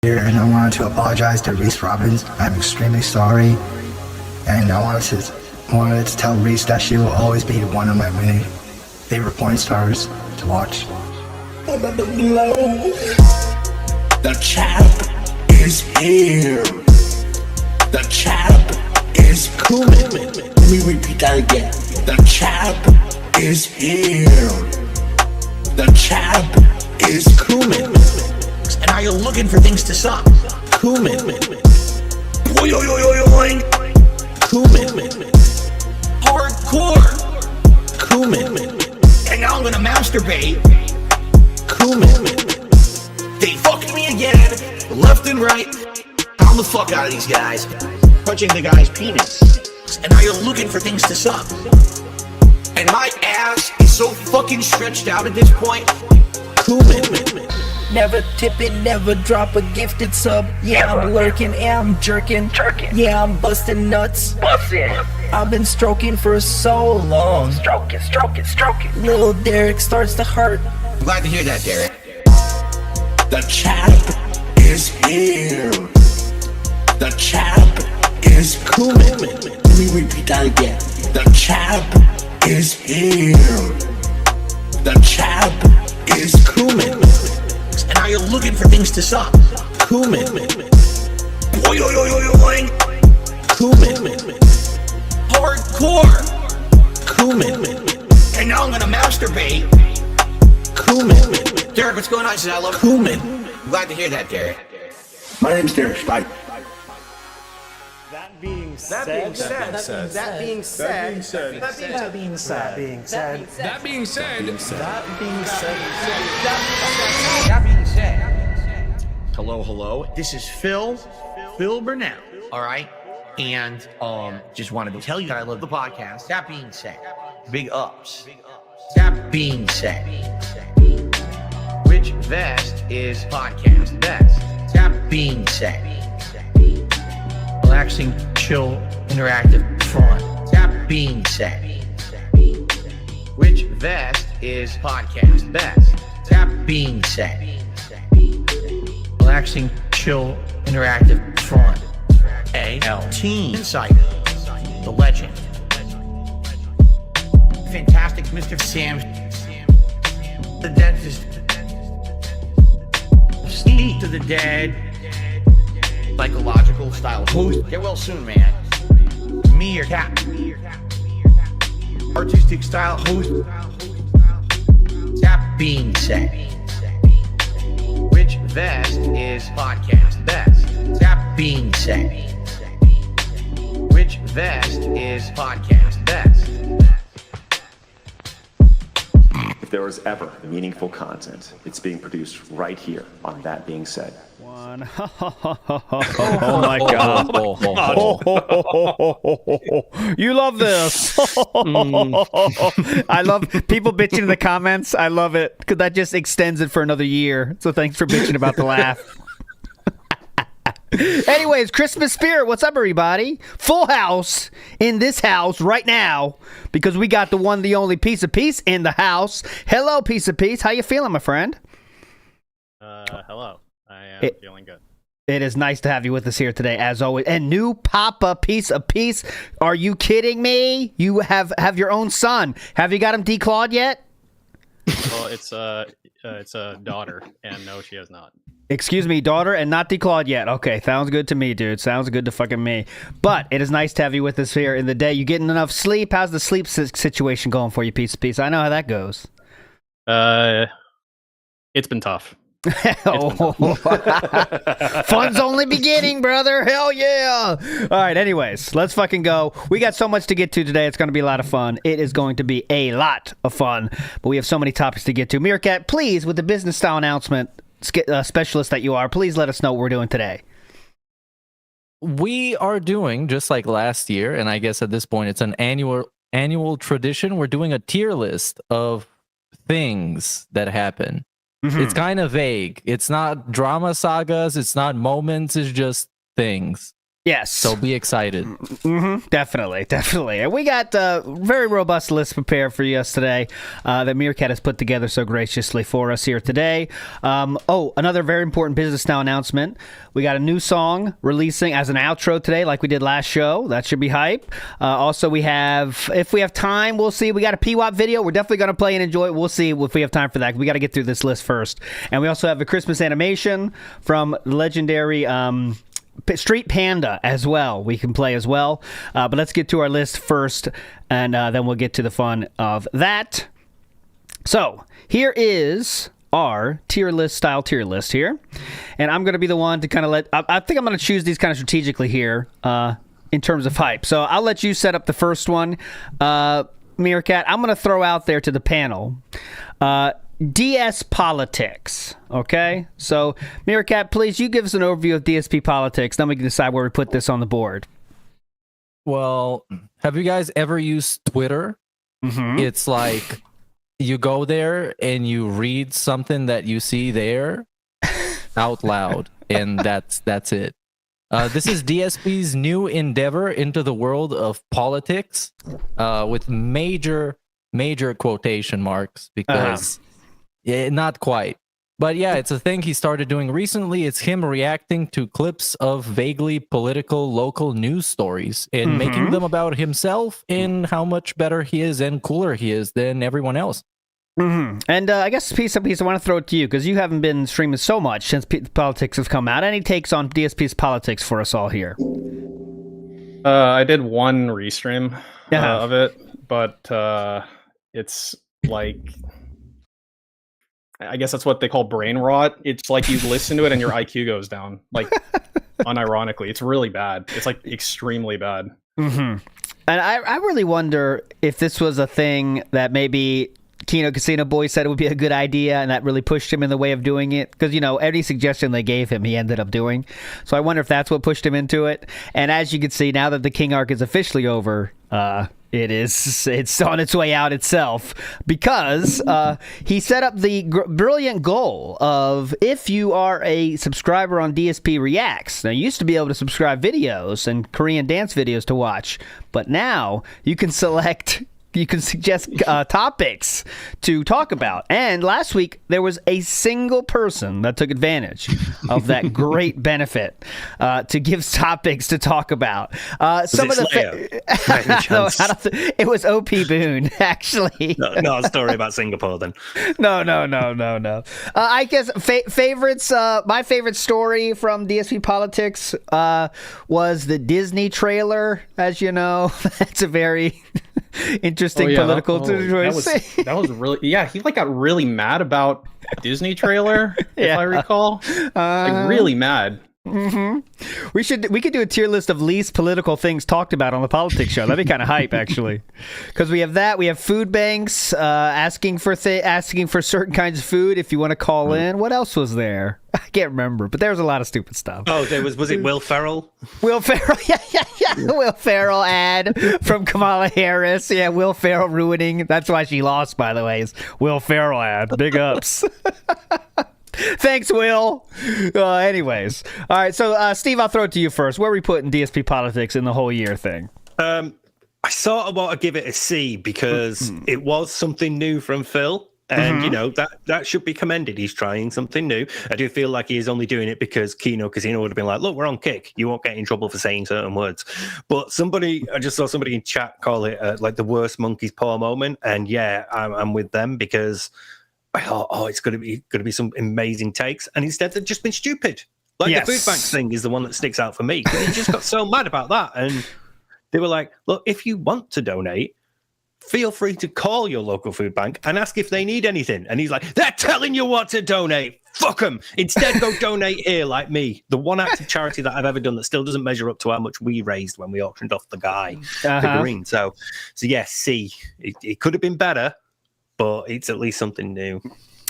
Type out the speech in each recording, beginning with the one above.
here, and I wanted to apologize to Reese Robbins. I'm extremely sorry, and I wanted to tell Reese that she will always be one of my many favorite porn stars to watch. I'm at the blow. The champ is here. The champ is coming. Let me repeat that again. The champ is here. The champ is coming. And are you looking for things to suck? Cumin. Boing. Cumin. Hardcore. Cumin. And now I'm gonna masturbate. Cumin. They fucked me again, left and right. I'm the fuck out of these guys. Touching the guy's penis. And are you looking for things to suck? And my ass is so fucking stretched out at this point. Cumin. Never tipping, never drop a gifted sub. Yeah, I'm lurking, yeah, I'm jerking. Yeah, I'm busting nuts. I've been stroking for so long. Stroking. Little Derek starts to hurt. I'm glad to hear that, Derek. The champ is here. The champ is coming. Let me repeat that again. The champ is here. The champ is coming. And are you looking for things to suck? Cumin. Boing. Cumin. Hardcore. Cumin. And now I'm gonna masturbate. Cumin. Derek, what's going on? He says, I love Cumin. I'm glad to hear that, Derek. My name's Derek. Bye. That being said, Hello. This is Phil Burnell. All right. And just wanted to tell you that I love the podcast. That being said, big ups. That being said, which vest is podcast best? That being said, relaxing, chill, interactive, fun. That being said, which vest is podcast best? That being said, relaxing, chill, interactive, fun. A.L.T. Insider, the legend, fantastic Mr. Sam, the dentist, Speak to the Dead, psychological style host. Get well soon, man. Me or Cat, artistic style host. That being said, which vest is podcast best? That being said, which vest is podcast best? If there was ever meaningful content, it's being produced right here on That Being Said. One. Oh my God. You love this. I love people bitching in the comments. I love it because that just extends it for another year. So thanks for bitching about the laugh. Anyways, Christmas spirit. What's up, everybody? Full house in this house right now because we got the one, the only Piece of Peace in the house. Hello, Piece of Peace. How you feeling, my friend? hello. I am feeling good. It is nice to have you with us here today, as always. And new Papa Piece of Peace. Are you kidding me? You have your own son. Have you got him declawed yet? Well, it's a daughter, and no, she has not. Excuse me, daughter, and not declawed yet. Okay, sounds good to me, dude. Sounds good to fucking me. But it is nice to have you with us here in the day. You getting enough sleep? How's the sleep situation going for you, Piece of Peace? I know how that goes. It's been tough. Fun's only beginning, brother. Hell yeah. All right, anyways, let's fucking go. We got so much to get to today. It's going to be a lot of fun. It is going to be a lot of fun, but we have so many topics to get to. Meerkat, please, with the business style announcement specialist that you are, please let us know what we're doing today. We are doing, just like last year, and I guess at this point it's an annual tradition, we're doing a tier list of things that happen. It's kind of vague. It's not drama sagas. It's not moments. It's just things. Yes. So be excited. Definitely. And we got a very robust list prepared for us today that Meerkat has put together so graciously for us here today. Another very important Business Now announcement. We got a new song releasing as an outro today, like we did last show. That should be hype. Also, we have, if we have time, we'll see. We got a PWAP video. We're definitely going to play and enjoy it. We'll see if we have time for that. We got to get through this list first. And we also have a Christmas animation from legendary Street Panda as well. We can play as well. But let's get to our list first, and then we'll get to the fun of that. So here is our tier list here. And I'm going to be the one to kind of I think I'm going to choose these kind of strategically here in terms of hype. So I'll let you set up the first one. Meerkat, I'm going to throw out there to the panel. DS Politics, okay? So, Meerkat, please, you give us an overview of DSP Politics, then we can decide where we put this on the board. Well, have you guys ever used Twitter? It's like you go there and you read something that you see there out loud, and that's it. This is DSP's new endeavor into the world of politics with major quotation marks because... Yeah, not quite. But yeah, it's a thing he started doing recently. It's him reacting to clips of vaguely political local news stories and making them about himself and how much better he is and cooler he is than everyone else. And I guess piece I want to throw it to you because you haven't been streaming so much since politics have come out. Any takes on DSP's politics for us all here? I did one restream of it, but it's like... I guess that's what they call brain rot. It's like you listen to it and your IQ goes down, like unironically. It's really bad. It's like extremely bad. And I really wonder if this was a thing that maybe Kino Casino Boy said it would be a good idea and that really pushed him in the way of doing it. Because, any suggestion they gave him, he ended up doing. So I wonder if that's what pushed him into it. And as you can see, now that the King arc is officially over, it's on its way out itself because he set up the brilliant goal of if you are a subscriber on DSP Reacts. Now, you used to be able to subscribe videos and Korean dance videos to watch, but now you can suggest topics to talk about. And last week, there was a single person that took advantage of that great benefit to give topics to talk about. Some of the it was OP Boone, actually. No, a story about Singapore then. No. I guess favorites. My favorite story from DSP Politics was the Disney trailer. As you know, that's a very interesting political choice. That was really he got really mad about Disney trailer if I recall, like really mad. We could do a tier list of least political things talked about on the politics show. That'd be kind of hype, actually, because we have food banks asking for certain kinds of food if you want to call in. What else was there? I can't remember, but there was a lot of stupid stuff. Oh, was it Will Ferrell? Will Ferrell, yeah. Will Ferrell ad from Kamala Harris. Yeah, Will Ferrell ruining. That's why she lost, by the way. Is Will Ferrell ad. Big ups. Thanks, Will. Anyways, all right. So, Steve, I'll throw it to you first. Where are we putting DSP Politics in the whole year thing? I sort of want to give it a C because it was something new from Phil. And, that should be commended. He's trying something new. I do feel like he is only doing it because Kino Casino would have been like, look, we're on kick. You won't get in trouble for saying certain words. But I just saw somebody in chat call it like the worst monkey's paw moment. And yeah, I'm with them because I thought, it's going to be some amazing takes. And instead they've just been stupid. Like the food bank thing is the one that sticks out for me. He just got so mad about that. And they were like, look, if you want to donate, feel free to call your local food bank and ask if they need anything. And he's like, they're telling you what to donate. Fuck them. Instead, go donate here like me. The one act of charity that I've ever done that still doesn't measure up to how much we raised when we auctioned off the guy, the green. So yes, C. It could have been better, but it's at least something new.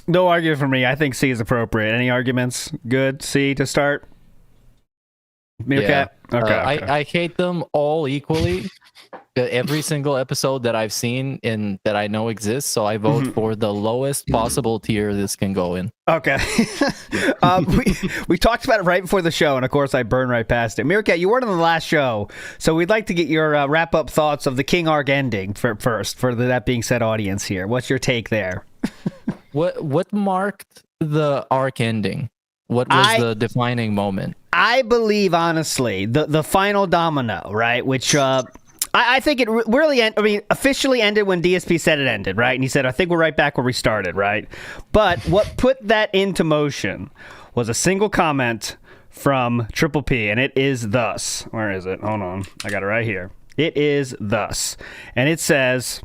No argument for me. I think C is appropriate. Any arguments? Good. C to start? Meerkat? Yeah. Okay. I hate them all equally. every single episode that I've seen and that I know exists. So I vote for the lowest possible tier this can go in. Okay. We talked about it right before the show, and of course I burned right past it. Meerkat, you weren't on the last show, so we'd like to get your wrap-up thoughts of the King Arc ending first, for the That Being Said audience here. What's your take there? What marked the arc ending? What was the defining moment? I believe, honestly, the final domino, right, which... I think it really officially ended when DSP said it ended, right? And he said, I think we're right back where we started, right? But what put that into motion was a single comment from Triple P, and it is thus. Where is it? Hold on. I got it right here. It is thus. And it says,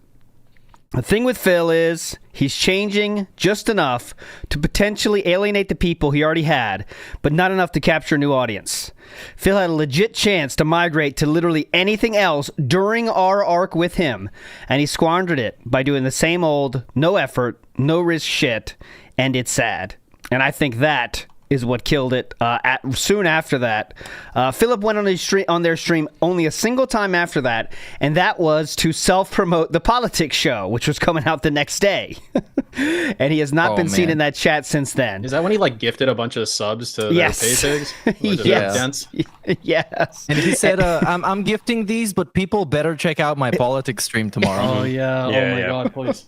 the thing with Phil is he's changing just enough to potentially alienate the people he already had, but not enough to capture a new audience. Phil had a legit chance to migrate to literally anything else during our arc with him, and he squandered it by doing the same old, no effort, no risk shit, and it's sad. And I think that is what killed it. Soon after that, Philip went on their stream only a single time after that, and that was to self-promote the politics show, which was coming out the next day. And he has not been seen in that chat since then. Is that when he gifted a bunch of subs to yes. their paypigs? Yes. Yes. And he said, I'm gifting these, but people better check out my politics stream tomorrow. Oh, yeah. Oh, my God, please.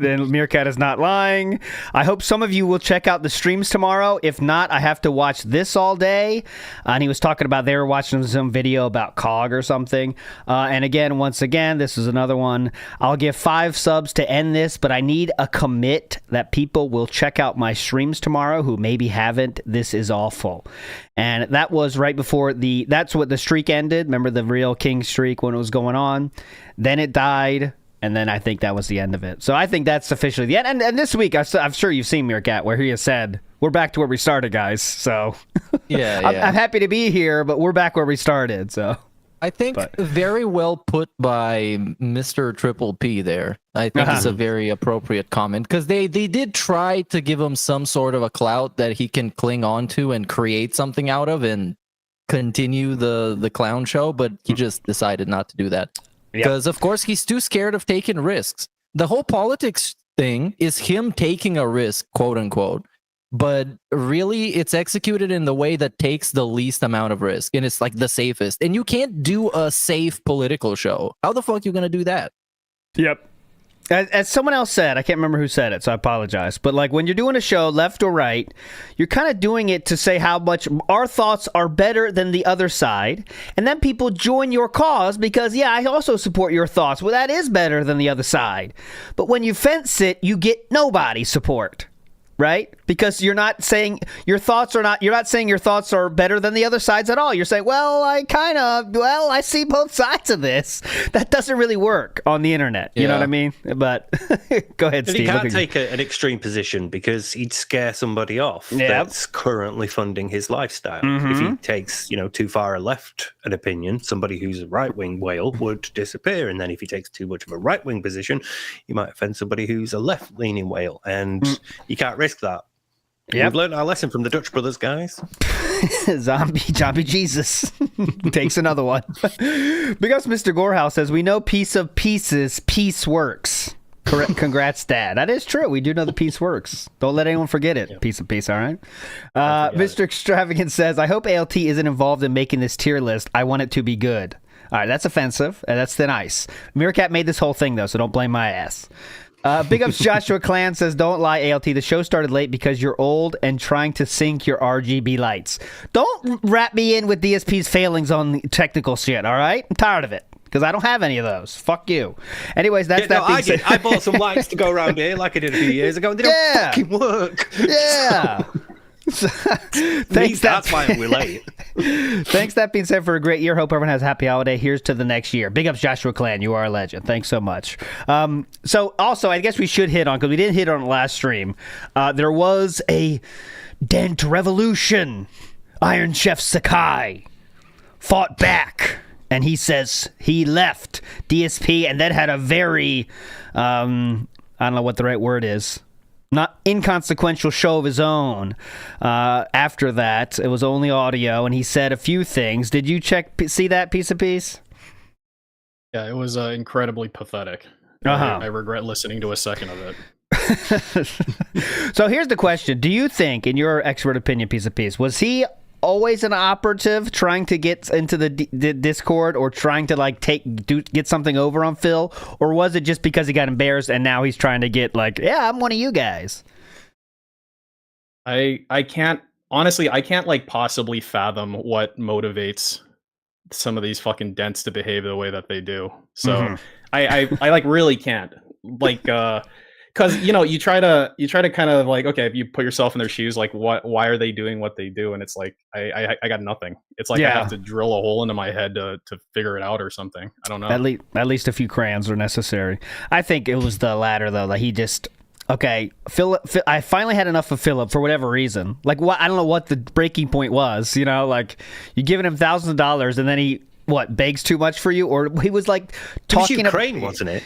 Then Meerkat is not lying. I hope some of you will check out the streams tomorrow. If not, I have to watch this all day. And he was talking about they were watching some video about COG or something. And again, once again, this is another one. I'll give 5 subs to end this, but I need a commit that people will check out my streams tomorrow who maybe haven't. This is awful. And that was right before that's what the streak ended. Remember the real King streak when it was going on? Then it died. And then I think that was the end of it. So I think that's officially the end. And this week, I'm sure you've seen Meerkat, where he has said, we're back to where we started, guys. So yeah, I'm happy to be here, but we're back where we started. So I think very well put by Mr. Triple P there. I think it's a very appropriate comment because they did try to give him some sort of a clout that he can cling on to and create something out of and continue the clown show, but he just decided not to do that. Because, of course, he's too scared of taking risks. The whole politics thing is him taking a risk, quote unquote. But really, it's executed in the way that takes the least amount of risk. And it's like the safest. And you can't do a safe political show. How the fuck are you going to do that? Yep. As someone else said, I can't remember who said it, so I apologize. But like when you're doing a show, left or right, you're kind of doing it to say how much our thoughts are better than the other side. And then people join your cause because, yeah, I also support your thoughts. Well, that is better than the other side. But when you fence it, you get nobody support. Right? Because you're not saying your thoughts are better than the other side's at all. You're saying, well, I see both sides of this. That doesn't really work on the internet. You know what I mean? But go ahead, Steve. He can't take an extreme position because he'd scare somebody off that's currently funding his lifestyle. If he takes, too far a left an opinion, somebody who's a right-wing whale would disappear. And then if he takes too much of a right-wing position, he might offend somebody who's a left-leaning whale. And you can't risk that. We've learned our lesson from the Dutch brothers, guys. Zombie Jesus takes another one. Because Mr. Gorehouse says, we know piece of pieces, peace works. Correct. Congrats, Dad. That is true. We do know the piece works. Don't let anyone forget it. Piece of peace, all right? Mr. Extravagant says, I hope ALT isn't involved in making this tier list. I want it to be good. All right, that's offensive, and that's thin ice. Meerkat made this whole thing, though, so don't blame my ass. Big ups Joshua Clan says, don't lie, ALT. The show started late because you're old and trying to sync your RGB lights. Don't wrap me in with DSP's failings on technical shit, all right? I'm tired of it because I don't have any of those. Fuck you. Anyways, that's that being said. I bought some lights to go around here like I did a few years ago, and they don't fucking work. Yeah. Thanks. That's why we're late. Thanks, that being said, for a great year. Hope everyone has a happy holiday. Here's to the next year. Big ups Joshua Clan. You are a legend. Thanks so much. So also, I guess we should hit on, because we didn't hit on the last stream, there was a Dent revolution. Iron Chef Sakai fought back, and he says he left DSP and then had a very, I don't know what the right word is, not inconsequential show of his own. After that, it was only audio, and he said a few things. Did you see that piece of piece? Yeah, it was incredibly pathetic. Uh-huh. I regret listening to a second of it. So here's the question. Do you think, in your expert opinion piece of piece, was he always an operative trying to get into the Discord or trying to like get something over on Phil? Or was it just because he got embarrassed and now he's trying to get like, yeah, I'm one of you guys? I can't like possibly fathom what motivates some of these fucking dents to behave the way that they do. So I like really can't, like, because you try to kind of like, okay, if you put yourself in their shoes, like why are they doing what they do? And it's like I got nothing. It's like I have to drill a hole into my head to figure it out or something. I don't know. At least a few crayons are necessary. I think it was the latter though. Like he just. Okay, Philip. I finally had enough of Philip for whatever reason. Like, what? I don't know what the breaking point was. Like you're giving him thousands of dollars, and then he begs too much for you, or he was like talking. It was Ukraine, wasn't it?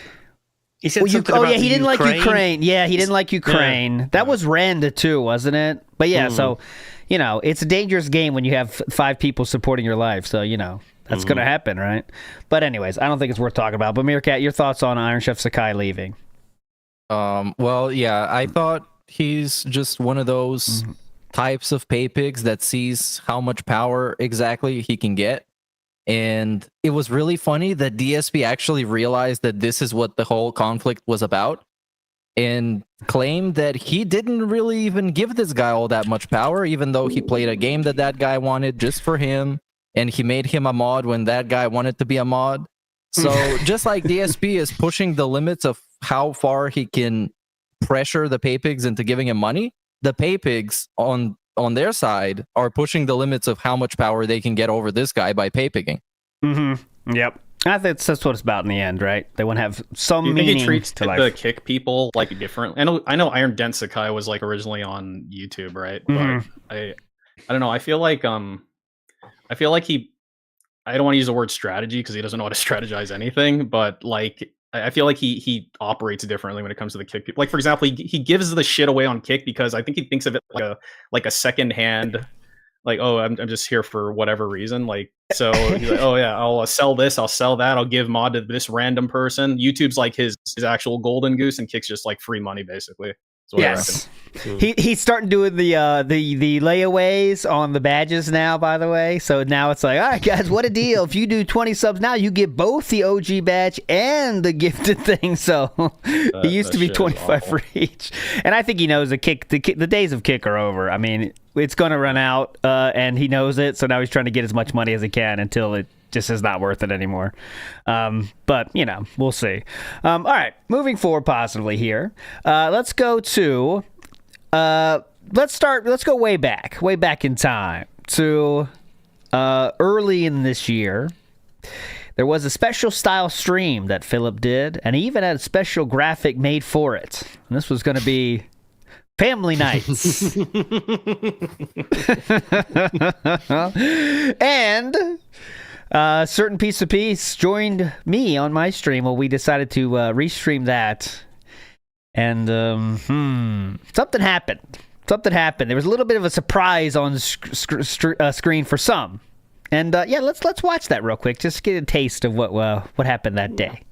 He said something oh about yeah, he didn't like Ukraine. Yeah, he didn't like Ukraine. Yeah. That was Rand too, wasn't it? But yeah, so it's a dangerous game when you have 5 people supporting your life. So that's gonna happen, right? But anyways, I don't think it's worth talking about. But Meerkat, your thoughts on Iron Chef Sakai leaving? Well, yeah, I thought he's just one of those types of pay pigs that sees how much power exactly he can get. And it was really funny that DSP actually realized that this is what the whole conflict was about and claimed that he didn't really even give this guy all that much power, even though he played a game that guy wanted just for him. And he made him a mod when that guy wanted to be a mod. So just like DSP is pushing the limits of how far he can pressure the pay pigs into giving him money, the pay pigs on their side are pushing the limits of how much power they can get over this guy by pay pigging. Yep. I think that's what it's about in the end, right? They want to have some Do you meaning think he treats to the life. kick people like differently? I know Iron Dent Sakai was like originally on YouTube, right? But I don't know. I feel like he. I don't want to use the word strategy because he doesn't know how to strategize anything, but like I feel like he operates differently when it comes to the kick people. Like for example, he gives the shit away on kick because I think he thinks of it like a second hand, like, oh, I'm just here for whatever reason. Like, so he's like, oh yeah, I'll sell this, I'll sell that, I'll give mod to this random person. YouTube's like his actual golden goose, and kick's just like free money basically. Yes, he's starting doing the layaways on the badges now. By the way, so now it's like, all right, guys, what a deal! If you do 20 subs now, you get both the OG badge and the gifted thing. So it used to be 25 for each, and I think he knows the days of kick are over. I mean, it's going to run out, and he knows it. So now he's trying to get as much money as he can until it just is not worth it anymore. But we'll see. All right, moving forward positively here. Let's go to let's go way back in time to early in this year. There was a special style stream that Philip did, and he even had a special graphic made for it. And this was going to be Family Nights. And a certain piece of peace joined me on my stream while we decided to restream that. And something happened. There was a little bit of a surprise on the screen for some. And let's watch that real quick. Just get a taste of what happened that day.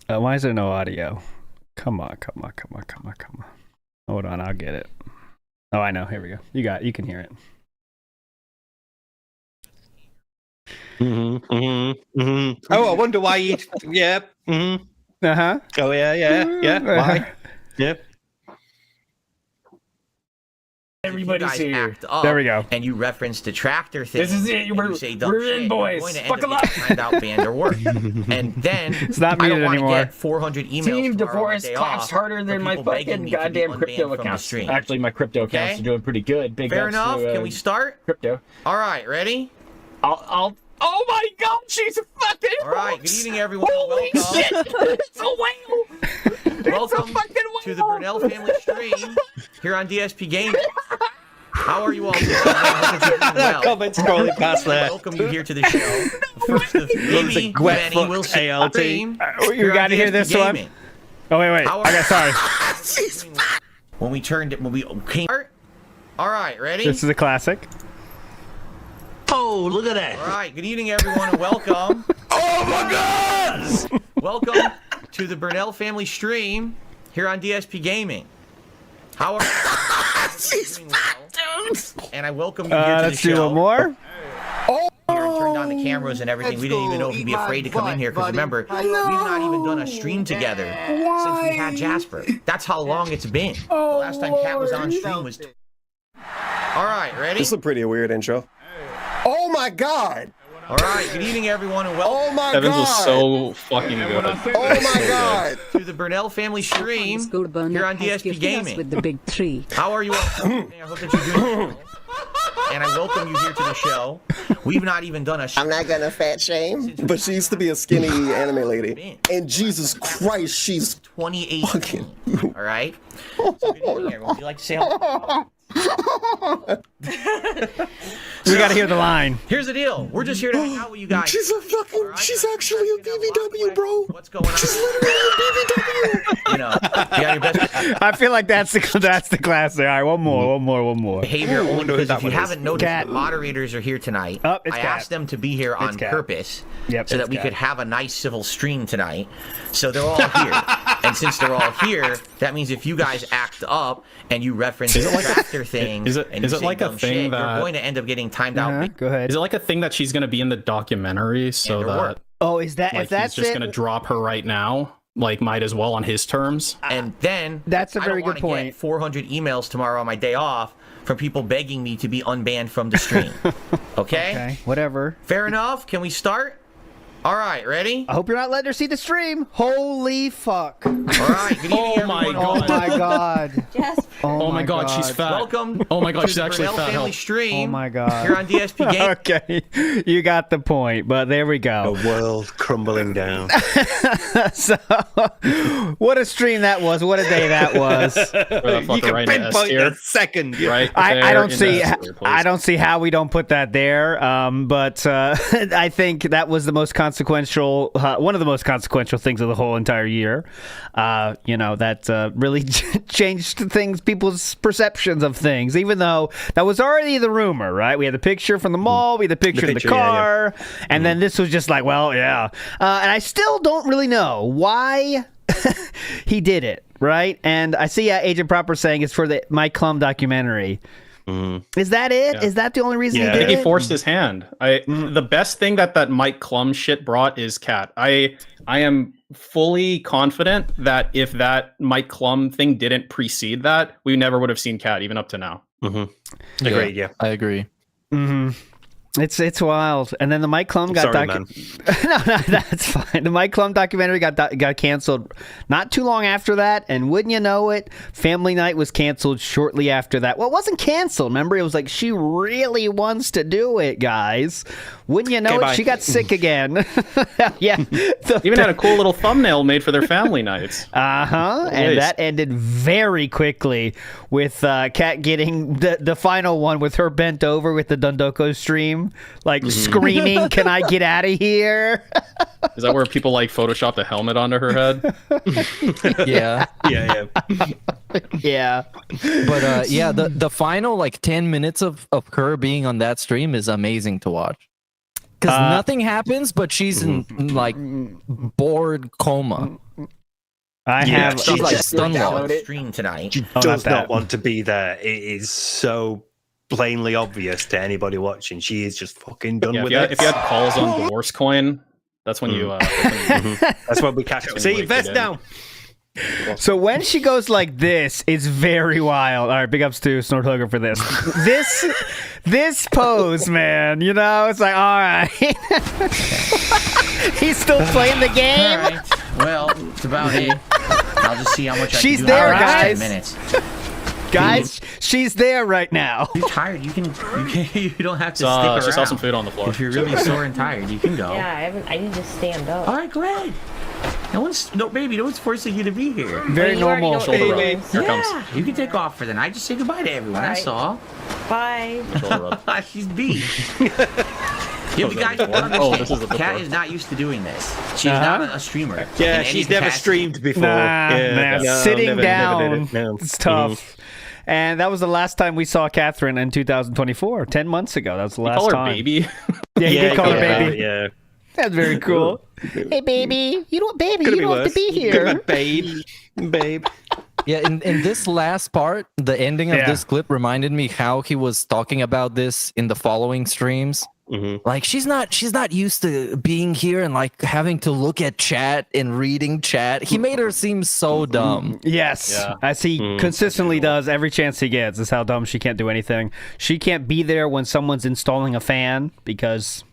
Why is there no audio? Come on. Hold on, I'll get it. Oh, I know. Here we go. You can hear it. Oh, I wonder why you. Yeah. Uh-huh. Oh, yeah. Why? Yep. Everybody's here. There we go. And you reference the tractor thing. This is it. We're in, boys. Buckle up. Find out band or work. And then it's not I don't muted want to anymore. get 400 emails. Team tomorrow on my divorce day coughs off harder than for my people begging fucking me to be goddamn unbanned crypto from the accounts. stream. Actually, my crypto accounts are doing pretty good. Big Fair ups enough. to, Can we start? Crypto. All right, ready? I'll. Oh my God, she's a fucking. All right. Good evening, everyone. Holy Welcome. shit! It's a whale. Welcome fucking whale. to the Brunel family stream here on DSP Gaming. How are you all doing? Well, Comments scrolling past there. welcome you here to the show. First of maybe many will see ALT. stream You here got on to hear DSP this one. Gaming. Oh wait. How I got sorry. when we came. All right, ready? This is a classic. Oh, look at that. All right, good evening, everyone, and welcome. Oh my God! Welcome to the Burnell family stream here on DSP Gaming. How are She's fat, dudes. And I welcome you here to the Let's do show. one more. Here and turned on the cameras and everything. We didn't even know if he'd be afraid to come in here because remember, we've not even done a stream together since we had Jasper. That's how long it's been. The last time Cat was on stream was. All right, ready? This is a pretty weird intro. Oh my God. All right, good evening, everyone, and welcome Oh my Evans God. was so fucking good. Oh my God. to the Burnell family stream here on DSP Gaming. With the big tree. How are you all? I hope that you're doing well. And I welcome you here to the show. We've not even done a I'm not gonna fat shame, but she used to be a skinny anime lady. And Jesus Christ, she's 2018. All right? So good evening, everyone. Would you like to say hello? We got to hear the line. Here's the deal. We're just here to hang out with you guys. she's a fucking All right? she's actually a BBW, bro. What's going on? She's literally a BBW. You know, you got your best I feel like that's the classic. All right, one more. behavior only wonder who because that if you one is. haven't noticed, Cat. the moderators are here tonight. Oh, it's I Cat. asked them to be here on Cat. purpose Yep, so it's that we Cat. could have a nice civil stream tonight. So they're all here. And since they're all here, that means if you guys act up and you reference the tractor thing is it and you say like a dumb thing shit, that- you're going to end up getting timed out. Go ahead. Is it like a thing that she's gonna be in the documentary so And her that work. Oh, is that like if that's he's just it? gonna drop her right now? Like might as well on his terms. And then That's a I very don't good wanna point. Get 400 emails tomorrow on my day off from people begging me to be unbanned from the stream. Okay? Okay, whatever. Fair enough. Can we start? All right, ready? I hope you're not letting her see the stream. Holy fuck. All right. Good evening, Oh my everyone. Oh my god. Oh my god, she's fat. Welcome. Oh my god, to she's the actually Burnell fat. Family Help. Stream. Oh my god. Here on DSP Game. Okay, you got the point, but there we A go. world crumbling down. So, what a stream that was. What a day that was. You can right in S pinpoint tier. a second. Right. I there don't in see. S tier, please. I don't see how we don't put that there. But I think that was the most consequential. One of the most consequential things of the whole entire year. That really changed things, people's perceptions of things. Even though that was already the rumor, right? We had the picture from the mall. We had the picture in the picture, yeah, car, and then this was just like, well, yeah. And I still don't really know why he did it, right? And I see Agent Proper saying it's for the Mike Clum documentary. Is that it? Yeah. Is that the only reason Yeah. he I did think he it? forced his hand. The best thing that Mike Clum shit brought is Cat. I am fully confident that if that Mike Clum thing didn't precede that, we never would have seen Cat even up to now. Agreed, yeah. I agree. It's wild. And then the Mike Clum got Sorry, man. No, that's fine. The Mike Clum documentary got canceled not too long after that, and wouldn't you know it, Family Night was canceled shortly after that. Well, it wasn't canceled. Remember, it was like she really wants to do it, guys. Wouldn't you know Okay, it? bye. She got sick again. Yeah. Even had a cool little thumbnail made for their family nights. And Nice. that ended very quickly with Kat getting the final one with her bent over with the Dundoko stream, like screaming, "Can I get out of here?" Is that where people like photoshopped a helmet onto her head? Yeah. Yeah. Yeah. But yeah, the final like 10 minutes of her being on that stream is amazing to watch. Because nothing happens, but she's in like bored coma. I Yeah, have. She's like stun Download locked. stream tonight. She Oh, does not not that. want to be there. It is so plainly obvious to anybody watching. She is just fucking done Yeah, with if it. you had calls on divorce coin, that's when you. That's what we catch up. See, Wait, invest again. now. So when she goes like this, it's very wild. All right, big ups to Snort Hooker for this. This pose, man. You know, it's like, all right. He's still playing the All game. right. Well, it's about it. I'll just see how much I She's can do there, in the next guys. 10 minutes. Guys, she's there right now. You're tired. You don't have to So, stick around. she saw some food on the floor. If you're really sore and tired, you can go. I need to stand up. All right, go ahead. Baby, no one's forcing you to be here. Very You already know normal. what Shoulder it rub. is. Here it Yeah, comes. you can take off for the night. Just say goodbye to everyone. That's all. Bye. Shoulder rub. She's beat. Yeah, you guys don't Oh, understand. this is the Kat before. is not used to doing this. She's not a streamer. Yeah, in any she's never capacity. streamed before. Nah, sitting never down, did it, no. it's tough. And that was the last time we saw Catherine in 2024, 10 months ago. That was the last Call her time. baby. Yeah, he did call her yeah, baby. Yeah. That's very cool. Hey, baby, you don't have to be here. Babe. Yeah, in this last part, the ending of this clip reminded me how he was talking about this in the following streams. Like she's not used to being here and like having to look at chat and reading chat. He made her seem so dumb. Yes, as he consistently does every chance he gets. Is how dumb she can't do anything. She can't be there when someone's installing a fan because,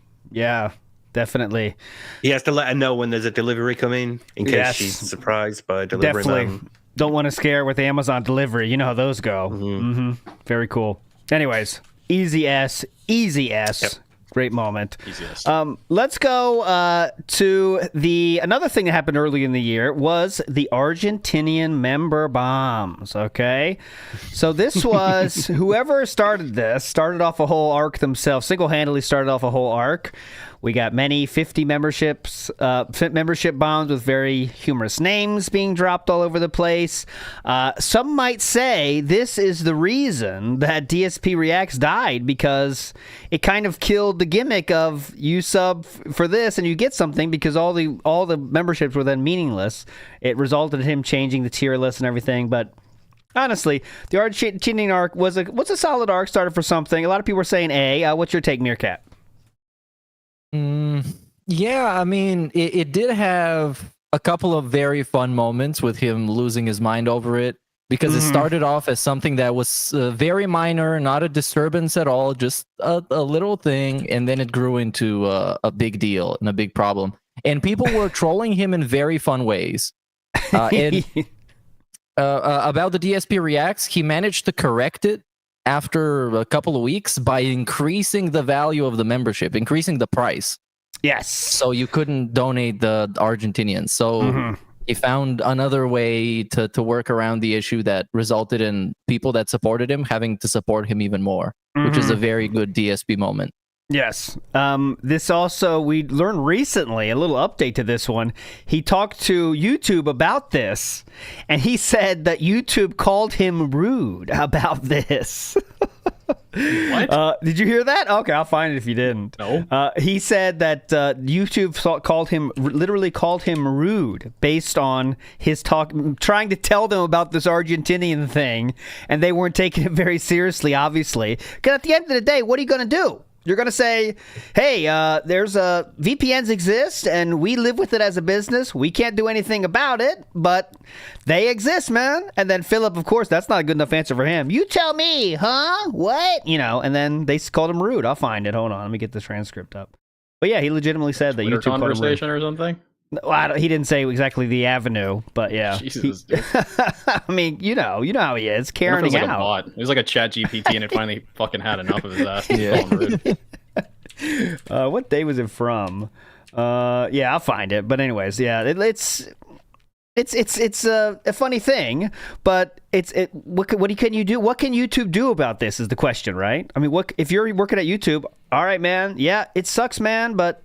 definitely. He has to let her know when there's a delivery coming in case she's surprised by a delivery man. Don't want to scare her with Amazon delivery. You know how those go. Very cool. Anyways, easy S. Yep. Great moment. Easiest. Let's go to another thing that happened early in the year was the Argentinian member bombs. Okay, so this was whoever started off a whole arc themselves. Single-handedly started off a whole arc. We got many 50 membership bombs with very humorous names being dropped all over the place. Some might say this is the reason that DSP Reacts died, because it kind of killed the gimmick of you sub for this and you get something, because all the memberships were then meaningless. It resulted in him changing the tier list and everything, but honestly, the Argentinian arc was a solid arc, started for something. A lot of people were saying A. What's your take, Meerkat? Yeah, I mean, it did have a couple of very fun moments with him losing his mind over it, because it started off as something that was very minor, not a disturbance at all, just a little thing, and then it grew into a big deal and a big problem. And people were trolling him in very fun ways. And about the DSP Reacts, he managed to correct it after a couple of weeks by increasing the value of the membership, increasing the price. Yes. So you couldn't donate the Argentinians. So he found another way to work around the issue that resulted in people that supported him having to support him even more, which is a very good DSP moment. Yes. This also, we learned recently, a little update to this one. He talked to YouTube about this, and he said that YouTube called him rude about this. What? Did you hear that? Okay, I'll find it if you didn't. No. He said that YouTube literally called him rude based on his talk, trying to tell them about this Argentinian thing, and they weren't taking it very seriously, obviously. Because at the end of the day, what are you going to do? You're going to say, hey, there's VPNs exist, and we live with it as a business. We can't do anything about it, but they exist, man. And then Philip, of course, that's not a good enough answer for him. You tell me, huh? What? You know, and then they called him rude. I'll find it. Hold on. Let me get the transcript up. But yeah, he legitimately said that Twitter YouTube called him rude. conversation or something? Well, he didn't say exactly the avenue, but yeah. Jesus. I mean, you know how he is, caring Like out. a bot. It was like a chat GPT, and it finally fucking had enough of his ass. What day was it from? Yeah, I'll find it. But anyways, yeah, it's a funny thing, but what can you do? What can YouTube do about this is the question, right? I mean, what if you're working at YouTube? All right, man. Yeah, it sucks, man, but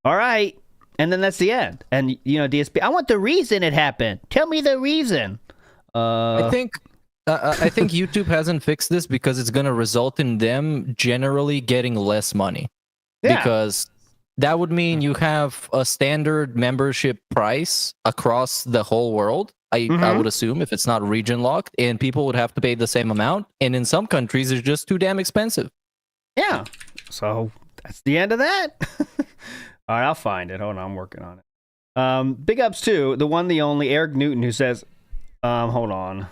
all right. And then that's the end. And, you know, DSP, I want the reason it happened. Tell me the reason. I think YouTube hasn't fixed this because it's going to result in them generally getting less money. Yeah. Because that would mean you have a standard membership price across the whole world. I would assume, if it's not region locked, and people would have to pay the same amount. And in some countries, it's just too damn expensive. Yeah. So that's the end of that. All right, I'll find it. Hold on, I'm working on it. Big ups to the one, the only Eric Newton, who says, hold on.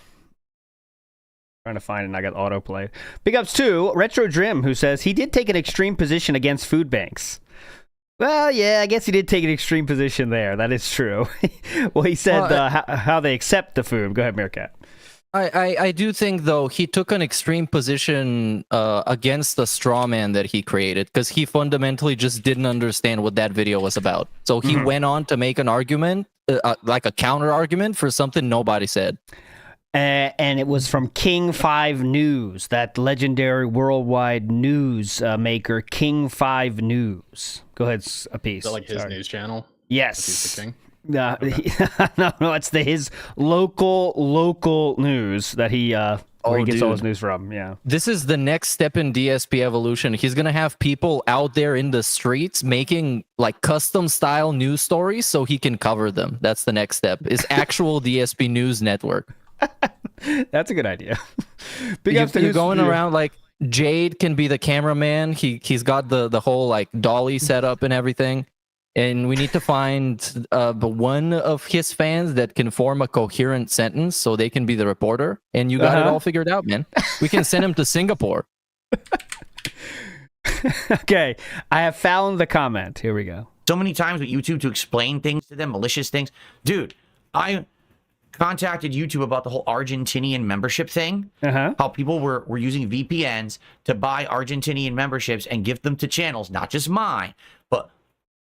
Trying to find it and I got autoplay. Big ups to Retro Drim, who says he did take an extreme position against food banks. Well, yeah, I guess he did take an extreme position there. That is true. Well, he said how they accept the food. Go ahead, Meerkat. I do think, though, he took an extreme position against the straw man that he created, because he fundamentally just didn't understand what that video was about. So he went on to make an argument, like a counter argument for something nobody said. And it was from King 5 News, that legendary worldwide news maker, King 5 News. Go ahead, a piece. Is that like his news channel? Yes. He's the king? No, it's his local news that he where he gets all his news from. Yeah. This is the next step in DSP evolution. He's gonna have people out there in the streets making like custom style news stories so he can cover them. That's the next step. Is actual DSP news network. That's a good idea. You're going around like Jade can be the cameraman. He's got the whole like dolly setup and everything. And we need to find the one of his fans that can form a coherent sentence so they can be the reporter. And you got it all figured out, man. We can send him to Singapore. Okay, I have found the comment. Here we go. So many times with YouTube to explain things to them, malicious things. Dude, I contacted YouTube about the whole Argentinian membership thing. How people were using VPNs to buy Argentinian memberships and gift them to channels, not just mine, but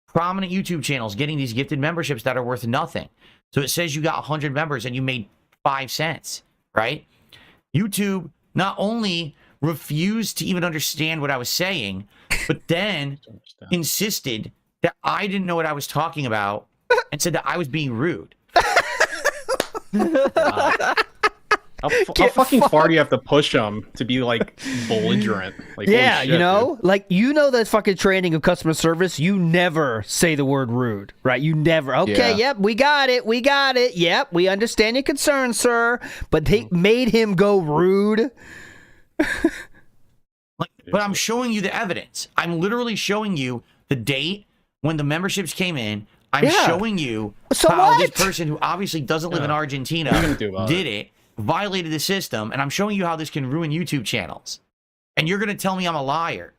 prominent YouTube channels getting these gifted memberships that are worth nothing. So it says you got 100 members and you made 5 cents, right? YouTube not only refused to even understand what I was saying, but then insisted that I didn't know what I was talking about and said that I was being rude. How fucking far do you have to push them to be like belligerent? Like, yeah, shit, you know, dude. like that fucking training of customer service. You never say the word rude, right? You never. Okay, yep, we got it. Yep, we understand your concern, sir. But they made him go rude. But I'm showing you the evidence. I'm literally showing you the date when the memberships came in. I'm showing you how this person who obviously doesn't live in Argentina did it, violated the system, and I'm showing you how this can ruin YouTube channels. And you're going to tell me I'm a liar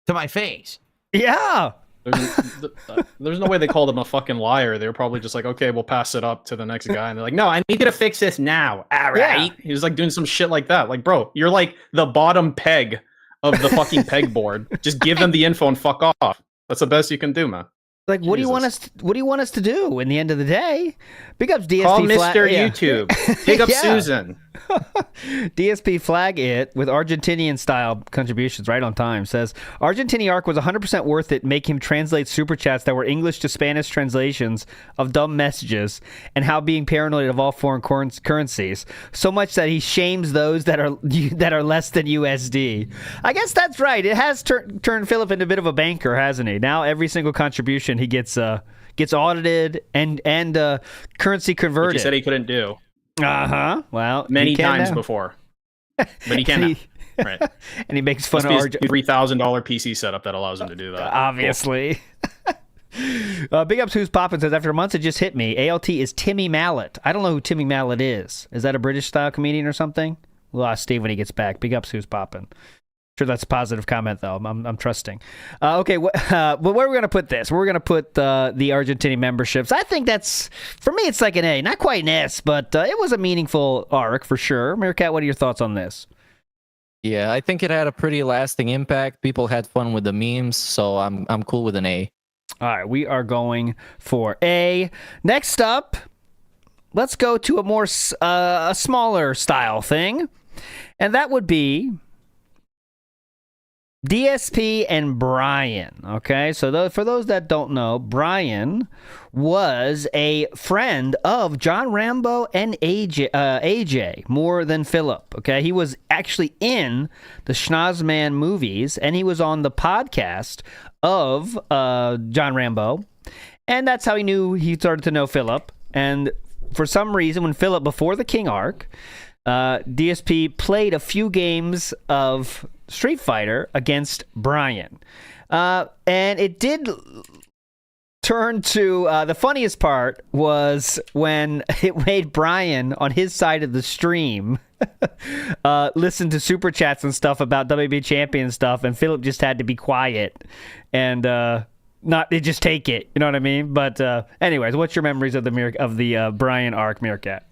to my face. Yeah. There's no way they called him a fucking liar. They were probably just like, okay, we'll pass it up to the next guy. And they're like, no, I need you to fix this now. All right. He was like doing some shit like that. Like, bro, you're like the bottom peg of the fucking pegboard. Just give them the info and fuck off. That's the best you can do, man. Like, what do you want us to do in the end of the day? Big ups DSP. Call Mr. YouTube. Big up Susan. DSP Flag It with Argentinian style contributions right on time says Argentinian Arc was 100% worth it. Make him translate super chats that were English to Spanish translations of dumb messages, and how being paranoid of all foreign currencies, so much that he shames those that are less than USD. I guess that's right. It has turned Philip into a bit of a banker, hasn't he? Now every single contribution he gets audited and currency converted. Which he said he couldn't do. Well, many times before, but he can. Right. And he makes fun of $3,000 PC setup that allows him to do that. Obviously. Big ups Who's Poppin' says, after months it just hit me. ALT is Timmy Mallet. I don't know who Timmy Mallet is. Is that a British style comedian or something? We'll ask Steve when he gets back. Big ups Who's Poppin'. Sure, that's a positive comment, though. I'm trusting. Okay, but where are we going to put this? We're going to put the Argentinian memberships. I think that's, for me, it's like an A. Not quite an S, but it was a meaningful arc, for sure. Meerkat, what are your thoughts on this? Yeah, I think it had a pretty lasting impact. People had fun with the memes, so I'm cool with an A. All right, we are going for A. Next up, let's go to a more a smaller style thing, and that would be DSP and Brian. Okay, so for those that don't know, Brian was a friend of John Rambo and AJ more than Philip. Okay, he was actually in the Schnozman movies, and he was on the podcast of John Rambo, and that's how he started to know Philip. And for some reason, when Philip, before the King arc, DSP played a few games of Street Fighter against Brian. And it did turn to, the funniest part was when it made Brian on his side of the stream listen to super chats and stuff about WB Champion stuff, and Philip just had to be quiet and just take it. You know what I mean? But anyways, what's your memories of the Brian arc, Meerkat?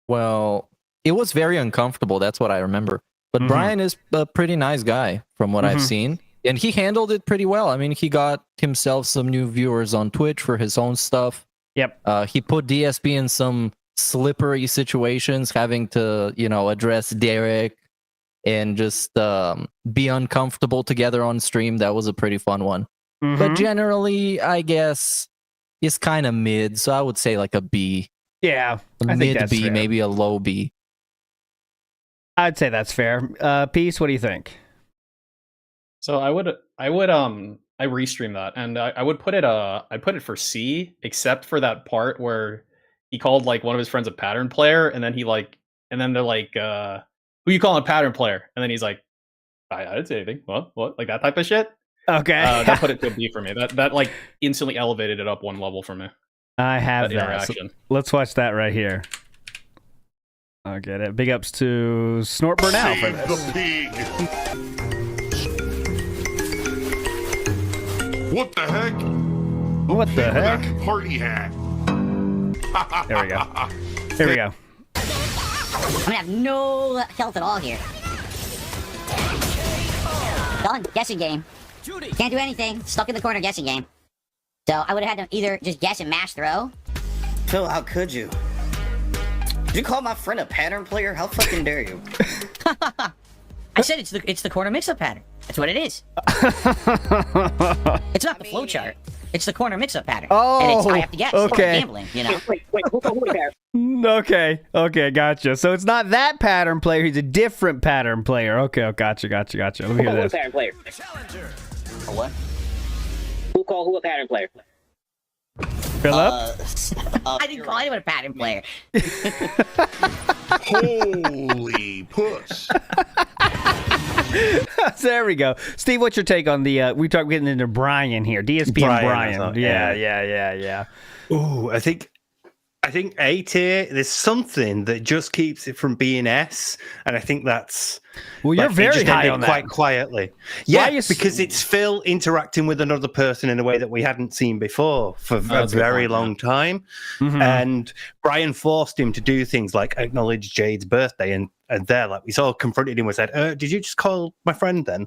Well, it was very uncomfortable. That's what I remember. But Brian is a pretty nice guy from what I've seen. And he handled it pretty well. I mean, he got himself some new viewers on Twitch for his own stuff. Yep. He put DSP in some slippery situations, having to, address Derek and just be uncomfortable together on stream. That was a pretty fun one. But generally, I guess it's kind of mid. So I would say like a B. Yeah. A mid B, fair. Maybe a low B. I'd say that's fair. Peace, what do you think? So I restream that, and I would put it for C, except for that part where he called like one of his friends a pattern player, and then they're like, who you calling a pattern player? And then he's like, I didn't say anything. What? Like that type of shit. Okay. That put it to a B for me. That like instantly elevated it up one level for me. I have that. Interaction. So let's watch that right here. I'll get it. Big ups to Snort Burnell for this. The pig. What the heck? What the heck? That party hat. There we go. Here we go. I'm gonna have no health at all here. Done. Guessing game. Can't do anything. Stuck in the corner guessing game. So I would have had to either just guess and mash throw. Phil, how could you? Did you call my friend a pattern player? How fucking dare you? I said it's the corner mix-up pattern. That's what it is. It's not the flow chart. It's the corner mix-up pattern. Oh, and I have to guess. okay. It's gambling, Okay, gotcha. So it's not that pattern player. He's a different pattern player. Okay, gotcha. Let me hear this. Pattern player. A what? Who called who a pattern player? Philip? I didn't call anyone a pattern player. Holy puss. There we go. Steve, what's your take on the we talk getting into Brian here. DSP and Brian. Yeah. Ooh, I think A tier, there's something that just keeps it from being S, and I think that's well, you're very high on that. Quite quietly. Yeah, because it's Phil interacting with another person in a way that we hadn't seen before for a very long time. Mm-hmm. And Brian forced him to do things like acknowledge Jade's birthday, and there, like, we sort of confronted him and said, did you just call my friend then?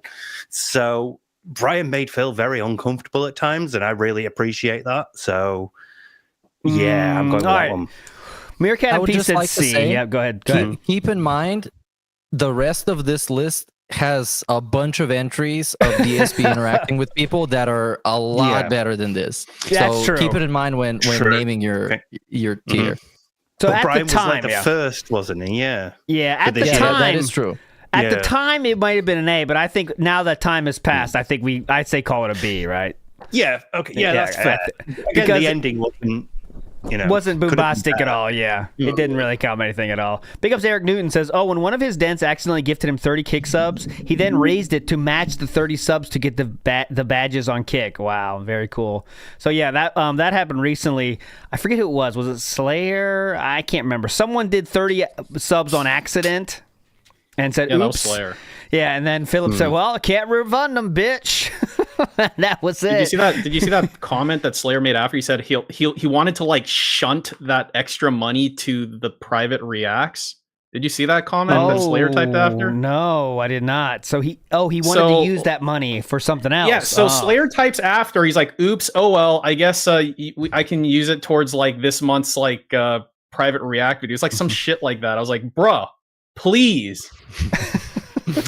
So Brian made Phil very uncomfortable at times, and I really appreciate that. So yeah, I'm going with that one. Meerkat and P said C. Yeah, go ahead. Keep in mind, the rest of this list has a bunch of entries of DSP interacting with people that are a lot better than this. That's true. Keep it in mind when naming your tier. Mm-hmm. So but at Brian the time, was like the first, wasn't he? Yeah. Yeah, at the time. That is true. At the time, it might have been an A, but I think now that time has passed, I think I'd say call it a B, right? Yeah. Okay. Yeah, that's fair. Because the ending wasn't. Wasn't bombastic at all, yeah. It didn't really count anything at all. Big ups Eric Newton says, when one of his dents accidentally gifted him 30 kick subs, he then raised it to match the 30 subs to get the badges on kick. Wow, very cool. So yeah, that happened recently. I forget who it was. Was it Slayer? I can't remember. Someone did 30 subs on accident and said, oops. That was Slayer. Yeah, and then Philip said, well, I can't refund them, bitch. That was it. Did you see that comment that Slayer made after? He said he wanted to like shunt that extra money to the private reacts. Did you see that comment that Slayer typed after? No, I did not. So he wanted to use that money for something else. Yeah, so Slayer types after. He's like, oops, oh well, I guess I can use it towards like this month's like private react videos, like some shit like that. I was like, bruh, please.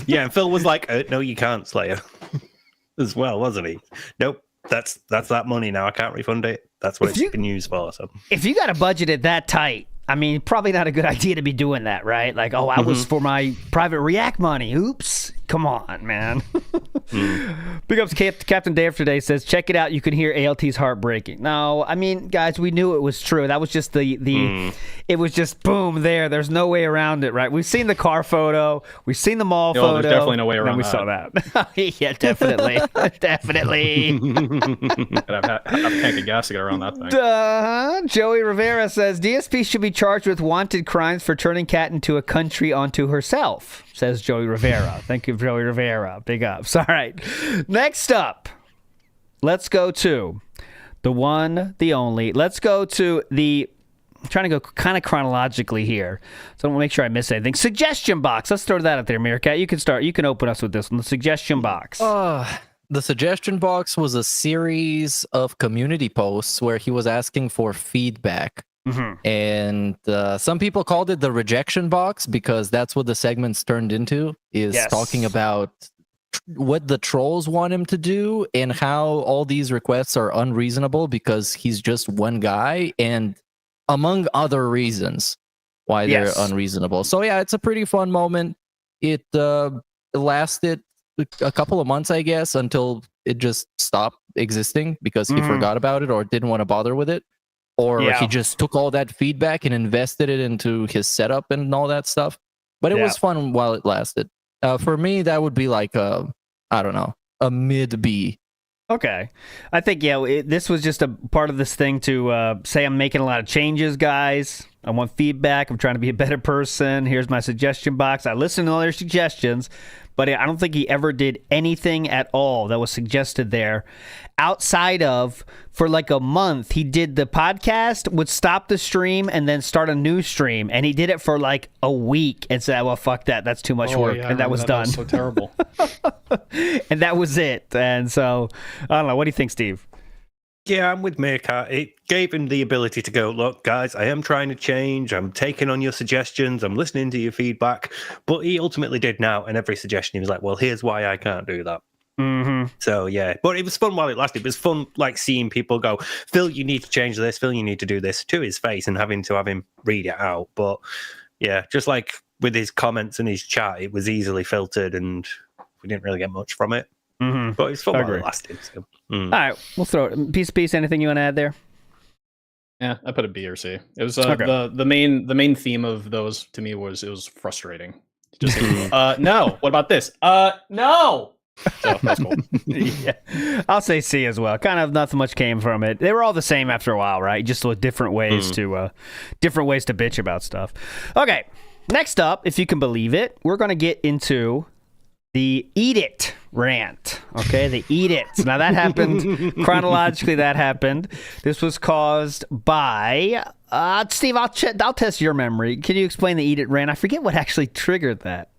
Yeah, and Phil was like, no, you can't, Slayer. As well, wasn't he? Nope, that's that money now. I can't refund it. That's what it's been used for. So if you got a budget at that tight, I mean, probably not a good idea to be doing that, right? Like, I was for my private react money. Oops. Come on, man. Big ups Captain Dave today says, check it out. You can hear ALT's heart breaking. No, I mean, guys, we knew it was true. That was just it was just boom there. There's no way around it, right? We've seen the car photo. We've seen the mall photo. There's definitely no way around we saw that. Yeah, definitely. Definitely. I've had a tank of gas to get around that thing. Joey Rivera says, DSP should be charged with wanted crimes for turning Cat into a country onto herself, says Joey Rivera. Thank you, Joey Rivera. Big ups. All right. Next up, let's go to the one, the only. Let's go to I'm trying to go kind of chronologically here, so I don't want to make sure I miss anything. Suggestion box. Let's throw that out there, Meerkat. You can start. You can open us with this one. The suggestion box. The suggestion box was a series of community posts where he was asking for feedback And some people called it the rejection box because that's what the segment's turned into, is talking about what the trolls want him to do and how all these requests are unreasonable because he's just one guy, and among other reasons why they're unreasonable. So yeah, it's a pretty fun moment. It lasted a couple of months, I guess, until it just stopped existing because he forgot about it or didn't want to bother with it. Or he just took all that feedback and invested it into his setup and all that stuff. But it was fun while it lasted. For me, that would be like I don't know, a mid B. Okay. I think, this was just a part of this thing to say I'm making a lot of changes, guys. I want feedback. I'm trying to be a better person. Here's my suggestion box. I listened to all your suggestions, but I don't think he ever did anything at all that was suggested there outside of, for like a month, he did the podcast, would stop the stream, and then start a new stream. And he did it for like a week and said, well, fuck that. That's too much work. And that was done. That was so terrible. And that was it. And so, I don't know. What do you think, Steve? Yeah, I'm with Meerkat. It gave him the ability to go, look, guys, I am trying to change. I'm taking on your suggestions. I'm listening to your feedback. But he ultimately did now. And every suggestion, he was like, well, here's why I can't do that. So, yeah. But it was fun while it lasted. It was fun, like, seeing people go, Phil, you need to change this. Phil, you need to do this, to his face, and having to have him read it out. But, yeah, just like with his comments and his chat, it was easily filtered and we didn't really get much from it. But it's fun while it lasted. So. All right, we'll throw it. Piece. Anything you want to add there? Yeah, I put a B or C. It was the main theme of those to me was it was frustrating. Just no. What about this? No. So that's cool. Yeah, I'll say C as well. Kind of nothing much came from it. They were all the same after a while, right? Just with different ways to bitch about stuff. Okay, next up, if you can believe it, we're gonna get into the Eat It rant. Okay, the Eat It. Now that happened chronologically. That happened. This was caused by Steve. I'll test your memory. Can you explain the Eat It rant? I forget what actually triggered that.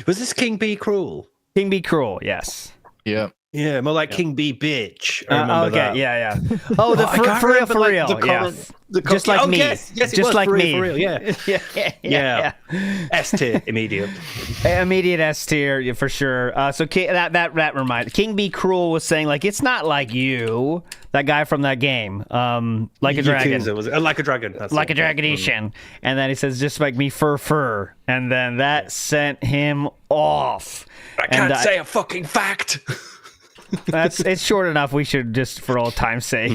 Was this King Be Cruel? King Be Cruel. Yes. Yeah. Yeah, more like King Be Bitch. I remember that. Yeah. Oh, for real. Yes. Just like me. Yes, just like me. For real, yeah. Yeah. S tier, immediate. Immediate S tier, for sure. So that reminds. King Be Cruel was saying, like, it's not like you, that guy from that game, like a dragon. Like a dragon. Like a Dragonetian. And then he says, just like me, fur. And then that sent him off. I can't say a fucking fact. It's short enough. We should just, for old time's sake,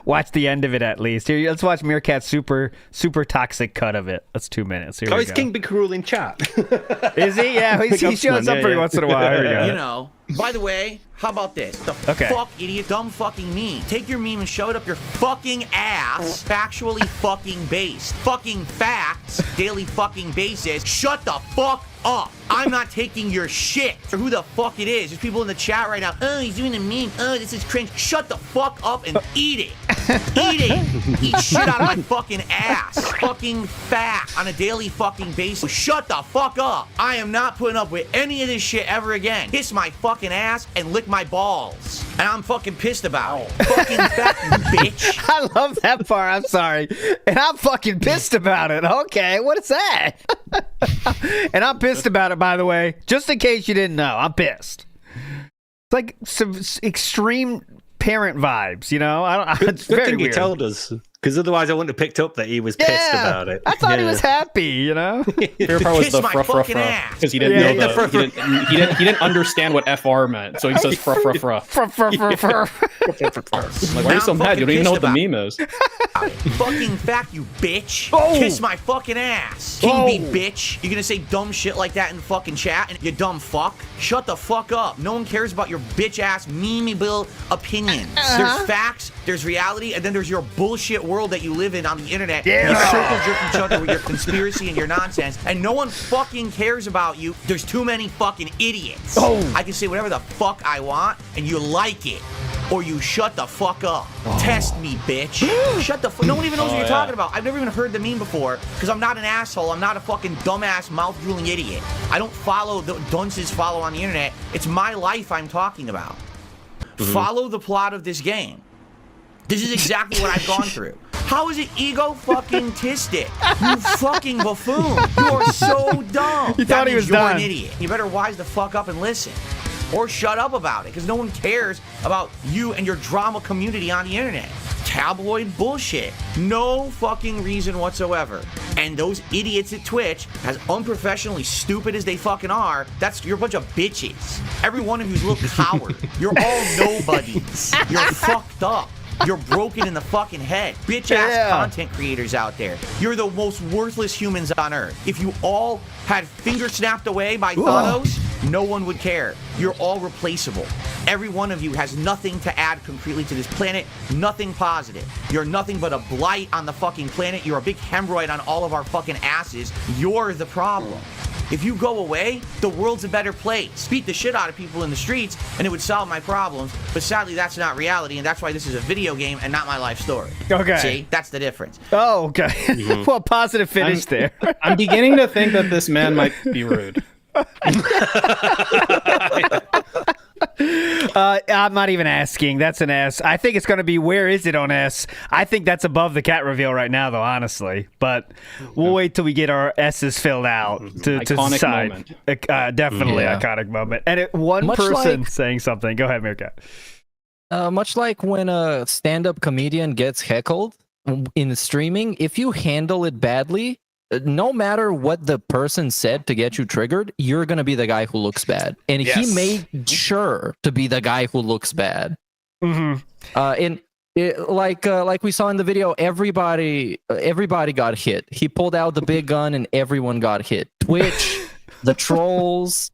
watch the end of it at least. Here, let's watch Meerkat's super toxic cut of it. That's 2 minutes. Here we is go. King Be Cruel in chat? Is he? Yeah, he shows up every once in a while. Here we go. You know. By the way, how about this? The fuck, idiot, dumb fucking meme. Take your meme and shove it up your fucking ass. Factually fucking based. Fucking facts. Daily fucking basis. Shut the fuck up. I'm not taking your shit. Or who the fuck it is. There's people in the chat right now. Oh, he's doing a meme. Oh, this is cringe. Shut the fuck up and eat it. Eat it. Eat shit out of my fucking ass. Fucking fact on a daily fucking basis. Shut the fuck up. I am not putting up with any of this shit ever again. Kiss my fucking ass and lick my balls. And I'm fucking pissed about it. Fucking fat bitch. I love that part. I'm sorry. And I'm fucking pissed about it. Okay, what is that? And I'm pissed about it, by the way. Just in case you didn't know, I'm pissed. It's like some extreme parent vibes, you know? It's Good very thing weird. you told us, because otherwise I wouldn't have picked up that he was pissed about it. I thought he was happy, you know? Favorite part was the fruh because he didn't know he didn't understand what FR meant, so he says fruh. Like, why are you so mad? You don't even know what the meme is. Fucking fact, you bitch. Kiss my fucking ass. King Be bitch. You're gonna say dumb shit like that in the fucking chat, and you dumb fuck? Shut the fuck up. No one cares about your bitch ass memeable opinions. There's facts, there's reality, and then there's your bullshit world that you live in on the internet. You circle jerk each other with your conspiracy and your nonsense, and no one fucking cares about you. There's too many fucking idiots. I can say whatever the fuck I want, and you like it. Or you shut the fuck up. Test me, bitch. Shut the fuck. No one even knows what you're talking about. I've never even heard the meme before because I'm not an asshole. I'm not a fucking dumbass, mouth-drooling idiot. I don't follow the dunces follow on the internet. It's my life I'm talking about. Follow the plot of this game. This is exactly what I've gone through. How is it ego fucking tistic? You fucking buffoon. You are so dumb. You thought he was you're done. an idiot. You better wise the fuck up and listen. Or shut up about it, because no one cares about you and your drama community on the internet. Tabloid bullshit. No fucking reason whatsoever. And those idiots at Twitch, as unprofessionally stupid as they fucking are, you're a bunch of bitches. Every one of you's a little coward. You're all nobodies. You're fucked up. You're broken in the fucking head. Bitch-ass content creators out there. You're the most worthless humans on Earth. If you all had finger snapped away by Thanos, no one would care. You're all replaceable. Every one of you has nothing to add concretely to this planet, nothing positive. You're nothing but a blight on the fucking planet. You're a big hemorrhoid on all of our fucking asses. You're the problem. If you go away, the world's a better place. Beat the shit out of people in the streets, and it would solve my problems. But sadly, that's not reality, and that's why this is a video game and not my life story. Okay. See? That's the difference. Oh, okay. Well, positive finish there. I'm beginning to think that this man might be rude. I'm not even asking. That's an S. I think it's going to be where is it on S. I think that's above the cat reveal right now, though, honestly. But we'll wait till we get our S's filled out to Iconic decide. moment. Definitely iconic moment. And one Much person like- saying something. Go ahead, Meerkat. Much like when a stand-up comedian gets heckled in streaming, if you handle it badly, no matter what the person said to get you triggered, you're going to be the guy who looks bad. And he made sure to be the guy who looks bad. Mm-hmm. Like we saw in the video, everybody got hit. He pulled out the big gun and everyone got hit. Twitch, the trolls,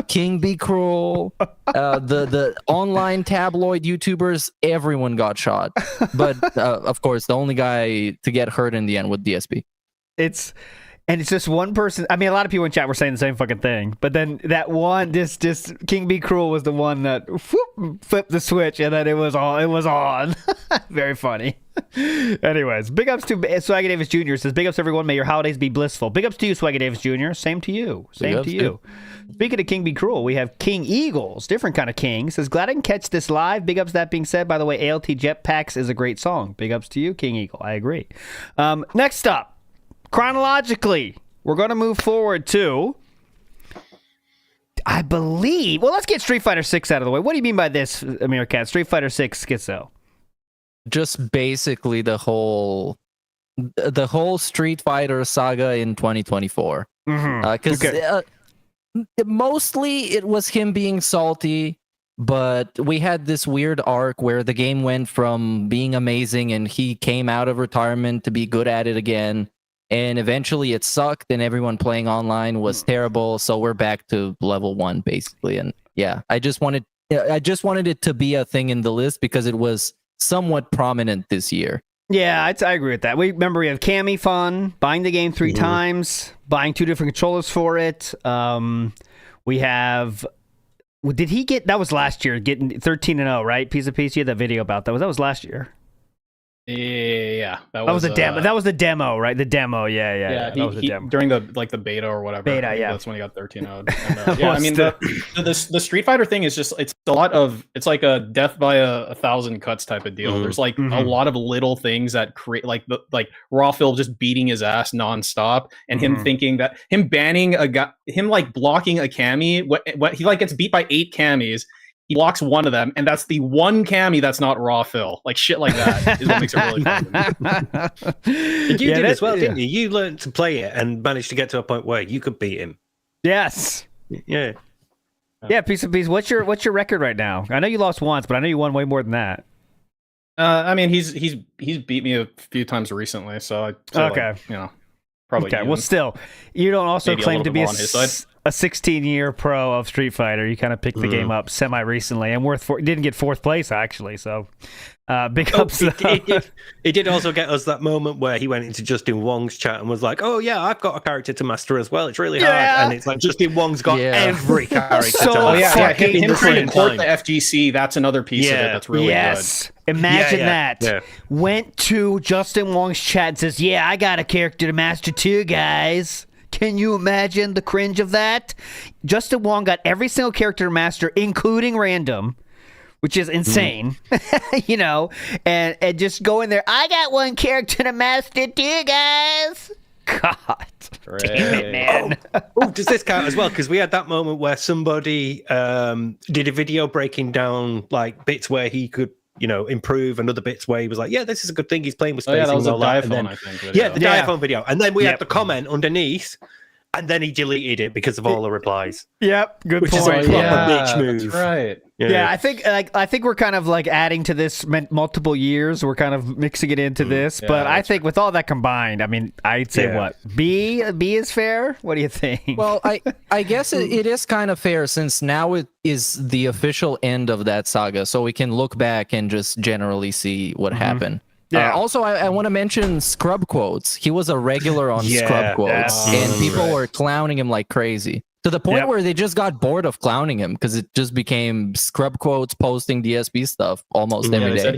King Be Cruel, the online tabloid YouTubers, everyone got shot. But of course, the only guy to get hurt in the end was DSP. It's just one person. I mean, a lot of people in chat were saying the same fucking thing. But then that one, this King Be Cruel was the one that flipped the switch, and then it was on. Very funny. Anyways, big ups to Swaggy Davis Jr. Says, big ups everyone. May your holidays be blissful. Big ups to you, Swaggy Davis Jr. Same to you. Same to you. Speaking of King Be Cruel, we have King Eagles, different kind of king. Says, glad I can catch this live. Big ups. That being said, by the way, ALT Jetpacks is a great song. Big ups to you, King Eagle. I agree. Next up. Chronologically, we're going to move forward to, I believe, well, let's get Street Fighter 6 out of the way. What do you mean by this, Amir Cat? Street Fighter 6 Schizo? Just basically the whole Street Fighter saga in 2024. Because mostly it was him being salty, but we had this weird arc where the game went from being amazing and he came out of retirement to be good at it again. And eventually it sucked and everyone playing online was terrible. So we're back to level 1 basically. And yeah, I just wanted it to be a thing in the list because it was somewhat prominent this year. Yeah, I agree with that. We have Cammy Fun, buying the game 3 times, buying 2 different controllers for it. We have, did he get, that was last year, getting 13-0, right? Piece of Piece, you had that video about that. That was last year. Yeah, that was the demo. That was the demo, right? The demo, yeah. That was the demo during the beta or whatever. Beta, yeah. That's when he got 13-0. Yeah, I mean the Street Fighter thing is just it's like a death by a thousand cuts type of deal. There's like a lot of little things that create like Raw Phil just beating his ass nonstop, and him thinking that him banning a guy, him like blocking a Cammy. What he like gets beat by 8 Cammies. He blocks one of them, and that's the one Cammy that's not Raw Phil. Like shit like that is what makes it really fun. You did as well, didn't you? You learned to play it and managed to get to a point where you could beat him. Yes. Yeah. Yeah, Piece of Piece. What's your record right now? I know you lost once, but I know you won way more than that. I mean, he's beat me a few times recently, so okay, like, you know, probably. Okay, well, still, you don't also maybe claim to be a 16-year pro of Street Fighter. You kind of picked the game up semi-recently and didn't get 4th place, actually. So, big ups. It did also get us that moment where he went into Justin Wong's chat and was like, oh, yeah, I've got a character to master as well. It's really hard. And it's like Justin Wong's got every character to master. Him trying to court the FGC, that's another piece of it that's really good. Imagine that. Yeah. Went to Justin Wong's chat and says, yeah, I got a character to master too, guys. Can you imagine the cringe of that? Justin Wong got every single character to master, including random. which is insane, you know, and just go in there. I got one character to master too, guys. God, damn it, man. Oh, does this count as well? Because we had that moment where somebody did a video breaking down like bits where he could, you know, improve, and other bits where he was like, yeah, this is a good thing. He's playing with spacing. Yeah, that was a diaphone, diaphone, I think. Video. Yeah, the diaphone video. And then we had the comment underneath, and then he deleted it because of all the replies. Yep, good Which point. is a proper bitch move. That's right. Yeah, I think we're kind of like adding to this multiple years. We're kind of mixing it into this, Yeah, but I think with all that combined, I mean, I'd say what B is fair. What do you think? Well, I guess it is kind of fair since now it is the official end of that saga, so we can look back and just generally see what happened. Yeah. Also, I want to mention Scrub Quotes. He was a regular on Scrub Quotes, and people were clowning him like crazy. To the point where they just got bored of clowning him because it just became Scrub Quotes posting DSP stuff almost every They day. said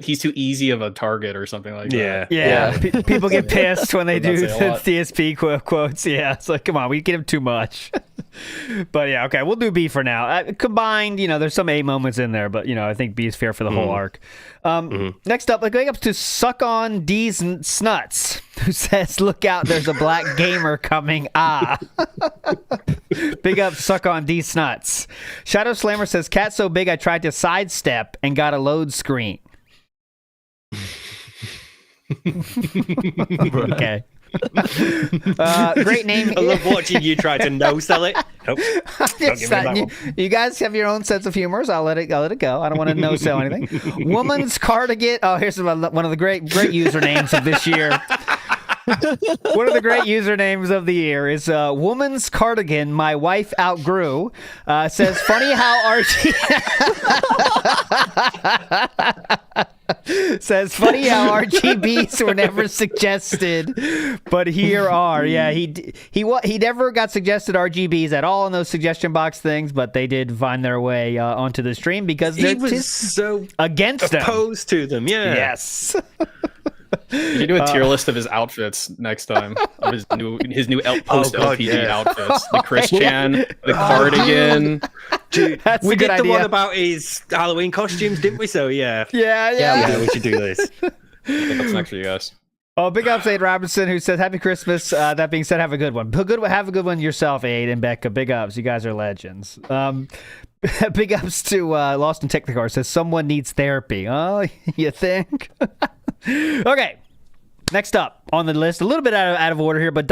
he's too easy of a target or something like that. Yeah. People get pissed when they do That's a lot. DSP quotes. Yeah, it's like, come on, we get him too much. But yeah, okay, we'll do B for now. Combined, you know, there's some A moments in there, but you know, I think B is fair for the whole arc. Next up, going up to Suck on D's Snuts, who says, "Look out, there's a black gamer coming." Big up, Suck on D Snuts. Shadow Slammer says, "Cat so big I tried to sidestep and got a load screen." Okay. Great name. I love watching you try to no-sell it. Nope. Don't give me that one. You guys have your own sense of humor, so I'll let it go. I don't want to no-sell anything. Woman's Cardigan. Oh, here's one of the great usernames of this year. One of the great usernames of the year is Woman's Cardigan My Wife Outgrew. Says, funny how says, funny how RGBs were never suggested, but here are. Yeah, he never got suggested RGBs at all in those suggestion box things, but they did find their way onto the stream because he was so against them. Opposed to them. Yeah. Yes. You can do a tier list of his outfits next time. Of his new post LPD outfits. The Christian, the cardigan. Dude, That's we a good did the idea. one about his Halloween costumes, didn't we? So yeah. Yeah, we should do this. I think that's next for you guys. Oh, big ups, Aid Robinson, who says, "Happy Christmas." That being said, have a good one. Have a good one yourself, Aid and Becca. Big ups. You guys are legends. Big ups to Lost in Technicar. Says, "Someone needs therapy." Oh, you think? Okay. Next up on the list, a little bit out of order here, but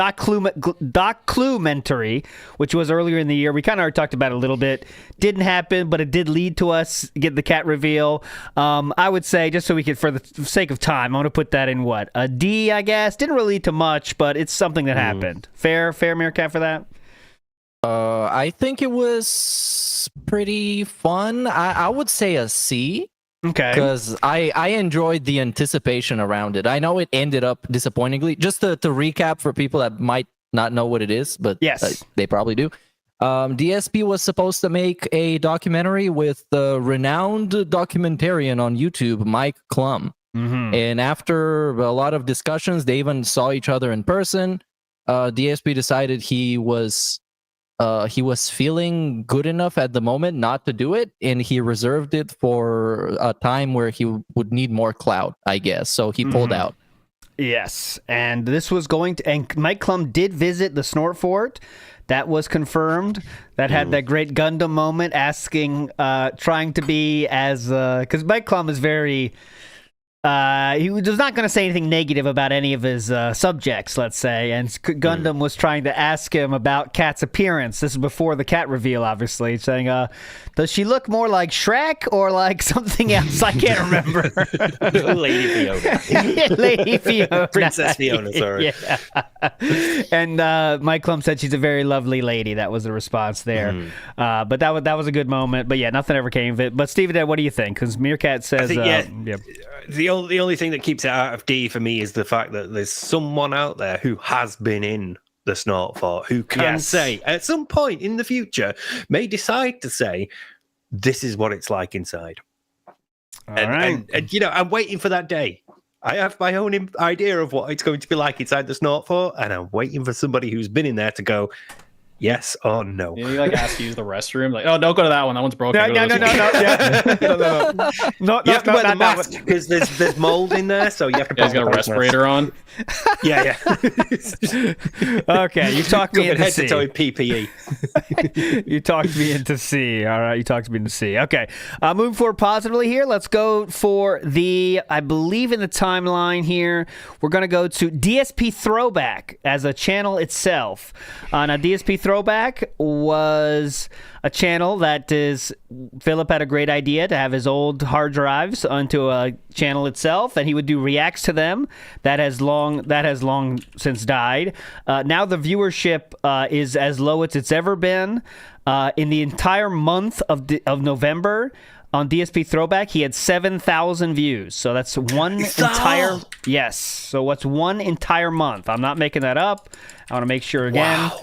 Documentary, which was earlier in the year. We kind of already talked about it a little bit. Didn't happen, but it did lead to us get the cat reveal. I would say, just so we could, for the sake of time, I want to put that in what? A D, I guess. Didn't really lead to much, but it's something that happened. Fair Meerkat for that? I think it was pretty fun. I would say a C. Okay. Because I enjoyed the anticipation around it. I know it ended up disappointingly. Just to recap for people that might not know what it is, but yes, they probably do. DSP was supposed to make a documentary with the renowned documentarian on YouTube, Mike Clum. And after a lot of discussions, they even saw each other in person. DSP decided he was feeling good enough at the moment not to do it, and he reserved it for a time where he would need more clout, I guess. So he pulled out. Yes, and this was going to, and Mike Clum did visit the Snort Fort. That was confirmed. That had that great Gundam moment, asking, trying to be as, because Mike Clum is very. He was not going to say anything negative about any of his subjects, let's say, and Gundam was trying to ask him about Kat's appearance. This is before the cat reveal, obviously, saying, does she look more like Shrek or like something else? I can't remember. Lady Fiona. Lady Fiona. Princess Fiona, sorry. Yeah. And Mike Clum said she's a very lovely lady. That was the response there. But that was a good moment. But yeah, nothing ever came of it. But Steven, what do you think? Because Meerkat says... I think, the only thing that keeps it out of D for me is the fact that there's someone out there who has been in the Snort Fort who can say at some point in the future may decide to say this is what it's like inside. And you know, I'm waiting for that day. I have my own idea of what it's going to be like inside the Snort Fort, and I'm waiting for somebody who's been in there to go, Yes or no? Did he like ask you to use the restroom? Like, oh, don't go to that one. That one's broken. No, Go to this one. No. You have to wear the mask because there's mold in there, so you have to. Yeah, he's got a respirator on. Yeah. Okay, you talked me into head C. to toe PPE. You talked me into C. All right, you talked me into C. Okay, moving forward positively here. Let's go for I believe in the timeline here, we're going to go to DSP Throwback as a channel itself. Now, DSP Throwback was a channel that Philip had a great idea to have his old hard drives onto a channel itself, and he would do reacts to them. That has long since died. Now the viewership is as low as it's ever been. In the entire month of November, on DSP Throwback, he had 7,000 views. So that's one entire... Yes. So what's one entire month? I'm not making that up. I want to make sure again. Wow.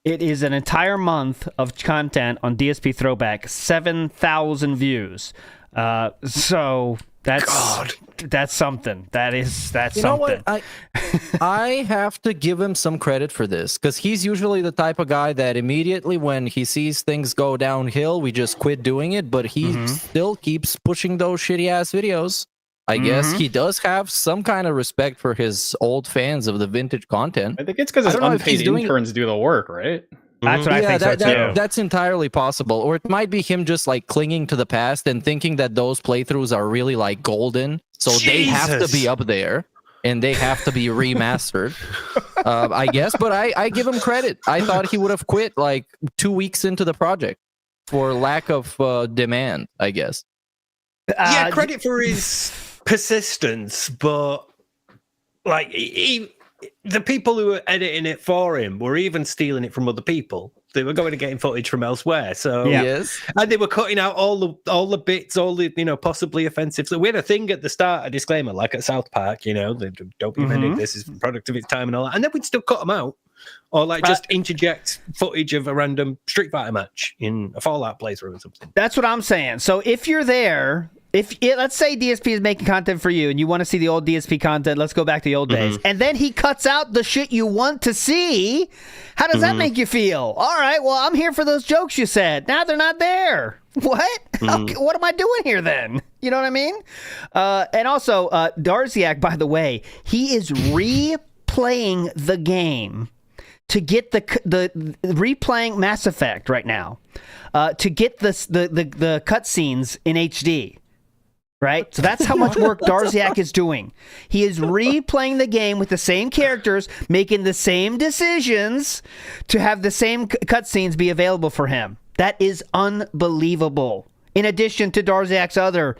It is an entire month of content on DSP Throwback. 7,000 views. So that's something. That's something. You know what? I have to give him some credit for this, because he's usually the type of guy that immediately when he sees things go downhill, we just quit doing it, but he still keeps pushing those shitty ass videos. I guess he does have some kind of respect for his old fans of the vintage content. I think it's because his unpaid interns do the work, right? That's what I think so too. That's entirely possible. Or it might be him just like clinging to the past and thinking that those playthroughs are really like golden. So they have to be up there and they have to be remastered. I guess, but I give him credit. I thought he would have quit like 2 weeks into the project for lack of demand, I guess. Yeah, credit for his persistence, but like the people who were editing it for him were even stealing it from other people. They were going to getting footage from elsewhere. So yes, and they were cutting out all the bits, all the possibly offensive. So we had a thing at the start, a disclaimer, like at South Park, they don't be offended. This is product of its time and all that, and then we'd still cut them out, or like just interject footage of a random Street Fighter match in a Fallout playthrough or something. That's what I'm saying. So if you're there. Let's say DSP is making content for you and you want to see the old DSP content, let's go back to the old days. And then he cuts out the shit you want to see. How does that make you feel? All right, well, I'm here for those jokes you said. Now they're not there. What? Okay, what am I doing here then? You know what I mean? And also, Darziak, by the way, he is replaying the game to get the replaying Mass Effect right now to get the cutscenes in HD. Right? So that's how much work Darziak is doing. He is replaying the game with the same characters, making the same decisions to have the same cutscenes be available for him. That is unbelievable. In addition to Darziak's other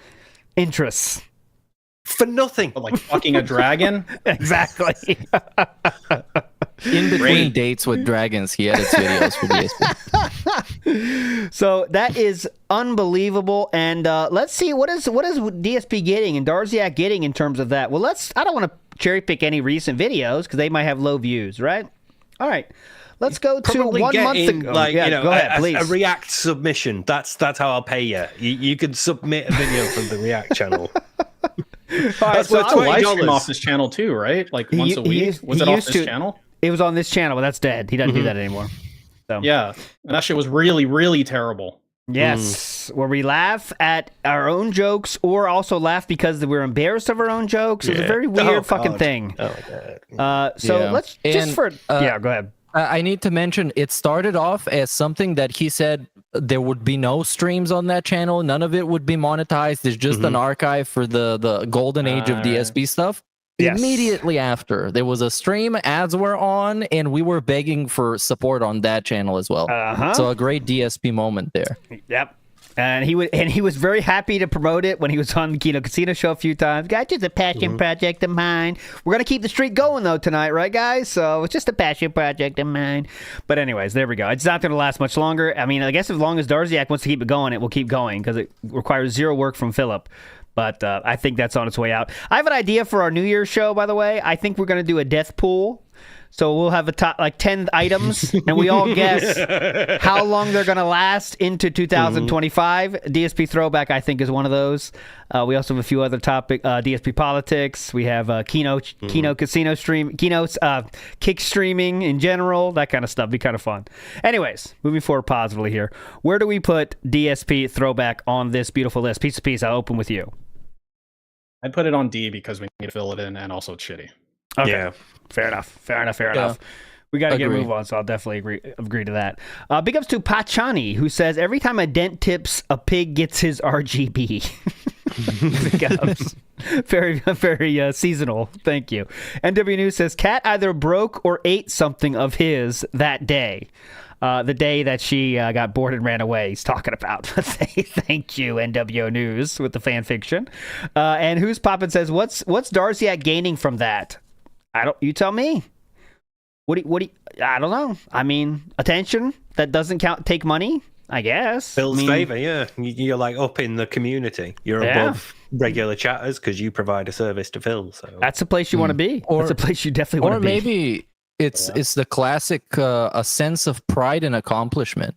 interests. For nothing. Like fucking a dragon? Exactly. In between dates with dragons, he edits videos for DSP. So that is unbelievable. And let's see, what is DSP getting and Darziak getting in terms of that? Well, I don't want to cherry pick any recent videos because they might have low views, right? All right. Let's go to probably 1 month ago. Like, go ahead, please. A React submission. That's how I'll pay you. You can submit a video from the React channel. That's worth live stream off this channel too, right? Like once a week. Was it off this channel? It was on this channel, but that's dead. He doesn't do that anymore. So. Yeah, and that shit was really, really terrible. Yes, where we laugh at our own jokes, or also laugh because we're embarrassed of our own jokes. It's a very weird fucking thing. Oh my God. Let's go ahead. I need to mention it started off as something that he said there would be no streams on that channel. None of it would be monetized. There's just an archive for the golden age of DSP stuff. Yes. Immediately after, there was a stream, ads were on, and we were begging for support on that channel as well. So a great DSP moment there. Yep. And he was very happy to promote it when he was on the Kino Casino show a few times. Guys, it's a passion project of mine. We're going to keep the streak going, though, tonight, right, guys? So it's just a passion project of mine. But anyways, there we go. It's not going to last much longer. I mean, I guess as long as Darziak wants to keep it going, it will keep going because it requires zero work from Philip. But I think that's on its way out. I have an idea for our New Year's show, by the way. I think we're going to do a death pool. So we'll have a top like 10 items, and we all guess how long they're going to last into 2025. DSP Throwback, I think, is one of those. We also have a few other topics. DSP Politics. We have Kino Casino stream, Kino's kick streaming in general, that kind of stuff. Be kind of fun. Anyways, moving forward positively here. Where do we put DSP Throwback on this beautiful list? Piece to piece, I'll open with you. I'd put it on D because we need to fill it in, and also it's shitty. Okay. Yeah. Fair enough. We got to get a move on, so I'll definitely agree to that. Big ups to Pachani, who says, every time a dent tips, a pig gets his RGB. Big ups. Very, very seasonal. Thank you. NW News says, Cat either broke or ate something of his that day. The day that she got bored and ran away, he's talking about. Thank you, NWO News, with the fan fiction. And Who's Poppin' says, what's Darcy at gaining from that? You tell me. What do you, I don't know. I mean, attention that doesn't take money, I guess. Phil's favor, yeah. You're like up in the community. You're above regular chatters because you provide a service to Phil. So that's a place you want to be. That's a place you definitely want to be. Or maybe it's the classic a sense of pride and accomplishment,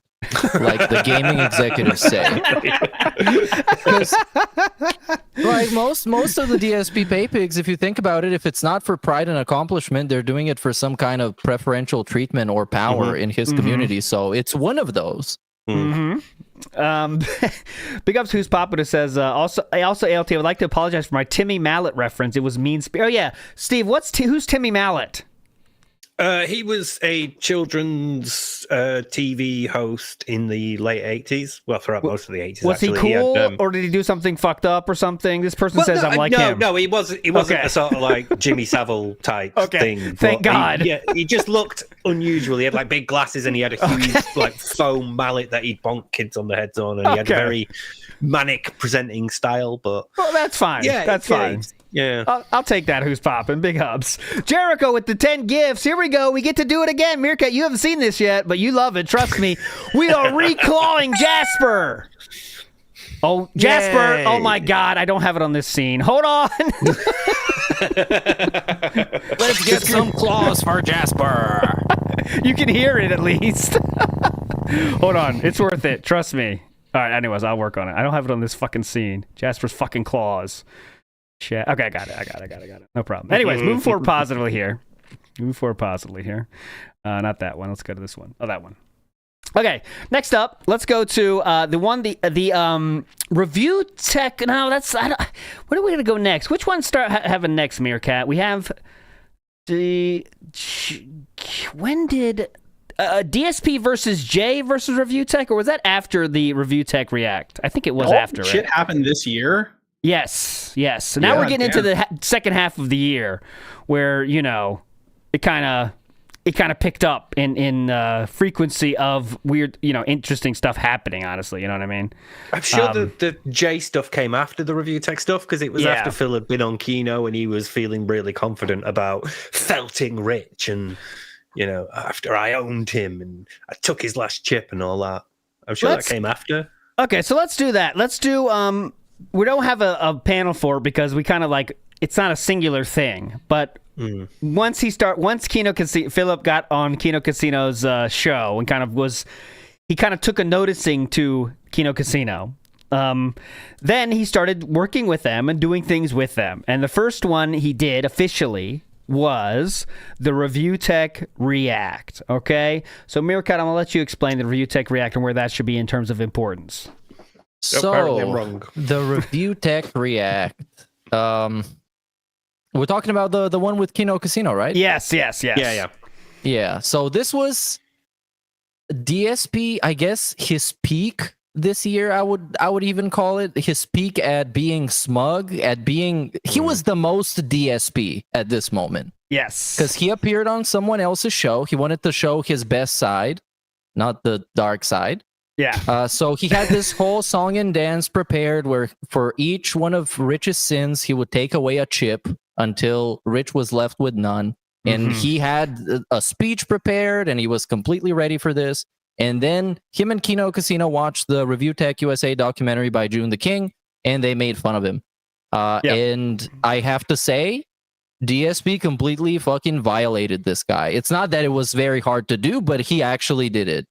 like the gaming executives say. Right, most of the DSP pay pigs, if you think about it, if it's not for pride and accomplishment, they're doing it for some kind of preferential treatment or power in his community. So it's one of those. Big ups Who's Popular says, also ALT, I would like to apologize for my Timmy Mallet reference. It was mean spirit. Oh yeah, Steve, who's Timmy Mallet? He was a children's TV host in the late 80s. Well, throughout most of the 80s. Was he cool, or did he do something fucked up or something? This person says I'm like him. No, he wasn't a sort of like Jimmy Savile type thing. Thank God. He just looked unusual. He had like big glasses and he had a huge like foam mallet that he'd bonk kids on the heads on, and he had a very manic presenting style. But that's fine. Yeah, that's fine. Yeah, I'll take that. Who's popping? Big ups. Jericho with the 10 gifts. Here we go. We get to do it again. Meerkat, you haven't seen this yet, but you love it. Trust me. We are reclawing Jasper. Oh, Jasper. Yay. Oh, my God. I don't have it on this scene. Hold on. Let's get some claws for Jasper. You can hear it at least. Hold on. It's worth it. Trust me. All right. Anyways, I'll work on it. I don't have it on this fucking scene. Jasper's fucking claws. Okay, I got it. No problem. Anyways, moving forward positively here. Not that one. Let's go to this one. Oh, that one. Okay, next up, let's go to the review tech. No, where are we gonna go next? Which one having next, Meerkat? We have when did DSP versus J versus review tech, or was that after the review tech react? I think it was after. Shit right? happened this year. Yes. So now we're getting into the second half of the year, where it kind of picked up in frequency of weird, interesting stuff happening. Honestly, you know what I mean? I'm sure the J stuff came after the review tech stuff, because it was after Phil had been on Kino and he was feeling really confident about felting Rich, and after I owned him and I took his last chip and all that. I'm sure that came after. Okay, so let's do that. Let's do we don't have a panel for it because we kind of it's not a singular thing, but once Philip got on Kino Casino's show and he kind of took a noticing to Kino Casino. Then he started working with them and doing things with them. And the first one he did officially was the Review Tech React. Okay? So Meerkat, I'm going to let you explain the Review Tech React and where that should be in terms of importance. So the Review Tech React, we're talking about the one with Kino Casino, right? Yes. Yeah. So this was DSP, I guess, his peak this year. I would even call it his peak at being smug, he was the most DSP at this moment. Yes, because he appeared on someone else's show. He wanted to show his best side, not the dark side. Yeah. So he had this whole song and dance prepared where for each one of Rich's sins, he would take away a chip until Rich was left with none. And he had a speech prepared and he was completely ready for this. And then him and Kino Casino watched the Review Tech USA documentary by June the King, and they made fun of him. And I have to say, DSP completely fucking violated this guy. It's not that it was very hard to do, but he actually did it.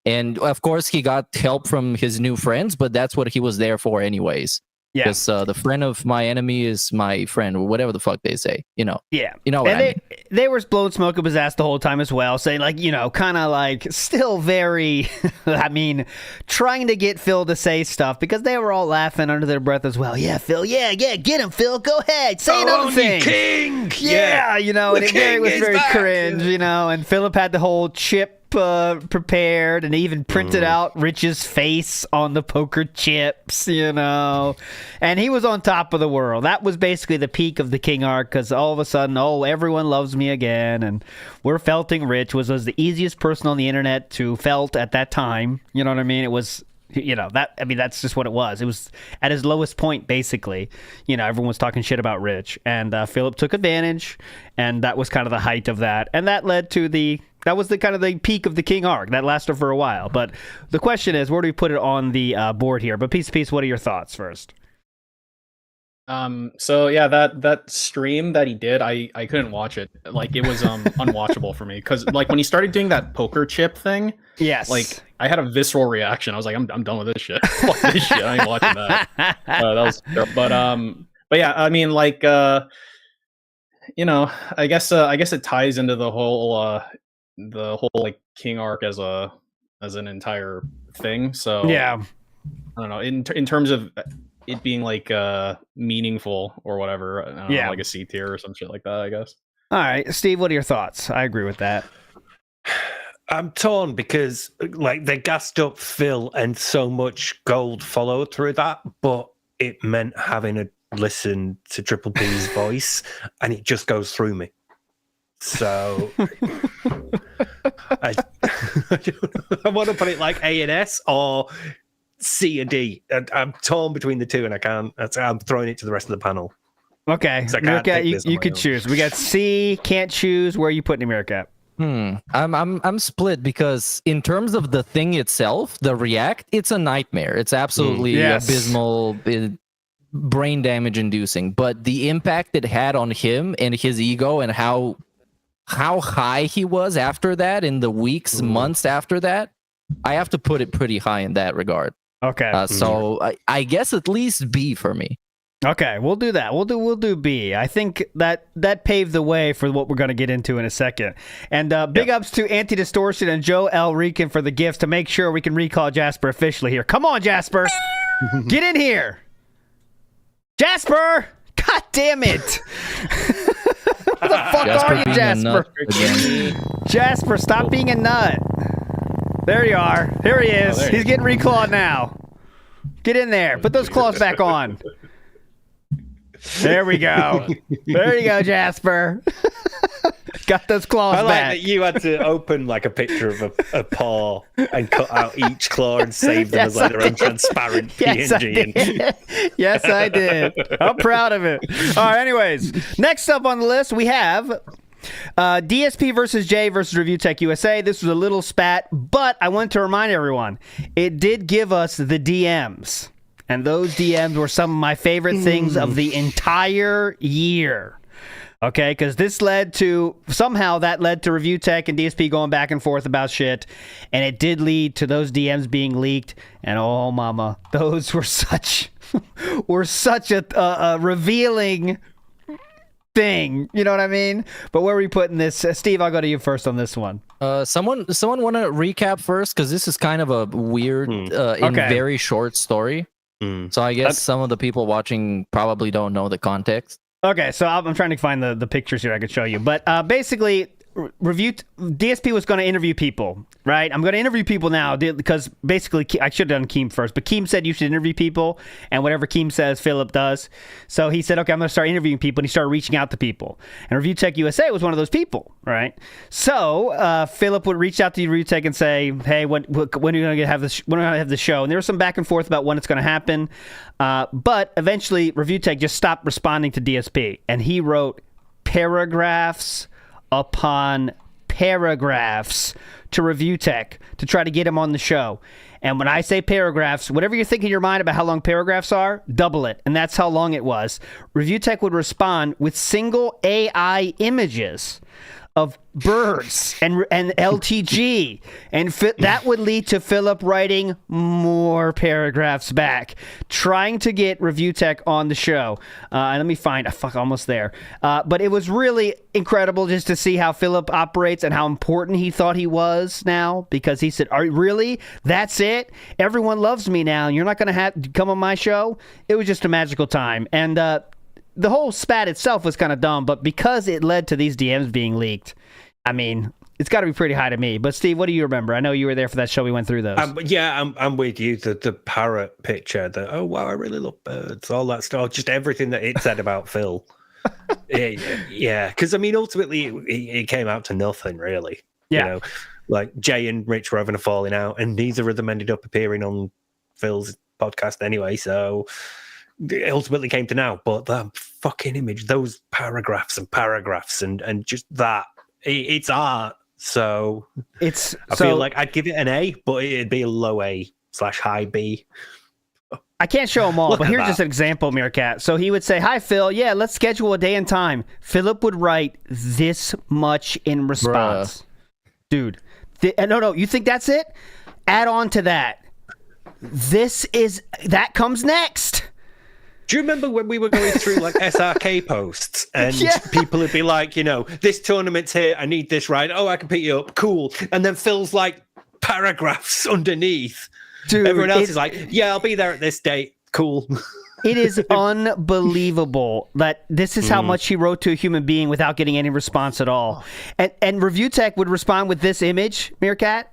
And of course, he got help from his new friends, but that's what he was there for anyways. Yeah. Because the friend of my enemy is my friend, or whatever the fuck they say, you know. Yeah. You know what and I mean. they were blowing smoke up his ass the whole time as well, saying like, you know, kind of like still very, I mean, trying to get Phil to say stuff because they were all laughing under their breath as well. Yeah, Phil. Yeah, get him, Phil. Go ahead. Say another thing. King. Yeah, you know, and it was very back. cringe, you know, and Philip had the whole chip prepared and even printed out Rich's face on the poker chips, you know, and he was on top of the world. That was basically the peak of the King arc, because all of a sudden, everyone loves me again, and we're felting Rich was the easiest person on the internet to felt at that time. You know what I mean? It was, you know, that's just what it was. It was at his lowest point, basically. You know, everyone was talking shit about Rich, and Philip took advantage, and that was kind of the height of that, and that led to that was the kind of the peak of the King arc. That lasted for a while. But the question is, where do we put it on the board here? But piece to piece, what are your thoughts first? So yeah, that stream that he did, I couldn't watch it. Like, it was unwatchable for me, because like when he started doing that poker chip thing, yes, like I had a visceral reaction. I was like, I'm done with this shit. Fuck this shit. I ain't watching that. That was terrible. But yeah, I mean, like you know, I guess it ties into the whole like King arc as an entire thing. So yeah, I don't know, in terms of it being like meaningful or whatever. I don't know, like a C tier or some shit like that, I guess. All right, Steve, what are your thoughts? I agree with that. I'm torn because like they gassed up Phil and so much gold followed through that, but it meant having to listen to Triple P's voice, and it just goes through me. So I want to put it like A and S or C and D. I'm torn between the two, and I can't. I'm throwing it to the rest of the panel. Okay, you could choose. We got C, can't choose. Where are you putting America? I'm split, because in terms of the thing itself, the React, it's a nightmare. It's absolutely abysmal, brain damage inducing. But the impact it had on him and his ego, and how high he was after that, in the weeks, months after that, I have to put it pretty high in that regard. Okay. So I guess at least B for me. Okay, we'll do that. We'll do B. I think that paved the way for what we're going to get into in a second. And big ups to Anti-Distortion and Joe L. Rican for the gifts to make sure we can recall Jasper officially here. Come on, Jasper. Get in here. Jasper! God damn it. What the fuck are you, Jasper? Jasper, stop being a nut. There you are. Here he is. He's getting reclawed now. Get in there. Put those claws back on. There we go. There you go, Jasper. Got those claws I like back. that you had to open like a picture of a paw and cut out each claw and save them as like their own transparent PNG. Yes, I did. I'm proud of it. All right, anyways. Next up on the list, we have DSP versus J versus Review Tech USA. This was a little spat, but I want to remind everyone, it did give us the DMs. And those DMs were some of my favorite things of the entire year. Okay, because this led to Review Tech and DSP going back and forth about shit, and it did lead to those DMs being leaked. And oh, mama, those were such a revealing thing. You know what I mean? But where are we putting this, Steve? I'll go to you first on this one. Someone want to recap first, because this is kind of a weird, very short story. So I guess some of the people watching probably don't know the context. Okay, so I'm trying to find the pictures here I could show you. But basically, DSP was going to interview people, right? I'm going to interview people now because basically I should have done Keem first, but Keem said you should interview people, and whatever Keem says, Philip does. So he said, okay, I'm going to start interviewing people, and he started reaching out to people. And Review Tech USA was one of those people, right? So Philip would reach out to Review Tech and say, hey, when are you going to have this? When are we going to have the show? And there was some back and forth about when it's going to happen. But eventually, Review Tech just stopped responding to DSP, and he wrote paragraphs upon paragraphs to Review Tech to try to get him on the show. And when I say paragraphs, whatever you think in your mind about how long paragraphs are, double it. And that's how long it was. Review Tech would respond with single AI images of birds and LTG, and that would lead to Philip writing more paragraphs back, trying to get Review Tech on the show. And let me find, almost there. But it was really incredible just to see how Philip operates and how important he thought he was now, because he said, really? That's it? Everyone loves me now, and you're not going to have to come on my show? It was just a magical time. And the whole spat itself was kind of dumb, but because it led to these DMs being leaked, I mean, it's got to be pretty high to me. But Steve, what do you remember? I know you were there for that show. We went through those. I'm with you. The parrot picture, oh wow, I really love birds, all that stuff, just everything that it said about Phil. Yeah, because I mean, ultimately, it came out to nothing, really. Yeah. You know, like Jay and Rich were having a falling out, and neither of them ended up appearing on Phil's podcast anyway. So it ultimately came to now. But that fucking image, those paragraphs and just that, it's art. So I feel like I'd give it an A, but it'd be a low A/high B. I can't show them all, but here's just an example, Meerkat. So he would say, "Hi, Phil. Yeah, let's schedule a day and time." Philip would write this much in response. Dude. No, you think that's it? Add on to that. That comes next. Do you remember when we were going through like SRK posts and people would be like, this tournament's here, I need this right. Oh, I can pick you up. Cool. And then Phil's like paragraphs underneath. Dude, everyone else is like, yeah, I'll be there at this date. Cool. It is unbelievable that this is how much he wrote to a human being without getting any response at all. And Review Tech would respond with this image, Meerkat,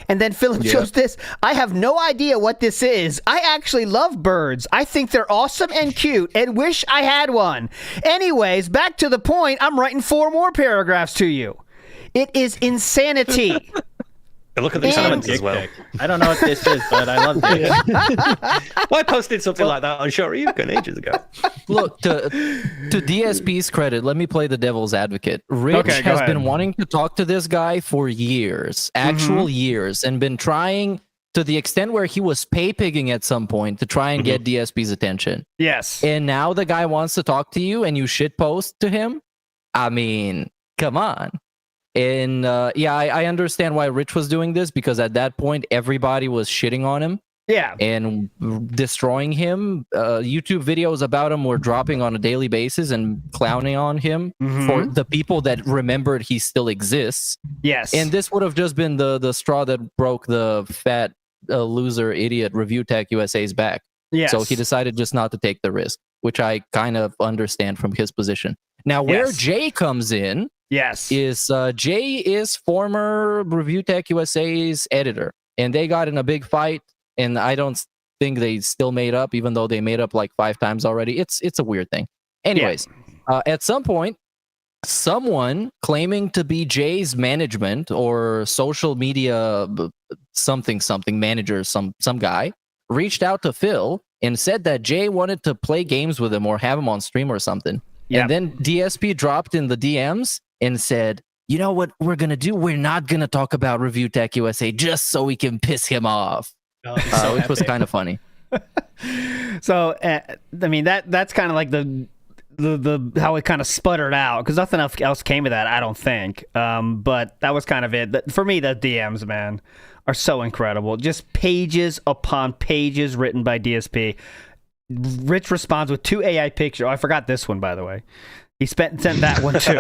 and then Philip chose this. I have no idea what this is. I actually love birds. I think they're awesome and cute and wish I had one. Anyways, back to the point, I'm writing 4 more paragraphs to you. It is insanity. Look at the comments as well. I don't know what this is, but I love it. Well, I posted something like that on Short Gun ages ago. Look, to DSP's credit, let me play the devil's advocate. Rich has been wanting to talk to this guy for years, actual years, and been trying to the extent where he was pay-pigging at some point to try and get DSP's attention. Yes. And now the guy wants to talk to you and you shitpost to him? I mean, come on. And I understand why Rich was doing this, because at that point everybody was shitting on him, and destroying him. YouTube videos about him were dropping on a daily basis and clowning on him for the people that remembered he still exists. Yes, and this would have just been the straw that broke the fat loser idiot Review Tech USA's back. Yes. So he decided just not to take the risk, which I kind of understand from his position. Now, where Jay comes in. Is Jay is former Review Tech USA's editor, and they got in a big fight, and I don't think they still made up, even though they made up like 5 times already. It's a weird thing. Anyways, at some point, someone claiming to be Jay's management or social media something manager, some guy, reached out to Phil and said that Jay wanted to play games with him or have him on stream or something. And then DSP dropped in the DMs and said, you know what we're going to do? We're not going to talk about Review Tech USA just so we can piss him off. Which was kind of funny. So, I mean, that's kind of like the how it kind of sputtered out, because nothing else came of that, I don't think. But that was kind of it. For me, the DMs, man, are so incredible. Just pages upon pages written by DSP. Rich responds with 2 AI pictures. Oh, I forgot this one, by the way. He sent that one too.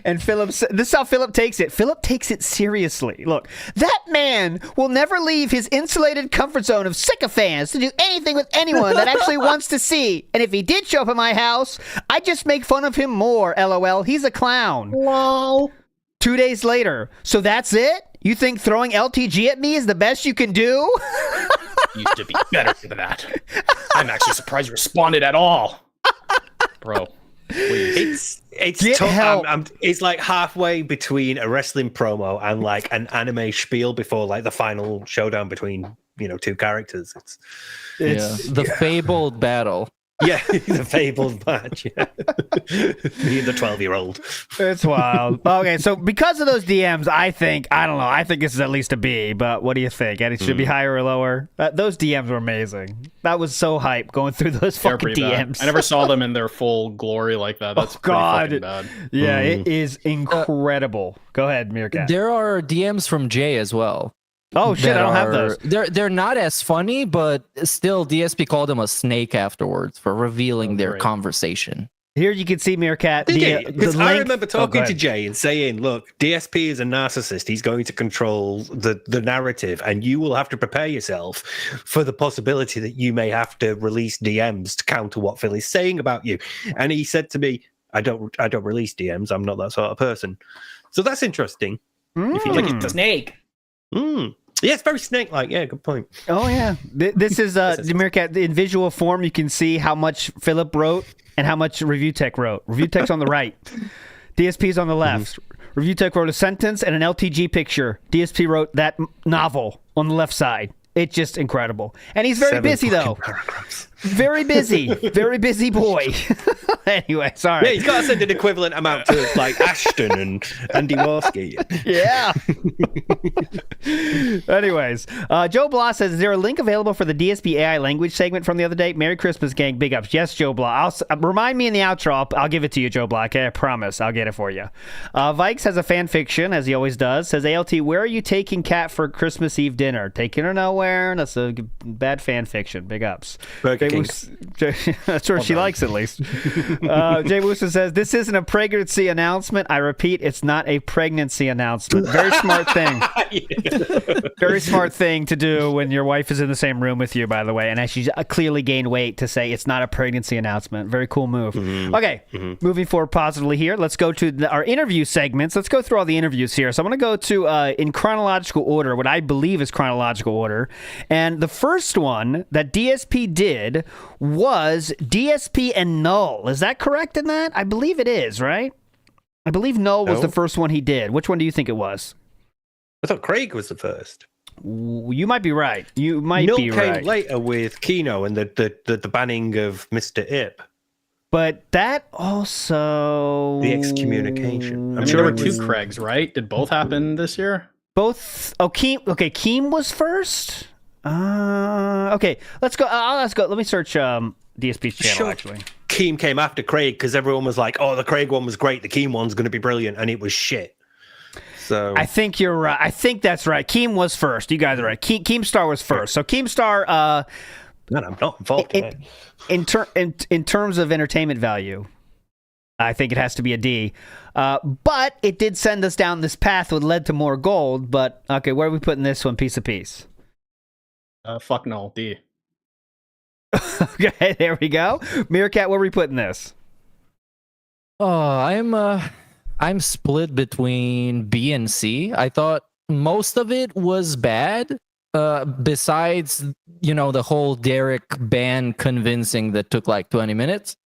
And Philip, this is how Philip takes it. Philip takes it seriously. Look, that man will never leave his insulated comfort zone of sycophants to do anything with anyone that actually wants to see. And if he did show up at my house, I'd just make fun of him more. LOL. He's a clown. Wow. 2 days later. So that's it? You think throwing LTG at me is the best you can do? Used to be better than that. I'm actually surprised you responded at all. Bro, please. It's tough. It's like halfway between a wrestling promo and like an anime spiel before like the final showdown between 2 characters. It's the fabled battle. Yeah, the fabled match. Yeah. Me and the 12-year-old. It's wild. Okay, so because of those DMs, I think this is at least a B, but what do you think? And it should be higher or lower? Those DMs were amazing. That was so hype going through those fucking DMs. I never saw them in their full glory like that. That's pretty fucking bad. Yeah, it is incredible. Go ahead, Meerkat. There are DMs from Jay as well. Oh shit, I don't have those. They're not as funny, but still DSP called him a snake afterwards for revealing their conversation. Here you can see Meerkat. Because I remember talking to Jay and saying, look, DSP is a narcissist. He's going to control the narrative, and you will have to prepare yourself for the possibility that you may have to release DMs to counter what Phil is saying about you. And he said to me, I don't release DMs. I'm not that sort of person. So that's interesting. If you like a snake. Yeah, it's very snake-like. Yeah, good point. Oh, yeah. This is the Meerkat. In visual form, you can see how much Philip wrote and how much Review Tech wrote. Review Tech's on the right. DSP's on the left. Review Tech wrote a sentence and an LTG picture. DSP wrote that novel on the left side. It's just incredible. And he's very busy, though. Very busy. Very busy boy. Anyway, sorry. Yeah, he's got to send an equivalent amount to, like, Ashton and Andy Warski. Yeah. Anyways, Joe Blah says, is there a link available for the DSP AI language segment from the other day? Merry Christmas, gang. Big ups. Yes, Joe Blah. Remind me in the outro. I'll give it to you, Joe Blah. Okay, I promise. I'll get it for you. Vikes has a fan fiction, as he always does. Says, ALT, where are you taking Kat for Christmas Eve dinner? Taking her nowhere? That's a bad fan fiction. Big ups. That's where she likes, at least. Jay Wooster says, this isn't a pregnancy announcement. I repeat, it's not a pregnancy announcement. Very smart thing. Very smart thing to do when your wife is in the same room with you, by the way, and as she's clearly gained weight, to say it's not a pregnancy announcement. Very cool move. Okay, moving forward positively here. Let's go to our interview segments. Let's go through all the interviews here. So I'm going to go to, in chronological order, what I believe is chronological order. And the first one that DSP did was DSP and Null. Is that correct in that? I believe it is, right? I believe Null was the first one he did. Which one do you think it was? I thought Craig was the first. You might be right. You might Null be right. came later with Kino and the banning of Mr. Ip. But that also... The excommunication. I'm sure there were two Craigs, right? Did both happen this year? Both... Oh, Keem was first? Okay, let's go. Let me search DSP's channel, actually. Keem came after Craig because everyone was like, oh, the Craig one was great. The Keem one's going to be brilliant. And it was shit. So I think you're right. I think that's right. Keem was first. You guys are right. Keemstar was first. So Keemstar... No, I'm not involved in it. In terms of entertainment value, I think it has to be a D. But it did send us down this path that led to more gold. But, okay, where are we putting this one piece of piece? Fuck no, D. Okay, there we go. Meerkat, where are we putting this? I'm split between B and C. I thought most of it was bad. Besides, the whole Derek ban convincing that took like 20 minutes,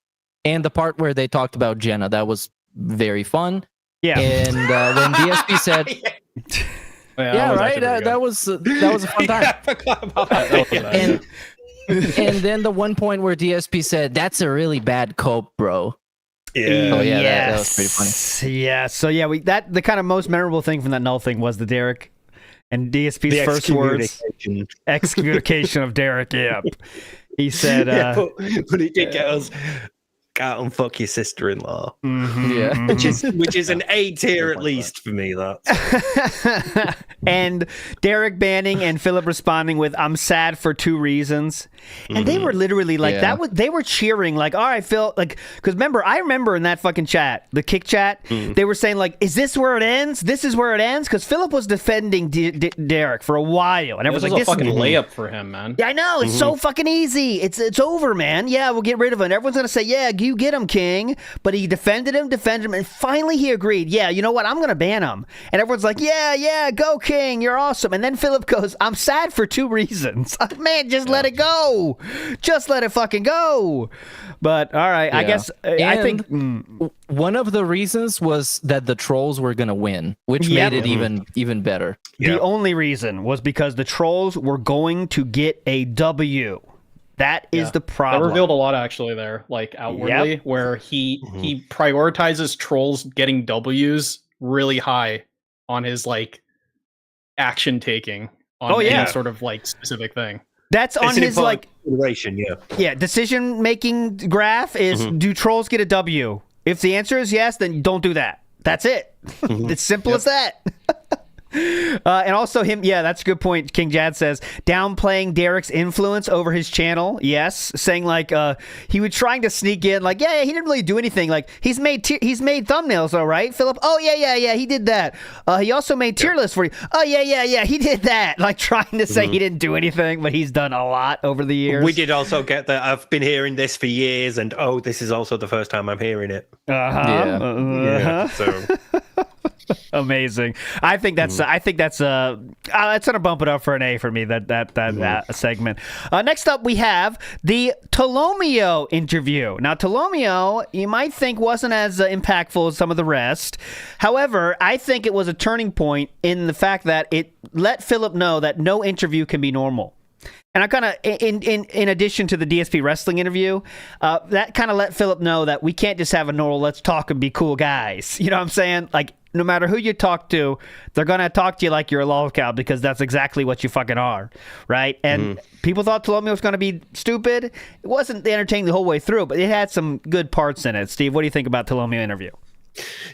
and the part where they talked about Jenna, that was very fun. Yeah. And when DSP said. Yeah, right. That was a fun time. I forgot about that. And then the one point where DSP said, "That's a really bad cope, bro." Yeah. Oh yeah, that was pretty funny. Yeah. So yeah, the kind of most memorable thing from that Null thing was the Derek and DSP's first words, excommunication of Derek. Yep. He said, but he did get us. Out and fuck your sister-in-law. Yeah, which is an A tier at least for me. That and Derek banning and Philip responding with "I'm sad for 2 reasons," and they were literally like they were cheering like, "All right, Phil," like because I remember in that fucking chat, the kick chat, they were saying like, "Is this where it ends? This is where it ends?" Because Philip was defending Derek for a while, and everyone's like, "This is a fucking layup for him, man." Yeah, I know it's so fucking easy. It's over, man. Yeah, we'll get rid of him. And everyone's gonna say, "Yeah, you get him, King." But he defended him, and finally he agreed. Yeah, you know what? I'm gonna ban him. And everyone's like, "Yeah, go, King. You're awesome." And then Philip goes, "I'm sad for 2 reasons." Man, just let it go. Just let it fucking go. But all right, I guess I think one of the reasons was that the trolls were gonna win, which made it even better. The only reason was because the trolls were going to get a W. That is the That problem. revealed a lot actually there, like outwardly, where he prioritizes trolls getting W's really high on his like action taking on any sort of like specific thing. That's on his like consideration, decision making graph is do trolls get a W? If the answer is yes, then don't do that. That's it. It's simple as that. And also that's a good point. King Jad says downplaying Derek's influence over his channel. Yes, saying like he was trying to sneak in, like he didn't really do anything. Like he's made thumbnails, though, right, Philip? Oh yeah, he did that. He also made tier lists for you. Oh yeah, he did that. Like trying to say he didn't do anything, but he's done a lot over the years. We did also get that. I've been hearing this for years, and this is also the first time I'm hearing it. So. Amazing. I think that's gonna bump it up for an A for me. That segment. Next up, we have the Tolomeo interview. Now, Tolomeo, you might think wasn't as impactful as some of the rest. However, I think it was a turning point in the fact that it let Philip know that no interview can be normal. And I kind of, in addition to the DSP wrestling interview, that kind of let Philip know that we can't just have a normal let's talk and be cool guys. You know what I'm saying? Like, no matter who you talk to, they're going to talk to you like you're a lolcow because that's exactly what you fucking are, right? And people thought Tolomeo was going to be stupid. It wasn't entertaining the whole way through, but it had some good parts in it. Steve, what do you think about Tolomeo interview?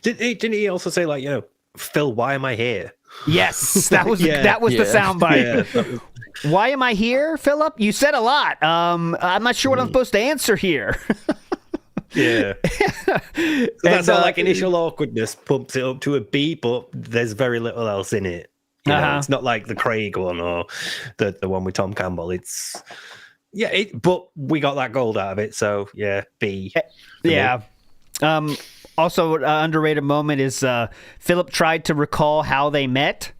Didn't he also say, like, Phil, why am I here? Yes, that was the soundbite. Yeah, why am I here, Philip? You said a lot. I'm not sure what I'm supposed to answer here. Yeah. So that's all like initial awkwardness pumps it up to a B, but there's very little else in it. It's not like the Craig one or the one with Tom Campbell. It's but we got that gold out of it, so B. Yeah. Also, underrated moment is Philip tried to recall how they met,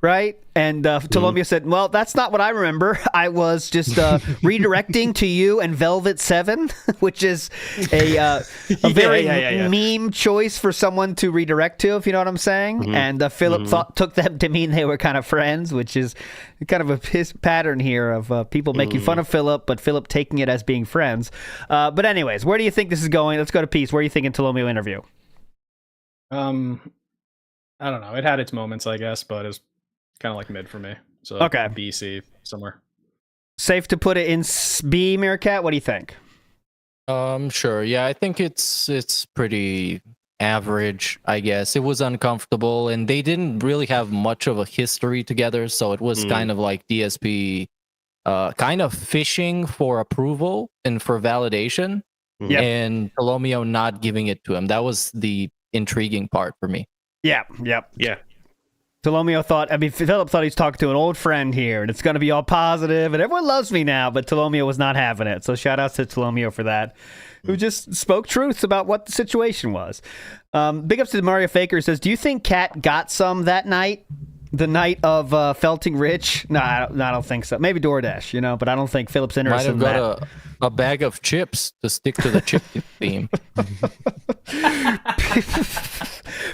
right? And Tolomeo said, well, that's not what I remember. I was just redirecting to you and Velvet 7, which is a very meme choice for someone to redirect to, if you know what I'm saying. And Philip took them to mean they were kind of friends, which is kind of his pattern here of people making fun of Philip, but Philip taking it as being friends. But anyways, where do you think this is going? Let's go to Peace. Where are you thinking Tolomeo interview? I don't know. It had its moments, I guess, but it's kind of like mid for me. So B, C, somewhere. Safe to put it in B, Meerkat? What do you think? Sure. Yeah, I think it's pretty average, I guess. It was uncomfortable, and they didn't really have much of a history together, so it was kind of like DSP kind of fishing for approval and for validation, and Tolomeo not giving it to him. That was the intriguing part for me. Yeah. Tolomeo Philip thought he's talking to an old friend here, and it's going to be all positive, and everyone loves me now, but Tolomeo was not having it. So shout out to Tolomeo for that, who just spoke truths about what the situation was. Big ups to Mario Faker, says, do you think Kat got some that night? The night of Felting Rich? No, I don't think so. Maybe DoorDash, but I don't think Philip's interested in that. Might have got a bag of chips to stick to the chip theme.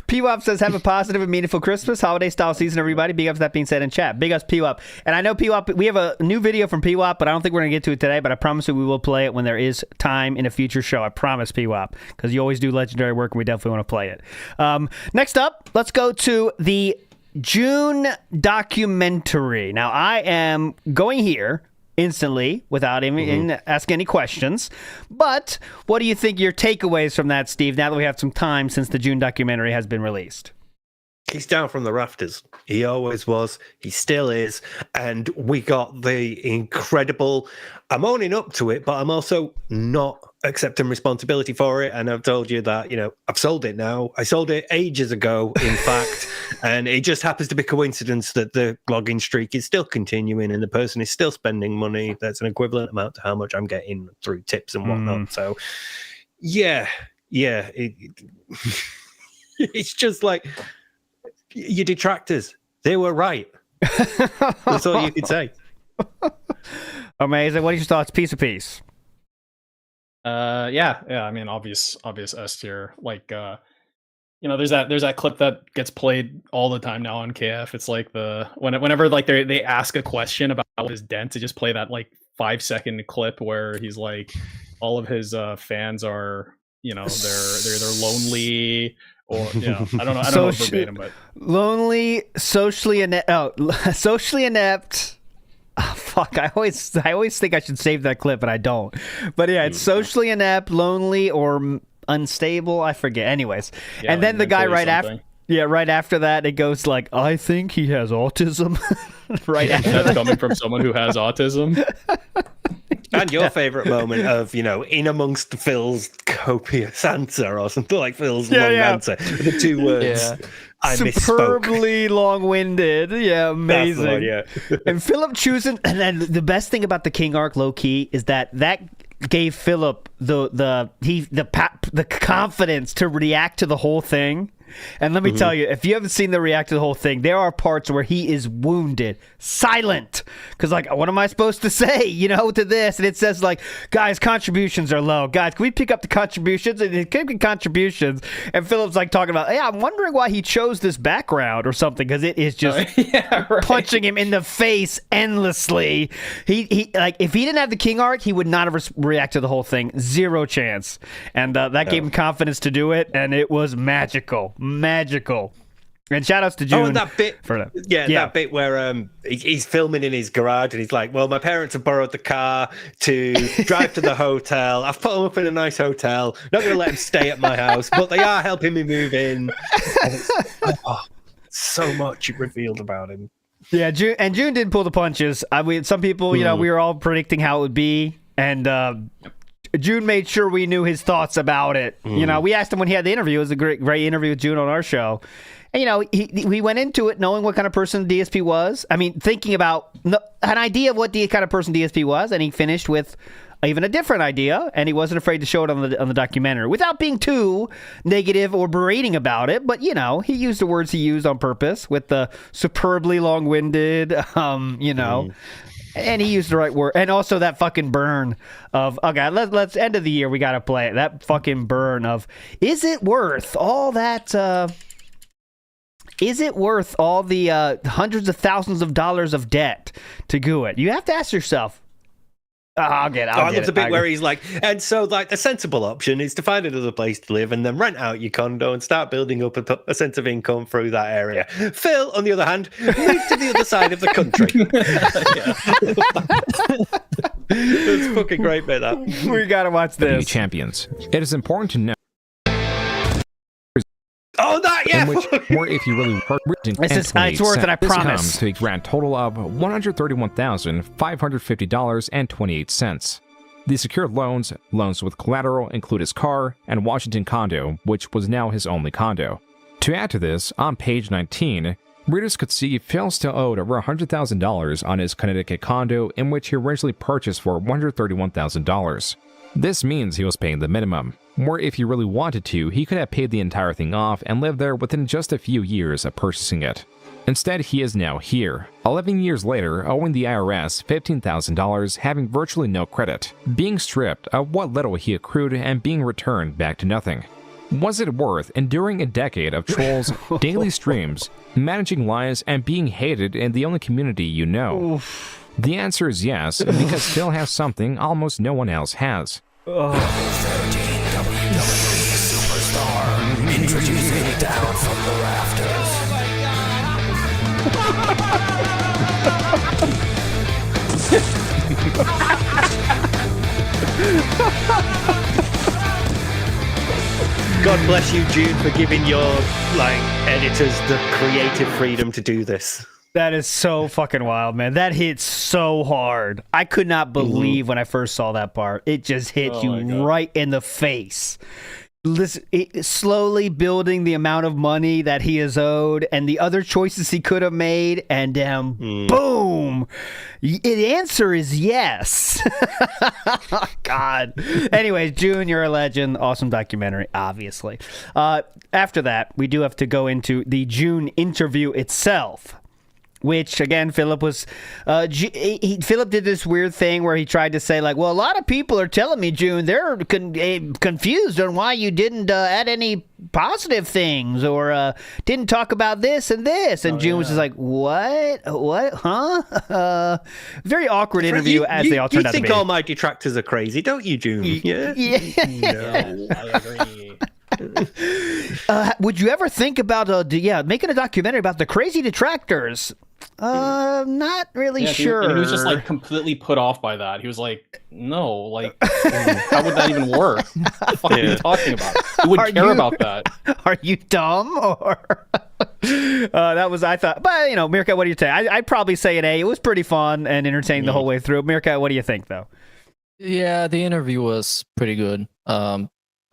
P-Wop says, have a positive and meaningful Christmas, holiday style season, everybody. Big ups, that being said in chat. Big ups, P-Wop. And I know P-Wop, we have a new video from P-Wop, but I don't think we're going to get to it today, but I promise you we will play it when there is time in a future show. I promise, P-Wop, because you always do legendary work, and we definitely want to play it. Next up, let's go to the June documentary. Now, I am going here instantly without even asking any questions. But what do you think your takeaways from that, Steve, now that we have some time since the June documentary has been released? He's down from the rafters. He always was. He still is. And we got the incredible... I'm owning up to it, but I'm also not accepting responsibility for it. And I've told you that, I've sold it now. I sold it ages ago, in fact. And it just happens to be coincidence that the login streak is still continuing and the person is still spending money that's an equivalent amount to how much I'm getting through tips and whatnot. So, it's just like... Your detractors, they were right. That's all you could say. Amazing. What are your thoughts? Piece of piece. Yeah. I mean, obvious S tier. Like, there's that clip that gets played all the time now on KF. It's like whenever like they ask a question about his dent, to just play that like 5-second clip where he's like, all of his fans are, they're lonely, or I don't know verbatim, but lonely, socially inept. Socially inept. Oh, fuck, I always think I should save that clip, but I don't. But yeah, it's socially inept, lonely, or unstable. I forget. Anyways, and then the guy right after that, it goes like, I think he has autism. After that's coming from someone who has autism. And your favorite moment of, in amongst Phil's copious answer or something like Phil's long answer, the 2 words. Yeah. I superbly long-winded. Yeah, amazing. One, yeah. And Philip choosing, and then the best thing about the King arc, low key, is that gave Philip the confidence to react to the whole thing. And let me tell you, if you haven't seen the react to the whole thing, there are parts where he is wounded, silent. Because, like, what am I supposed to say, to this? And it says, like, guys, contributions are low. Guys, can we pick up the contributions? And it came contributions. And Philip's, like, talking about, hey, I'm wondering why he chose this background or something. Because it is just punching him in the face endlessly. He like, if he didn't have the King arc, he would not have reacted to the whole thing. Zero chance. And that gave him confidence to do it. And it was magical. And shout outs to June. Oh, and that bit that bit where he's filming in his garage and he's like, well, my parents have borrowed the car to drive to the hotel. I've put him up in a nice hotel, not going to let him stay at my house, but they are helping me move in. So much revealed about him. Yeah, June didn't pull the punches. Some people, we were all predicting how it would be, and June made sure we knew his thoughts about it. We asked him when he had the interview. It was a great interview with June on our show. And, he went into it knowing what kind of person DSP was. I mean, thinking about an idea of what the kind of person DSP was, and he finished with even a different idea, and he wasn't afraid to show it on the documentary without being too negative or berating about it. But, he used the words he used on purpose with the superbly long-winded, And he used the right word. And also that fucking burn of, okay, let's end of the year, we got to play it. That fucking burn of, is it worth all that, is it worth all the hundreds of thousands of dollars of debt to do it? You have to ask yourself. I love the bit where he's like, and so like the sensible option is to find another place to live and then rent out your condo and start building up a sense of income through that area. Phil, on the other hand, move to the other side of the country. It's fucking great bit, that. We gotta watch this. Champions. It is important to know. Oh, that, yeah! Or if you really hurt it's worth it, I promise. This comes to a grand total of $131,550.28. The secured loans with collateral, include his car and Washington condo, which was now his only condo. To add to this, on page 19, readers could see Phil still owed over $100,000 on his Connecticut condo, in which he originally purchased for $131,000. This means he was paying the minimum. Or if he really wanted to, he could have paid the entire thing off and lived there within just a few years of purchasing it. Instead, he is now here, 11 years later, owing the IRS $15,000, having virtually no credit, being stripped of what little he accrued and being returned back to nothing. Was it worth enduring a decade of trolls, daily streams, managing lies, and being hated in the only community you know? The answer is yes, because Phil has something almost no one else has. Superstar, introducing down from the rafters. God bless you, June, for giving your editors the creative freedom to do this. That is so fucking wild, man. That hits so hard. I could not believe when I first saw that part. It just hit you right in the face. Listen, slowly building the amount of money that he is owed and the other choices he could have made, and boom. The answer is yes. God. Anyways, June, you're a legend. Awesome documentary, obviously. After that, we do have to go into the June interview itself. which again, Philip was, Philip did this weird thing where he tried to say like, well, a lot of people are telling me, June, they're confused on why you didn't add any positive things or didn't talk about this and this. And June was just like, what, huh? Very awkward interview as they all turned out to be. You think all my detractors are crazy, don't you, June? Yeah. No, I agree. Would you ever think about making a documentary about the crazy detractors? Not really sure. He was just like completely put off by that. He was like, "No, like, how would that even work? What the fuck are you talking about? Who would care about that? Are you dumb?" Or that was, I thought. But Meerkat, what do you think? I'd probably say an A. It was pretty fun and entertaining the whole way through. Meerkat, what do you think though? Yeah, the interview was pretty good.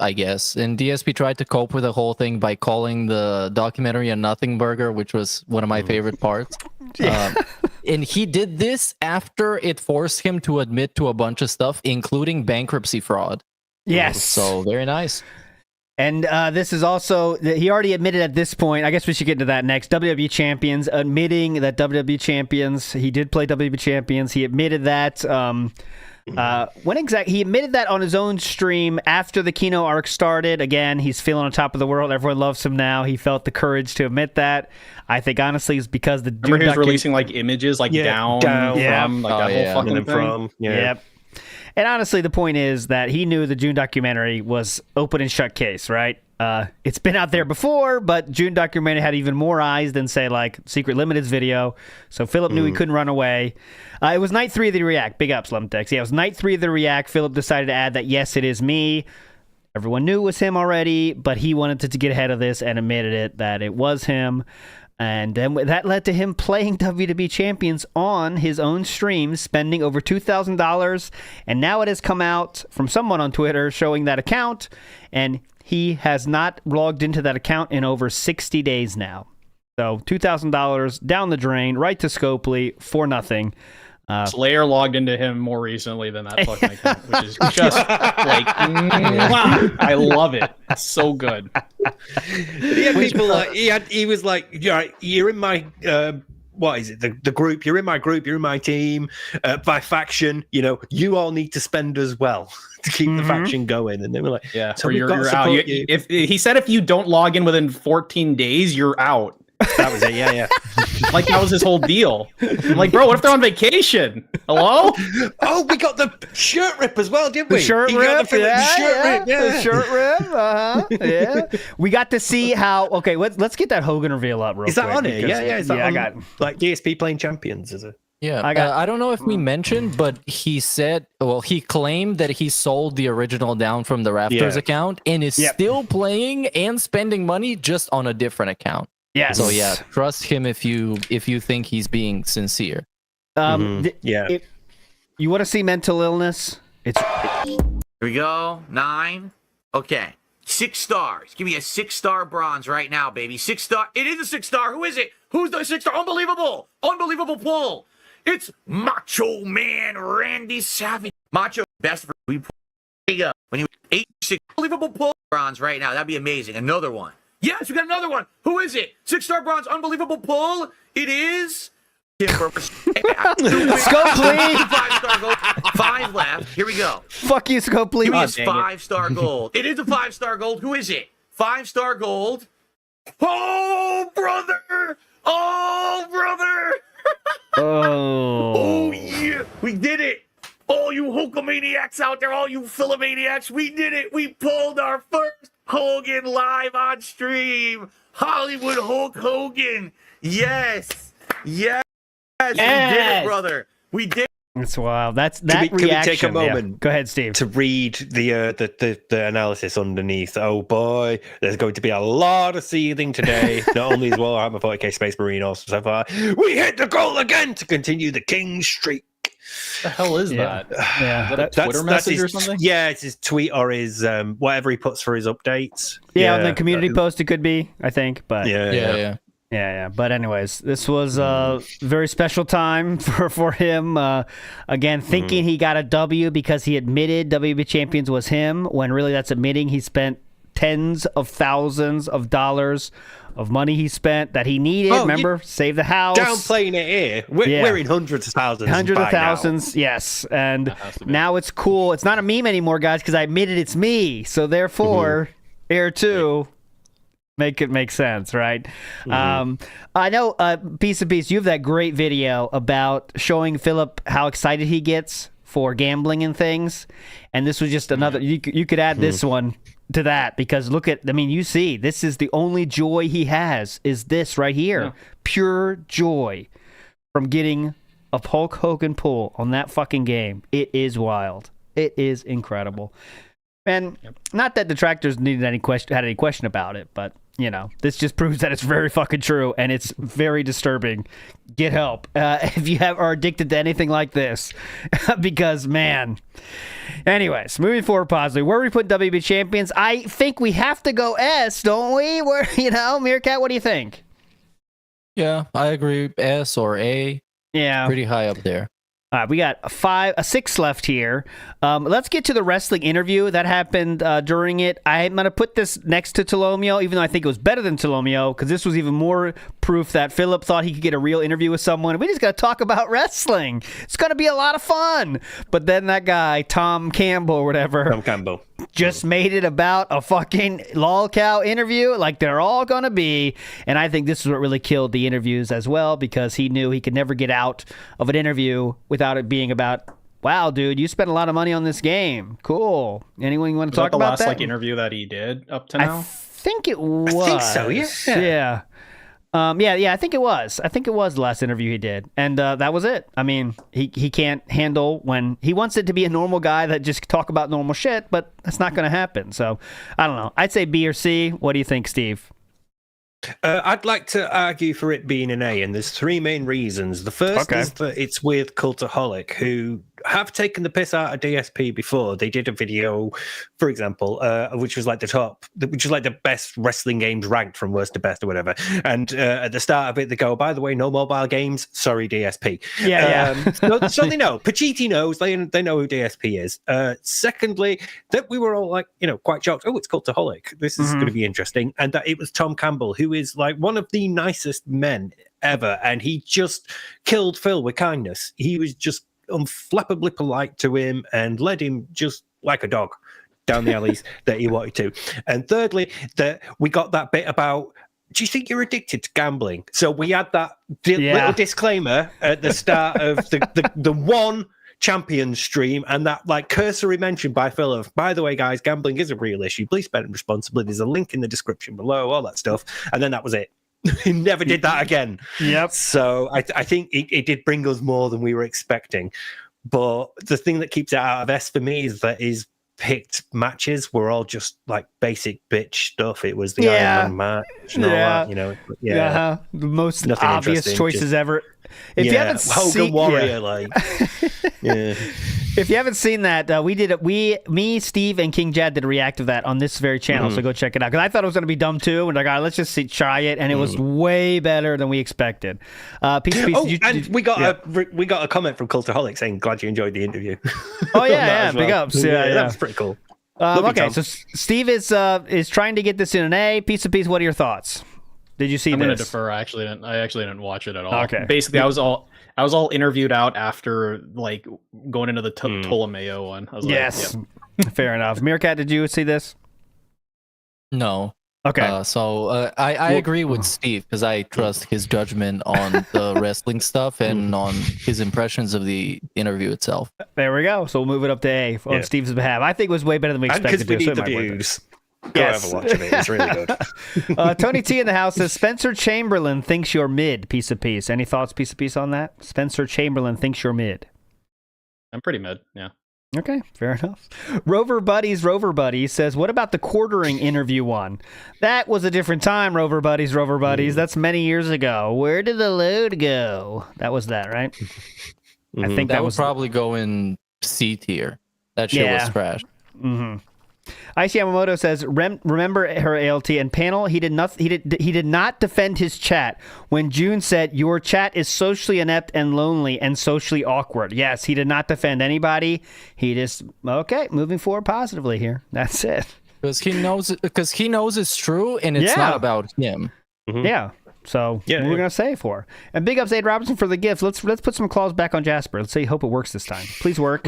I guess. And DSP tried to cope with the whole thing by calling the documentary a nothing burger, which was one of my favorite parts. And he did this after it forced him to admit to a bunch of stuff, including bankruptcy fraud. Yes. So very nice. And this is also, he already admitted at this point, I guess we should get into that next, WWE Champions, admitting that WWE Champions, he did play WWE Champions. He admitted that. He admitted that on his own stream after the Kino arc started. Again, he's feeling on top of the world. Everyone loves him now. He felt the courage to admit that. I think honestly it's because the dude he was releasing like images like down from like that whole fucking thing. Yep. And honestly, the point is that he knew the June documentary was open and shut case, right? It's been out there before, but June documentary had even more eyes than, say, like Secret Limited's video. So Philip knew he couldn't run away. It was night 3 of the React. Big up, Slumtex. Yeah, it was night 3 of the React. Philip decided to add that, yes, it is me. Everyone knew it was him already, but he wanted to get ahead of this and admitted it that it was him. And then that led to him playing WWE Champions on his own stream, spending over $2,000. And now it has come out from someone on Twitter showing that account, and he has not logged into that account in over 60 days now. So $2,000 down the drain, right to Scopely for nothing. Slayer logged into him more recently than that fucking account, which is just like, wow, I love it. It's so good. He had people like he was like, you're in my what is it? The group. You're in my group. You're in my team. By faction, you all need to spend as well to keep the faction going. And they were like, yeah, so you're out. If he said if you don't log in within 14 days, you're out. That was it. Yeah. Like that was his whole deal. I'm like, bro, what if they're on vacation? Hello? Oh, we got the shirt rip as well, didn't we? The shirt rip, the shirt rip. Yeah. We got to see how. Okay, let's get that Hogan reveal up real quick. Is that on it? Yeah. Is that I got like DSP playing champions, is it? Yeah, I don't know if we mentioned, but he said, he claimed that he sold the original Down from the Rafters account and is still playing and spending money just on a different account. Yes. So yeah, trust him if you think he's being sincere. If you want to see mental illness? Here we go. 9. Okay. 6 stars. Give me a 6-star bronze right now, baby. 6-star. It is a 6-star. Who is it? Who's the 6-star? Unbelievable. Unbelievable pull. It's Macho Man Randy Savage. Macho best for we pull. When he was 8-6. Unbelievable pull bronze right now. That'd be amazing. Another one. Yes, we got another one. Who is it? 6-star bronze, unbelievable pull. It is Scope, please. 5-star gold. 5 left. Here we go. Fuck you, Scope, please. Give me a 5-star gold. It is a 5-star gold. Who is it? 5-star gold. Oh, brother. Oh, brother. Oh, yeah. We did it. All you Hulkamaniacs out there, all you Philomaniacs, we did it. We pulled our first Hogan live on stream. Hollywood Hulk Hogan. Yes. We did it, brother. We did. That's wild. That's that reaction. Can we take a moment? Yeah. Go ahead, Steve. To read the analysis underneath. Oh boy, there's going to be a lot of seething today. Not only is Warhammer 40k Space Marine awesome so far, we hit the goal again to continue the King streak. The hell is that? Yeah, is that a Twitter message or something? Yeah, it's his tweet or his whatever he puts for his updates. Yeah, on the community post it could be, I think. But yeah. But anyways, this was a very special time for him. Again, thinking he got a W because he admitted WB Champions was him, when really that's admitting he spent tens of thousands of dollars of money he spent that he needed. Remember, save the house. Downplaying it here. We're in hundreds of thousands. Hundreds of by thousands, yes. And now it's cool. It's not a meme anymore, guys, because I admitted it's me. So therefore, here too, make it make sense, right? I know, Piece of Piece, you have that great video about showing Philip how excited he gets for gambling and things. And this was just another, you could add this one to that, because look at, I mean, you see, this is the only joy he has, is this right here. Yeah. Pure joy from getting a Hulk Hogan pull on that fucking game. It is wild. It is incredible. And not that detractors had any question about it, but you know, this just proves that it's very fucking true, and it's very disturbing. Get help if you are addicted to anything like this, because man. Anyways, moving forward positively, where are we putting WB champions? I think we have to go S, don't we? Where, you know, Meerkat, what do you think? Yeah, I agree. S or A. Yeah, pretty high up there. All right, we got a 6 left here. Let's get to the wrestling interview that happened during it. I'm going to put this next to Tolomeo, even though I think it was better than Tolomeo, because this was even more proof that Philip thought he could get a real interview with someone. We just got to talk about wrestling. It's going to be a lot of fun. But then that guy, Tom Campbell or whatever, just made it about a fucking lolcow interview like they're all going to be. And I think this is what really killed the interviews as well, because he knew he could never get out of an interview without it being about, wow, dude, you spent a lot of money on this game. Cool. Anyone you want to talk about that? The last interview that he did up to now? I think it was. I think so, yeah. Yeah, I think it was. I think it was the last interview he did. And that was it. I mean, he can't handle when he wants it to be a normal guy that just talk about normal shit, but that's not going to happen. So, I don't know. I'd say B or C. What do you think, Steve? I'd like to argue for it being an A, and there's 3 main reasons. The first is that it's with Cultaholic, who have taken the piss out of DSP before. They did a video, for example, which was like the best wrestling games ranked from worst to best or whatever. And at the start of it, they go, by the way, no mobile games. Sorry, DSP. So they know. Pacitti knows. They know who DSP is. Secondly, that we were all like, quite shocked. Oh, it's Cultaholic. This is going to be interesting. And that it was Tom Campbell, who is like one of the nicest men ever. And he just killed Phil with kindness. He was just unflappably polite to him and led him just like a dog down the alleys that he wanted to. And thirdly, that we got that bit about, do you think you're addicted to gambling? So we had that little disclaimer at the start of the one champion stream, and that like cursory mention by Phil of, by the way, guys, gambling is a real issue. Please spend responsibly. There's a link in the description below, all that stuff. And then that was it. He never did that again. Yep. So I think it did bring us more than we were expecting. But the thing that keeps it out of S for me is that his picked matches were all just like basic bitch stuff. It was the Iron Man match and all that, the most nothing obvious choices ever. If you haven't Hogan Warrior, like if you haven't seen that, me, Steve, and King Jad did a react to that on this very channel. So go check it out, because I thought it was going to be dumb too. And like, all right, let's just try it, and it was way better than we expected. We got a comment from Cultaholic saying, "Glad you enjoyed the interview." Oh yeah, big ups. Yeah, that was pretty cool. Okay, so Steve is trying to get this in an A. Piece. What are your thoughts? Did you see I'm this? I'm going to defer. I actually didn't watch it at all. Okay. Basically, I was all interviewed out after like going into the Ptolemaio one. I was yes. Fair enough. Meerkat, did you see this? No. Okay. I agree with Steve, because I trust his judgment on the wrestling stuff and on his impressions of the interview itself. There we go. So we'll move it up to A on Steve's behalf. I think it was way better than we expected. Because we need the views. Go have a watch of it. It's really good. Tony T in the house says, Spencer Chamberlain thinks you're mid, piece of piece. Any thoughts, piece of piece, on that? Spencer Chamberlain thinks you're mid. I'm pretty mid, yeah. Okay, fair enough. Rover Buddies says, what about the quartering interview one? That was a different time, Rover Buddies. That's many years ago. Where did the load go? That was that, right? I think that would was probably go in C tier. That shit was trash. Ice Yamamoto says, remember her ALT and panel, he did not defend his chat when June said your chat is socially inept and lonely and socially awkward. Yes, he did not defend anybody. He just moving forward positively here. That's it. Because he knows it's true, and it's not about him. Yeah. So we're gonna say it for. And big ups Aid Robinson for the gift. Let's put some claws back on Jasper. Let's say hope it works this time. Please work.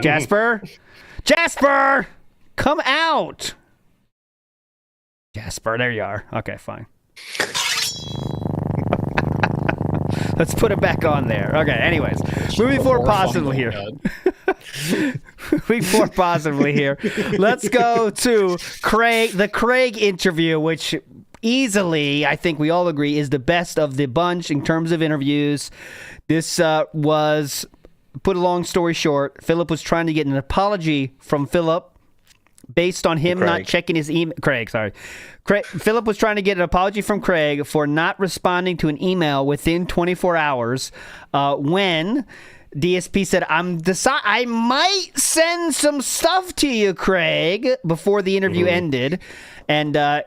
Jasper, come out. Jasper, there you are. Okay, fine. Let's put it back on there. Okay, anyways. Moving forward positively here. Moving forward positively here. Let's go to the Craig interview, which easily, I think we all agree, is the best of the bunch in terms of interviews. This was, put a long story short, Philip was trying to get an apology from Philip based on him not checking his email. Philip was trying to get an apology from Craig for not responding to an email within 24 hours when DSP said, I might send some stuff to you, Craig, before the interview ended. And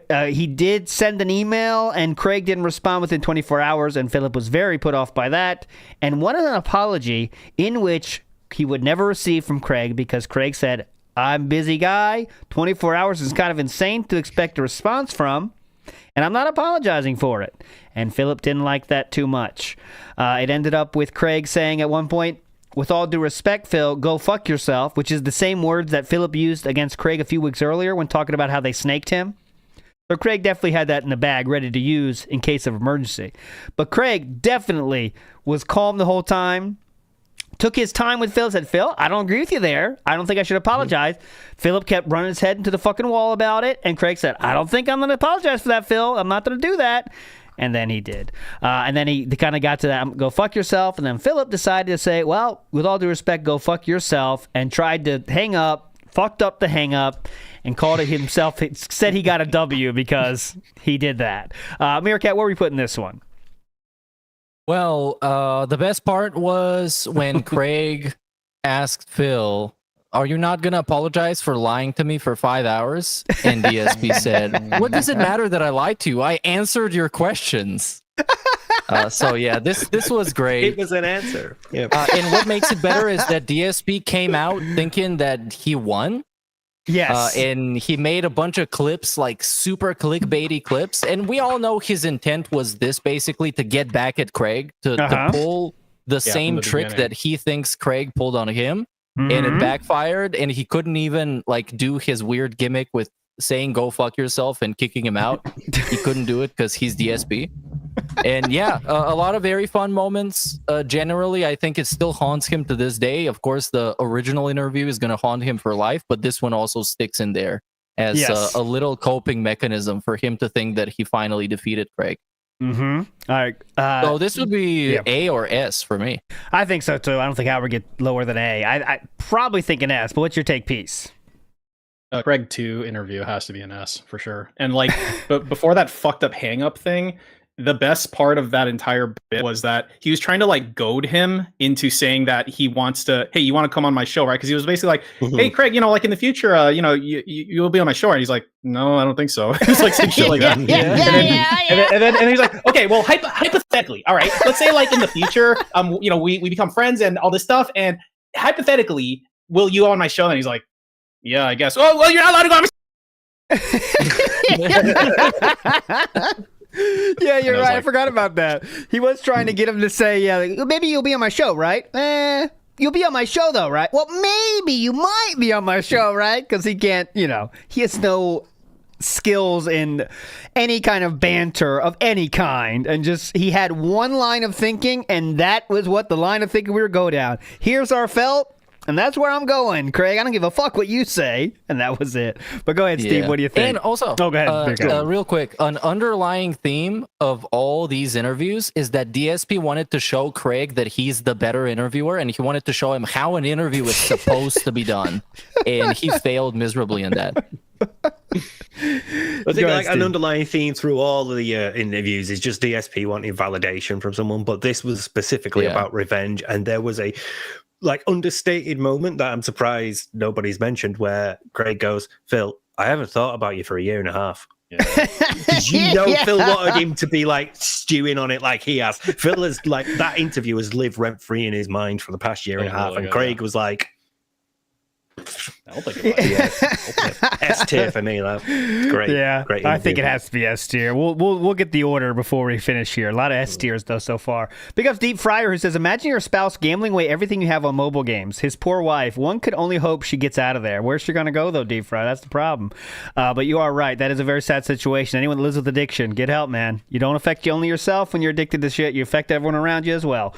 he did send an email, and Craig didn't respond within 24 hours, and Philip was very put off by that and wanted an apology in which he would never receive from Craig because Craig said, I'm a busy guy. 24 hours is kind of insane to expect a response from, and I'm not apologizing for it. And Philip didn't like that too much. It ended up with Craig saying at one point, with all due respect, Phil, go fuck yourself, which is the same words that Philip used against Craig a few weeks earlier when talking about how they snaked him. So Craig definitely had that in the bag ready to use in case of emergency. But Craig definitely was calm the whole time. Took his time with Phil, said, Phil, I don't agree with you there. I don't think I should apologize. Philip kept running his head into the fucking wall about it, and Craig said, I don't think I'm going to apologize for that, Phil. I'm not going to do that. And then he did. And then he kind of got to that, go fuck yourself. And then Philip decided to say, well, with all due respect, go fuck yourself, and tried to hang up, fucked up the hang up, and called it himself. Said he got a W because he did that. Meerkat, where are we putting this one? Well, the best part was when Craig asked Phil, are you not going to apologize for lying to me for 5 hours? And DSP said, what does it matter that I lied to you? I answered your questions. So yeah, this was great. It was an answer. Yeah. And what makes it better is that DSP came out thinking that he won. Yes. And he made a bunch of clips, like super clickbaity clips. And we all know his intent was this, basically to get back at Craig, to pull the same trick that he thinks Craig pulled on him. And it backfired. And he couldn't even like do his weird gimmick with saying go fuck yourself and kicking him out. He couldn't do it because he's DSP. And yeah, a lot of very fun moments. Generally, I think it still haunts him to this day. Of course, the original interview is going to haunt him for life, but this one also sticks in there as a little coping mechanism for him to think that he finally defeated Craig. All right. So this would be A or S for me. I think so too. I don't think I would get lower than A. I probably think an S, but what's your take, Peace? Craig 2 interview has to be an S for sure. And like, but before that fucked up hang up thing, the best part of that entire bit was that he was trying to like goad him into saying that he wants to, hey, you want to come on my show, right? Because he was basically like, hey, Craig, you know, like in the future, you know, you'll be on my show. And he's like, no, I don't think so. It's like some shit like that. And then he's like, okay, well, hypothetically, all right, let's say like in the future, you know, we become friends and all this stuff. And hypothetically, will you on my show? And he's like, yeah, I guess. Oh, well, you're not allowed to go on my Yeah, you're right. I forgot about that. He was trying to get him to say, yeah, like, maybe you'll be on my show, right? You'll be on my show, though, right? Well, maybe you might be on my show, right? Because he can't, you know, he has no skills in any kind of banter of any kind. And just, he had one line of thinking, and that was what the line of thinking we were going down. Here's our felt. And that's where I'm going, Craig. I don't give a fuck what you say. And that was it. But go ahead, Steve. What do you think? And also, go ahead. Real quick, an underlying theme of all these interviews is that DSP wanted to show Craig that he's the better interviewer, and he wanted to show him how an interview is supposed to be done. And he failed miserably in that. I think like an underlying theme through all of the interviews is just DSP wanting validation from someone, but this was specifically about revenge, and there was a like understated moment that I'm surprised nobody's mentioned where Craig goes, Phil, I haven't thought about you for a year and a half. Because you know Phil wanted him to be like stewing on it like he has. Phil is like, that interview has lived rent free in his mind for the past year and a half, and Craig was like, I'll think about it. S tier for me, though. It's great. Yeah, great I think it interview. has to be S tier. We'll get the order before we finish here. A lot of S tiers though so far. Big ups Deep Fryer, who says, "Imagine your spouse gambling away everything you have on mobile games. His poor wife. One could only hope she gets out of there. Where's she gonna go though, Deep Fryer? That's the problem. But you are right. That is a very sad situation. Anyone that lives with addiction, get help, man. You don't affect you only yourself when you're addicted to shit. You affect everyone around you as well.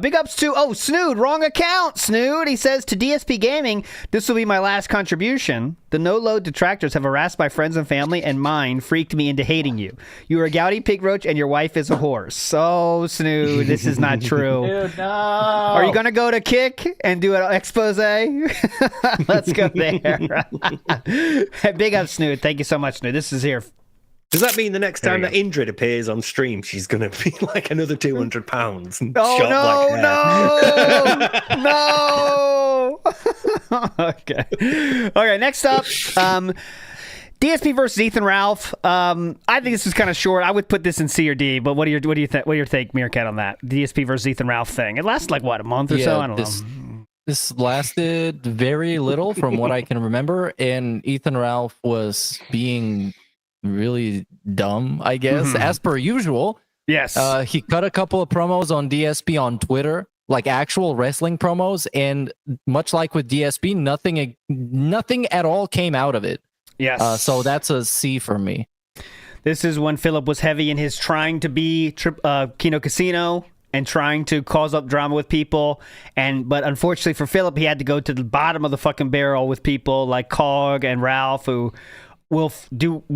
Big ups to Snood, wrong account. Snood. He says to DSP Gaming, this will be my last contribution. The no-load detractors have harassed my friends and family, and mine freaked me into hating you. You are a gouty pig roach, and your wife is a horse. Oh, Snood, this is not true. Dude, no. Are you going to go to Kick and do an expose? Let's go there. Big up, Snood. Thank you so much, Snood. This is here. Does that mean the next There time you that Indrid appears on stream, she's going to be like another 200 pounds? And Oh, short black hair? no. Okay, next up, DSP versus Ethan Ralph. I think this is kind of short. I would put this in C or D, but what do you think? What do you think, Meerkat, on that DSP versus Ethan Ralph thing? It lasted like what, a month or so? I don't know. This lasted very little from what I can remember, and Ethan Ralph was being really dumb, I guess, as per usual. Yes. He cut a couple of promos on DSP on Twitter, like actual wrestling promos, and much like with DSP, nothing at all came out of it. Yes. So that's a C for me. This is when Philip was heavy in his trying to be Kino Casino and trying to cause up drama with people. But unfortunately for Philip, he had to go to the bottom of the fucking barrel with people like Cog and Ralph, who we'll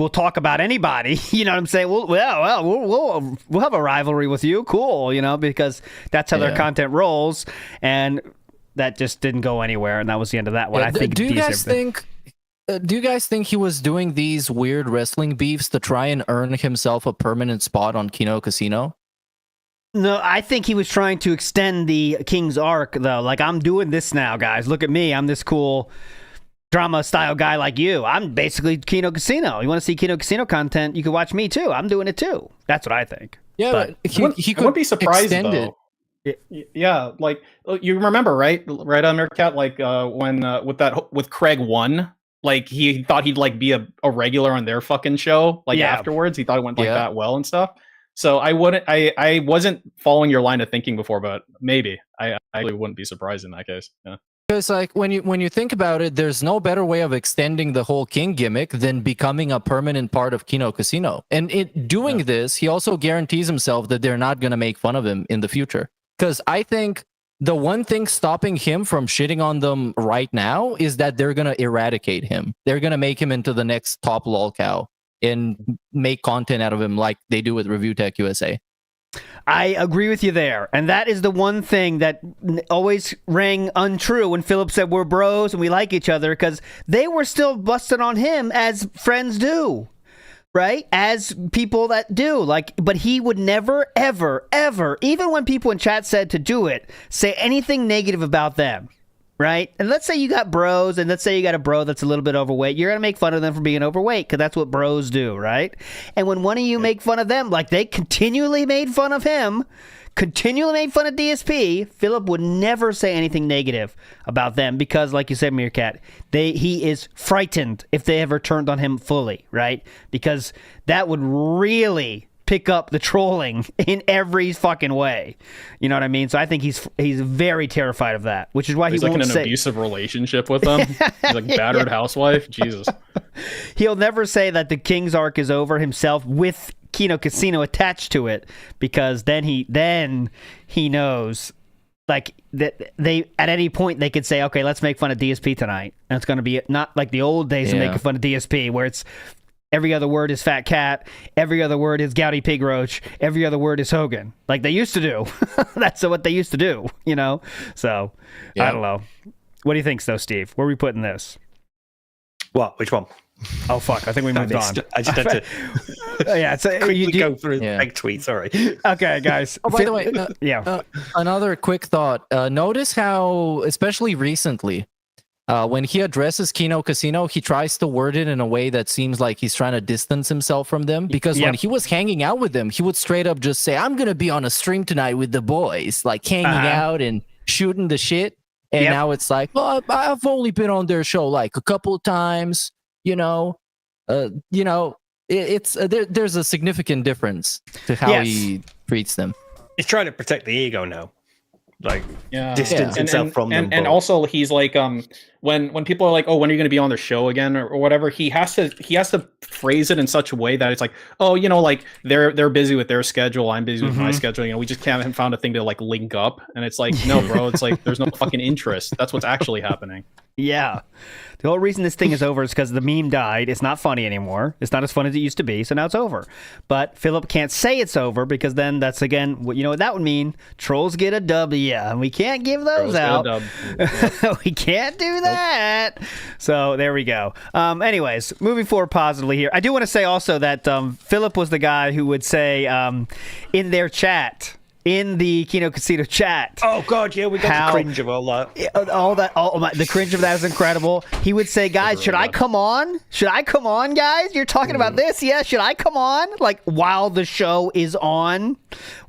talk about anybody. You know what I'm saying? We'll have a rivalry with you. Cool, because that's how their content rolls. And that just didn't go anywhere, and that was the end of that one. I think. Do you guys think he was doing these weird wrestling beefs to try and earn himself a permanent spot on Kino Casino? No, I think he was trying to extend the King's arc, though. Like, I'm doing this now, guys. Look at me. I'm this cool drama style guy like you. I'm basically Kino Casino. You want to see Kino Casino content, you can watch me too. I'm doing it too. That's what I think. Yeah, but he could wouldn't be surprised extend though. it. Yeah, like you remember, right on Meerkat, like when with Craig 1, like he thought he'd like be a regular on their fucking show. Like afterwards, he thought it went like that well and stuff. So I wasn't following your line of thinking before, but maybe I really wouldn't be surprised in that case. Yeah. Because like when you think about it, there's no better way of extending the whole King gimmick than becoming a permanent part of Kino Casino. And doing this, he also guarantees himself that they're not going to make fun of him in the future. Because I think the one thing stopping him from shitting on them right now is that they're going to eradicate him. They're going to make him into the next top lolcow and make content out of him like they do with Review Tech USA. I agree with you there. And that is the one thing that always rang untrue when Philip said we're bros and we like each other, because they were still busting on him as friends do, right? As people that do. But he would never, ever, ever, even when people in chat said to do it, say anything negative about them. Right? And let's say you got bros, and let's say you got a bro that's a little bit overweight. You're going to make fun of them for being overweight, because that's what bros do, right? And when one of you make fun of them, like they continually made fun of him, continually made fun of DSP, Philip would never say anything negative about them, because, like you said, Meerkat, he is frightened if they ever turned on him fully, right? Because that would really pick up the trolling in every fucking way. You know what I mean? So I think he's very terrified of that, which is why he's he like won't in an abusive relationship with them. He's like battered housewife. Jesus. He'll never say that the King's arc is over himself with Kino Casino attached to it, because then he knows like that they at any point they could say, okay, let's make fun of DSP tonight. And it's going to be not like the old days of making fun of DSP, where it's every other word is fat cat, every other word is gouty pig roach, every other word is Hogan, like they used to do. That's what they used to do, So I don't know. What do you think, though, Steve? Where are we putting this? What? Which one? Oh fuck! I think we moved on. I just had to. Yeah, it's quickly go through the big tweet. Sorry. Okay, guys. Oh, by the way, another quick thought. Notice how, especially recently, when he addresses Kino Casino, he tries to word it in a way that seems like he's trying to distance himself from them. Because when he was hanging out with them, he would straight up just say, "I'm gonna be on a stream tonight with the boys," like hanging out and shooting the shit. And now it's like, well, I've only been on their show like a couple of times, it's there's a significant difference to how he treats them. He's trying to protect the ego now. Like Yeah. distance himself from them. And also he's like when people are like, oh, when are you going to be on their show again or whatever, he has to phrase it in such a way that it's like, oh, like they're busy with their schedule, I'm busy with my schedule, we just haven't found a thing to like link up. And it's like, no, bro, it's like there's no fucking interest. That's what's actually happening. Yeah. The whole reason this thing is over is because the meme died. It's not funny anymore. It's not as fun as it used to be, so now it's over. But Philip can't say it's over because then that's, again, what that would mean? Trolls get a W, and we can't give those out. We can't do that. So there we go. Anyways, moving forward positively here. I do want to say also that Philip was the guy who would say in their chat, in the Kino Casino chat. Oh God, yeah, we got the cringe of all that. The cringe of that is incredible. He would say, "Guys, should I come on? Should I come on, guys? You're talking about this, yeah? Should I come on?" Like while the show is on,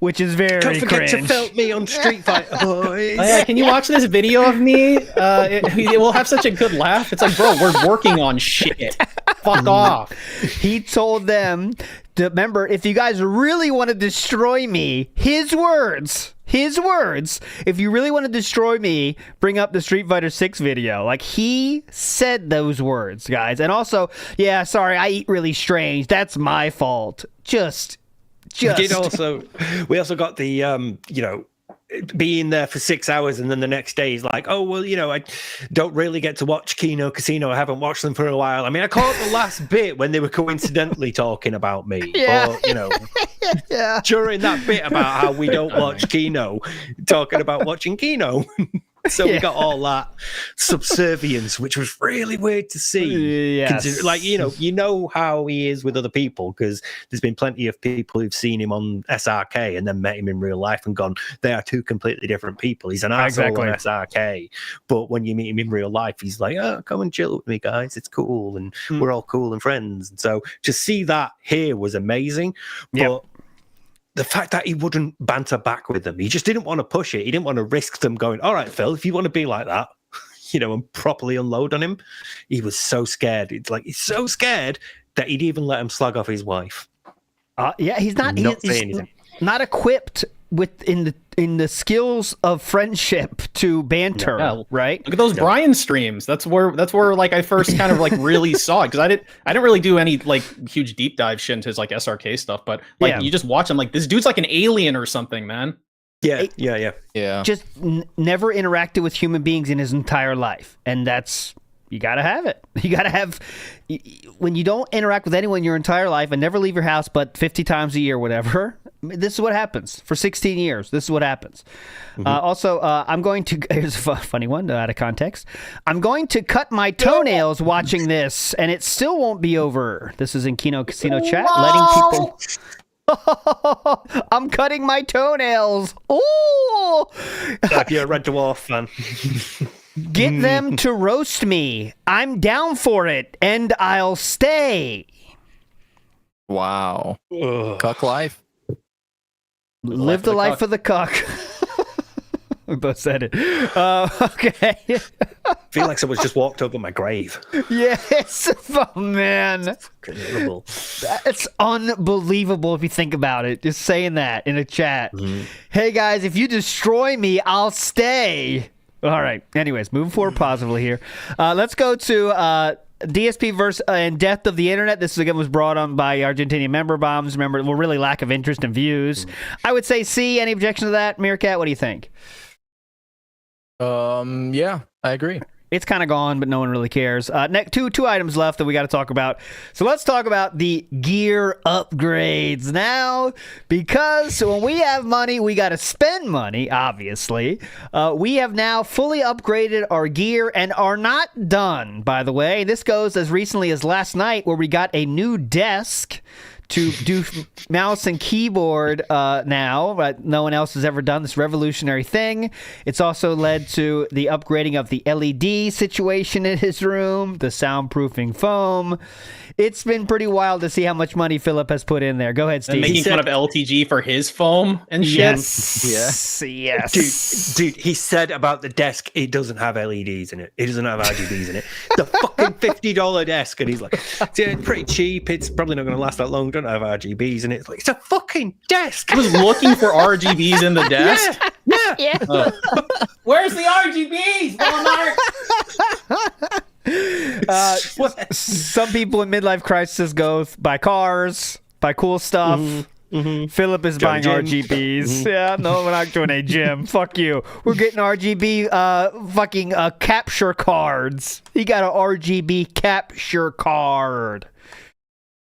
which is very Don't forget cringe. to felt me on Street Fighter Boys. Oh, yeah, can you watch this video of me? We'll have such a good laugh. It's like, bro, we're working on shit. Fuck off. He told them to remember, if you guys really want to destroy me, his words, if you really want to destroy me, bring up the Street Fighter 6 video. Like, he said those words, guys. And also, yeah, sorry, I eat really strange. That's my fault. Just. We also got the, being there for 6 hours and then the next day he's like, oh, well, I don't really get to watch Kino Casino. I haven't watched them for a while. I mean, I caught the last bit when they were coincidentally talking about me. Yeah. But, during that bit about how we don't watch Kino, talking about watching Kino. So we got all that subservience, which was really weird to see. Yes. Like, you know how he is with other people, because there's been plenty of people who've seen him on SRK and then met him in real life and gone, they are two completely different people. He's an asshole on SRK, but when you meet him in real life, he's like, oh, come and chill with me, guys. It's cool, and we're all cool and friends. And so to see that here was amazing. But the fact that he wouldn't banter back with them, he just didn't want to push it. He didn't want to risk them going, all right, Phil, if you want to be like that, and properly unload on him. He was so scared. It's like, he's so scared that he'd even let him slag off his wife. He's not saying not equipped in the skills of friendship to banter, right? Look at those Brian streams. That's where like I first kind of like really saw it, because I didn't really do any like huge deep dive shit into his like SRK stuff, but like you just watch him, like this dude's like an alien or something, man. Yeah. Just never interacted with human beings in his entire life, and that's. You got to have it. You got to have, when you don't interact with anyone your entire life and never leave your house but 50 times a year, whatever, this is what happens. For 16 years, this is what happens. Also, I'm going to, here's a funny one out of context. I'm going to cut my toenails watching this, and it still won't be over. This is in Kino Casino chat, letting people... I'm cutting my toenails. Ooh! If you're a Red Dwarf fan. Get them to roast me. I'm down for it, and I'll stay. Wow. Cuck life. Live the life of the cuck. We both said it. Okay. I feel like someone's just walked over my grave. Yes. Oh, man. It's unbelievable if you think about it. Just saying that in a chat. Hey, guys, if you destroy me, I'll stay. All right. Anyways, moving forward positively here. Let's go to DSP verse and Death of the Internet. This again was brought on by Argentinian member bombs. Remember, well, really lack of interest and views. I would say C. Any objection to that? Meerkat, what do you think? Yeah, I agree. It's kind of gone, but no one really cares. Next, two items left that we got to talk about. So let's talk about the gear upgrades now, because when we have money, we got to spend money, obviously. We have now fully upgraded our gear and are not done, by the way. This goes as recently as last night, where we got a new desk to do mouse and keyboard now, but no one else has ever done this revolutionary thing. It's also led to the upgrading of the LED situation in his room, the soundproofing foam. It's been pretty wild to see how much money Philip has put in there. Go ahead, Steve. And making fun of LTG for his foam and shit. Yes. Dude, he said about the desk, it doesn't have LEDs in it. It doesn't have RGBs in it. The fucking $50 desk. And he's like, yeah, it's pretty cheap. It's probably not going to last that long. Don't have RGBs in it. It's like, it's a fucking desk. I was looking for RGBs in the desk. Yeah. Oh. Where's the RGBs, Walmart? Some people in midlife crisis go buy cars, buy cool stuff. Philip is buying RGBs. Yeah, no, we're not doing a gym. Fuck you. We're getting RGB fucking capture cards. He got an RGB capture card.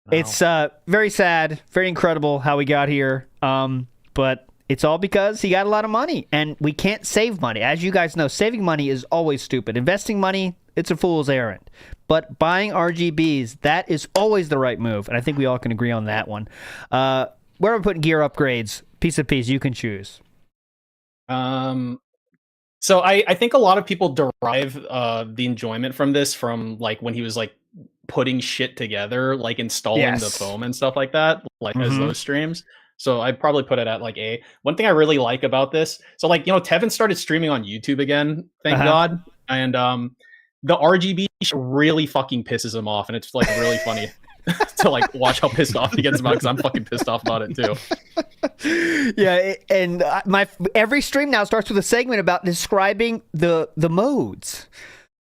Wow. It's very sad, very incredible how we got here. But it's all because he got a lot of money, and we can't save money. As you guys know, saving money is always stupid. Investing money, it's a fool's errand. But buying RGBs, that is always the right move, and I think we all can agree on that one. Where are we putting gear upgrades? Piece of piece, you can choose. So I think a lot of people derive the enjoyment from this from like when he was like putting shit together, like installing the foam and stuff like that, like as those streams. So I'd probably put it at like A. One thing I really like about this, so like, you know, Tevin started streaming on YouTube again, thank God. And the RGB really fucking pisses him off, and it's like really funny to like watch how pissed off he gets about it, because I'm fucking pissed off about it too. Yeah, and my every stream now starts with a segment about describing the modes.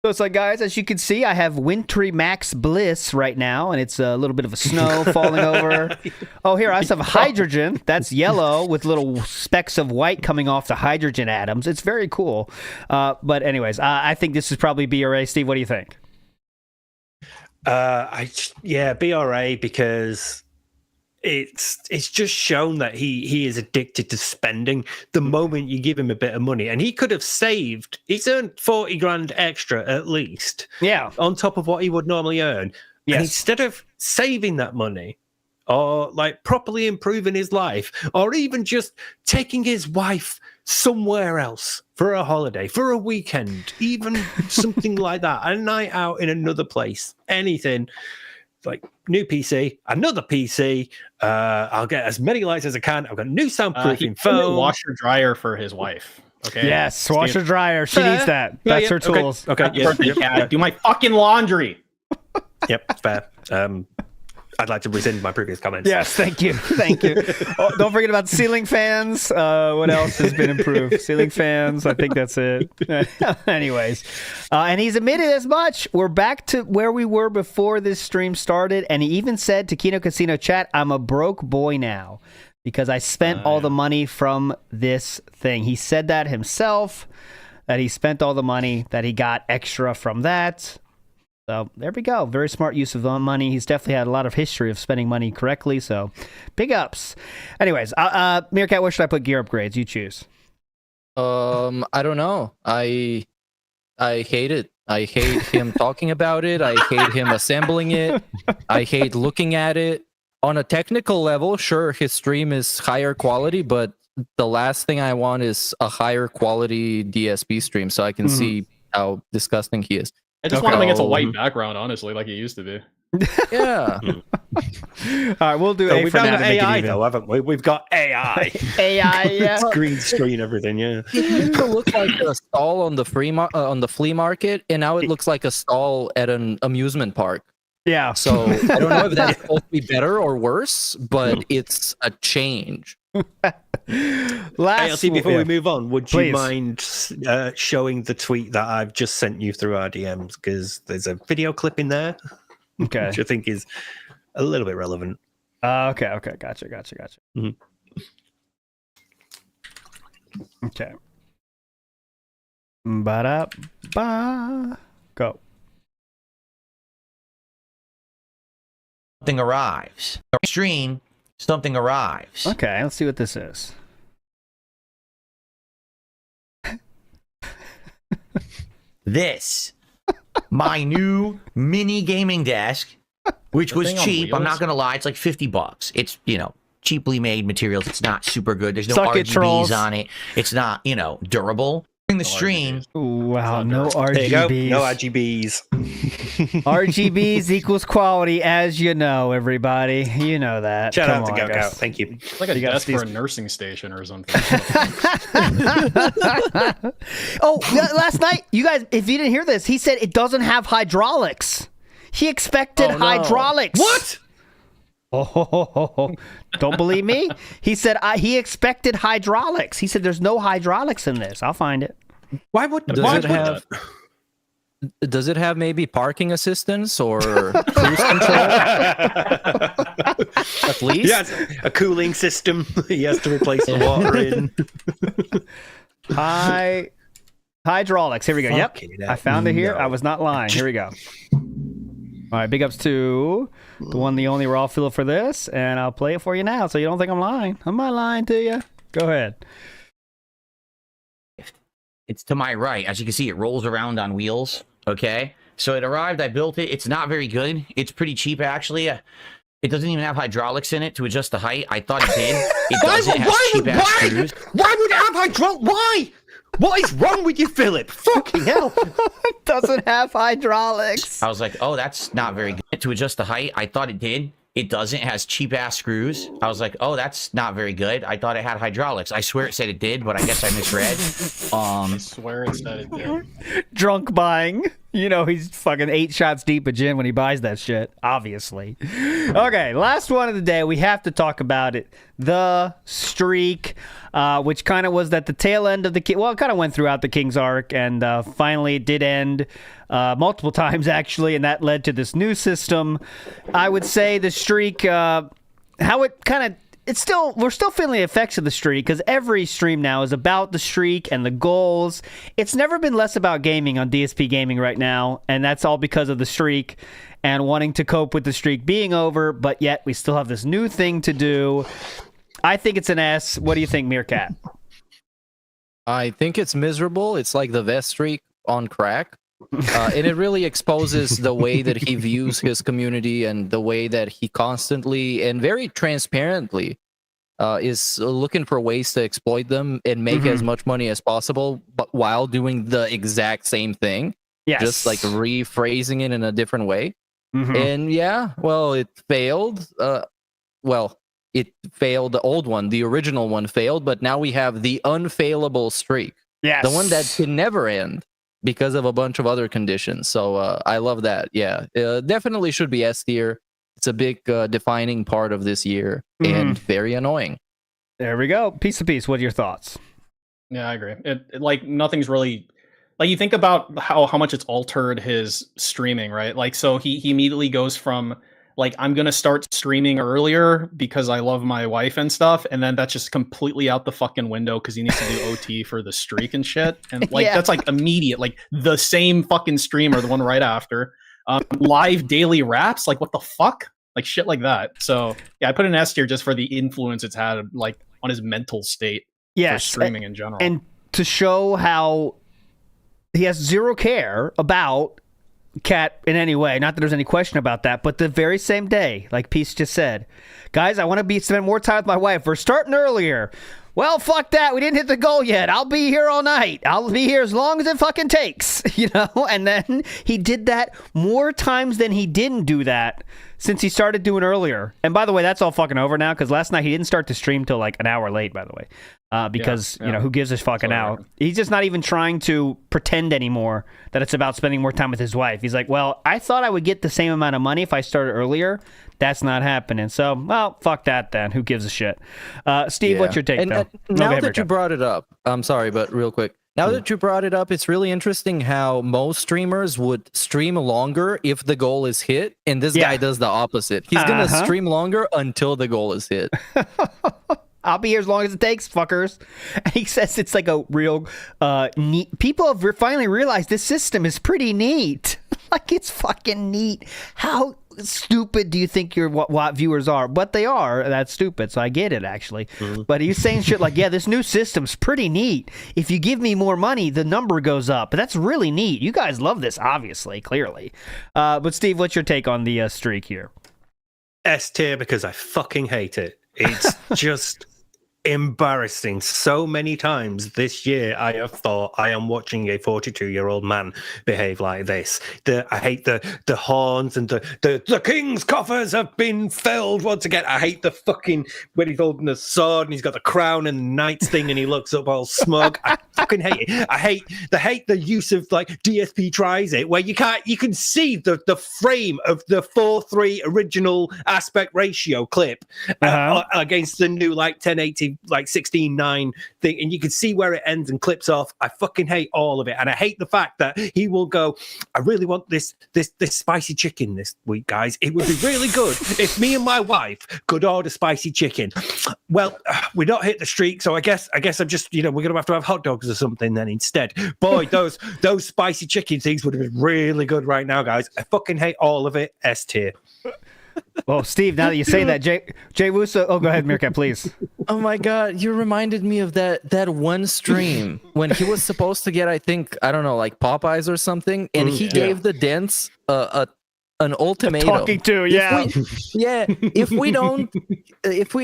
So it's like, guys, as you can see, I have wintry max bliss right now, and it's a little bit of a snow falling over. Oh, here, I have hydrogen. That's yellow with little specks of white coming off the hydrogen atoms. It's very cool. But anyways, I think this is probably B or A. Steve, what do you think? BRA, because it's just shown that he is addicted to spending the moment you give him a bit of money, and he could have saved. He's earned 40 grand extra at least, on top of what he would normally earn. And instead of saving that money, or like properly improving his life, or even just taking his wife somewhere else for a holiday, for a weekend, even something like that, a night out in another place, anything. Like new PC, another PC. I'll get as many lights as I can. I've got new soundproofing foam. Washer dryer for his wife. Okay. Yes, washer dryer. She needs that. That's her tools. Okay. Do my fucking laundry. Yep, fair. I'd like to rescind my previous comments. Yes, thank you. Thank you. Oh, don't forget about ceiling fans. What else has been improved? Ceiling fans. I think that's it. Anyways. And he's admitted as much. We're back to where we were before this stream started. And he even said to Kino Casino chat, I'm a broke boy now because I spent all the money from this thing. He said that himself, that he spent all the money that he got extra from that. So there we go. Very smart use of the money. He's definitely had a lot of history of spending money correctly. So big ups. Anyways, Meerkat, where should I put gear upgrades? You choose. I don't know. I hate it. I hate him talking about it. I hate him assembling it. I hate looking at it. On a technical level, sure, his stream is higher quality, but the last thing I want is a higher quality DSP stream so I can see how disgusting he is. I just want him against a white background, honestly, like it used to be. Yeah. All right, we'll do A we've for got now to make it AI even. though, haven't we? We've got AI. AI, yeah. Green screen, everything, yeah. It used to look like a stall on the flea market, and now it looks like a stall at an amusement park. Yeah. So I don't know if that's supposed to be better or worse, but it's a change. ALC, before we move on, would you mind showing the tweet that I've just sent you through our DMs? Because there's a video clip in there, which I think is a little bit relevant. Okay, gotcha. Mm-hmm. Okay. Ba-da-ba. Go. Something arrives. Stream, something arrives. Okay, let's see what this is. This, my new mini gaming desk, which was thing on cheap. I'm wheels? not gonna lie, it's like $50. It's cheaply made materials. It's not super good. There's no Suck it, trolls. RGBs on it. It's not durable. During the stream, Wow, no There you go. RGBs. No RGBs. RGBs equals quality, as you know, everybody. You know that. Shout Come out to on, Go Go. guys. Thank you. It's like a You got desk for a these- nursing station or something. Oh, last night, you guys, if you didn't hear this, he said it doesn't have hydraulics. He expected Oh, no. hydraulics. What? Oh, don't believe me? He said he expected hydraulics. He said there's no hydraulics in this. I'll find it. Why would Does it have maybe parking assistance or cruise control? At least. Yeah, a cooling system. He has to replace the water in. Hydraulics. Here we go. Fucking Yep. I found it here. no. I was not lying. Here we go. All right. Big ups to the one, the only raw feel for this. And I'll play it for you now so you don't think I'm lying. I'm not lying to you. Go ahead. it's to my right. As you can see, it rolls around on wheels. Okay, so it arrived. I built it. It's not very good. It's pretty cheap, actually. It doesn't even have hydraulics in it to adjust the height. I thought it did. It doesn't have cheap-ass screws. Why would it have hydraulics? Why? What is wrong with you, Philip? Fucking hell. It doesn't have hydraulics. I was like, oh, that's not very good. To adjust the height, I thought it did. It doesn't. It has cheap-ass screws. I was like, oh, that's not very good. I thought it had hydraulics. I swear it said it did, but I guess I misread. I swear it said it did. Drunk buying. You know he's fucking 8 shots deep of gin when he buys that shit, obviously. Okay, last one of the day. We have to talk about it. The streak, which kind of was at the tail end of the... Well, it kind of went throughout the King's Arc, and finally it did end multiple times, actually, and that led to this new system. I would say the streak, how it kind of... we're still feeling the effects of the streak because every stream now is about the streak and the goals. It's never been less about gaming on DSP Gaming right now, and that's all because of the streak and wanting to cope with the streak being over, but yet we still have this new thing to do. I think it's an S. What do you think, Meerkat? I think it's miserable. It's like the vest streak on crack. And it really exposes the way that he views his community and the way that he constantly and very transparently is looking for ways to exploit them and make as much money as possible, but while doing the exact same thing. Yes. Just like rephrasing it in a different way. And yeah, well, it failed. It failed. The old one, the original one failed, but now we have the unfailable streak. Yes. The one that can never end because of a bunch of other conditions. So I love that. Yeah, definitely should be S tier. It's a big defining part of this year and very annoying. There we go. Piece of piece. What are your thoughts? Yeah, I agree. It like nothing's really like you think about how much it's altered his streaming, right? Like so he immediately goes from like I'm gonna start streaming earlier because I love my wife and stuff, and then that's just completely out the fucking window because he needs to do OT for the streak and shit. And like that's like immediate, like the same fucking streamer, the one right after. Live daily raps, like what the fuck? Like shit like that. So yeah, I put an S tier just for the influence it's had like on his mental state for streaming in general. And to show how he has zero care about Cat in any way. Not that there's any question about that, but the very same day, like Peace just said, guys, I want to spend more time with my wife. We're starting earlier. Well, fuck that. We didn't hit the goal yet. I'll be here all night. I'll be here as long as it fucking takes, you know? And then he did that more times than he didn't do that since he started doing earlier. And by the way, that's all fucking over now because last night he didn't start to stream till like an hour late, by the way. Because, you know, who gives a fucking out? He's just not even trying to pretend anymore that it's about spending more time with his wife. He's like, well, I thought I would get the same amount of money if I started earlier. That's not happening. So, well, fuck that then. Who gives a shit? Steve, what's your take, and, though? Now that you brought it up, I'm sorry, but real quick. Now that you brought it up, it's really interesting how most streamers would stream longer if the goal is hit, and this guy does the opposite. He's going to stream longer until the goal is hit. I'll be here as long as it takes, fuckers. And he says it's like a real neat... People have finally realized this system is pretty neat. Like, it's fucking neat. How stupid do you think your what viewers are? But they are. That's stupid. So I get it, actually. But he's saying shit like, yeah, this new system's pretty neat. If you give me more money, the number goes up. But that's really neat. You guys love this, obviously, clearly. But Steve, what's your take on the streak here? S tier because I fucking hate it. It's just embarrassing. So many times this year I have thought I am watching a 42-year-old man behave like this. I hate the horns and the king's coffers have been filled once again. I hate the fucking when he's holding the sword and he's got the crown and the knight's thing and he looks up all smug. I fucking hate it. I hate the use of like DSP tries it where you can see the frame of the 4:3 original aspect ratio clip against the new like 1080 like 16:9 thing, and you can see where it ends and clips off. I fucking hate all of it, and I hate the fact that he will go, I really want this spicy chicken this week, guys. It would be really good if me and my wife could order spicy chicken. Well, we not hit the streak, so I guess I'm just, we're gonna have to have hot dogs or something then instead. Boy, those spicy chicken things would have been really good right now, guys. I fucking hate all of it. S tier. Well, Steve, now that you say that, Jay Wusso. Oh, go ahead, Meerkat, please. Oh my God, you reminded me of that one stream when he was supposed to get, I think, I don't know, like Popeyes or something, and he gave the Dents an ultimatum. Talking to, yeah. If we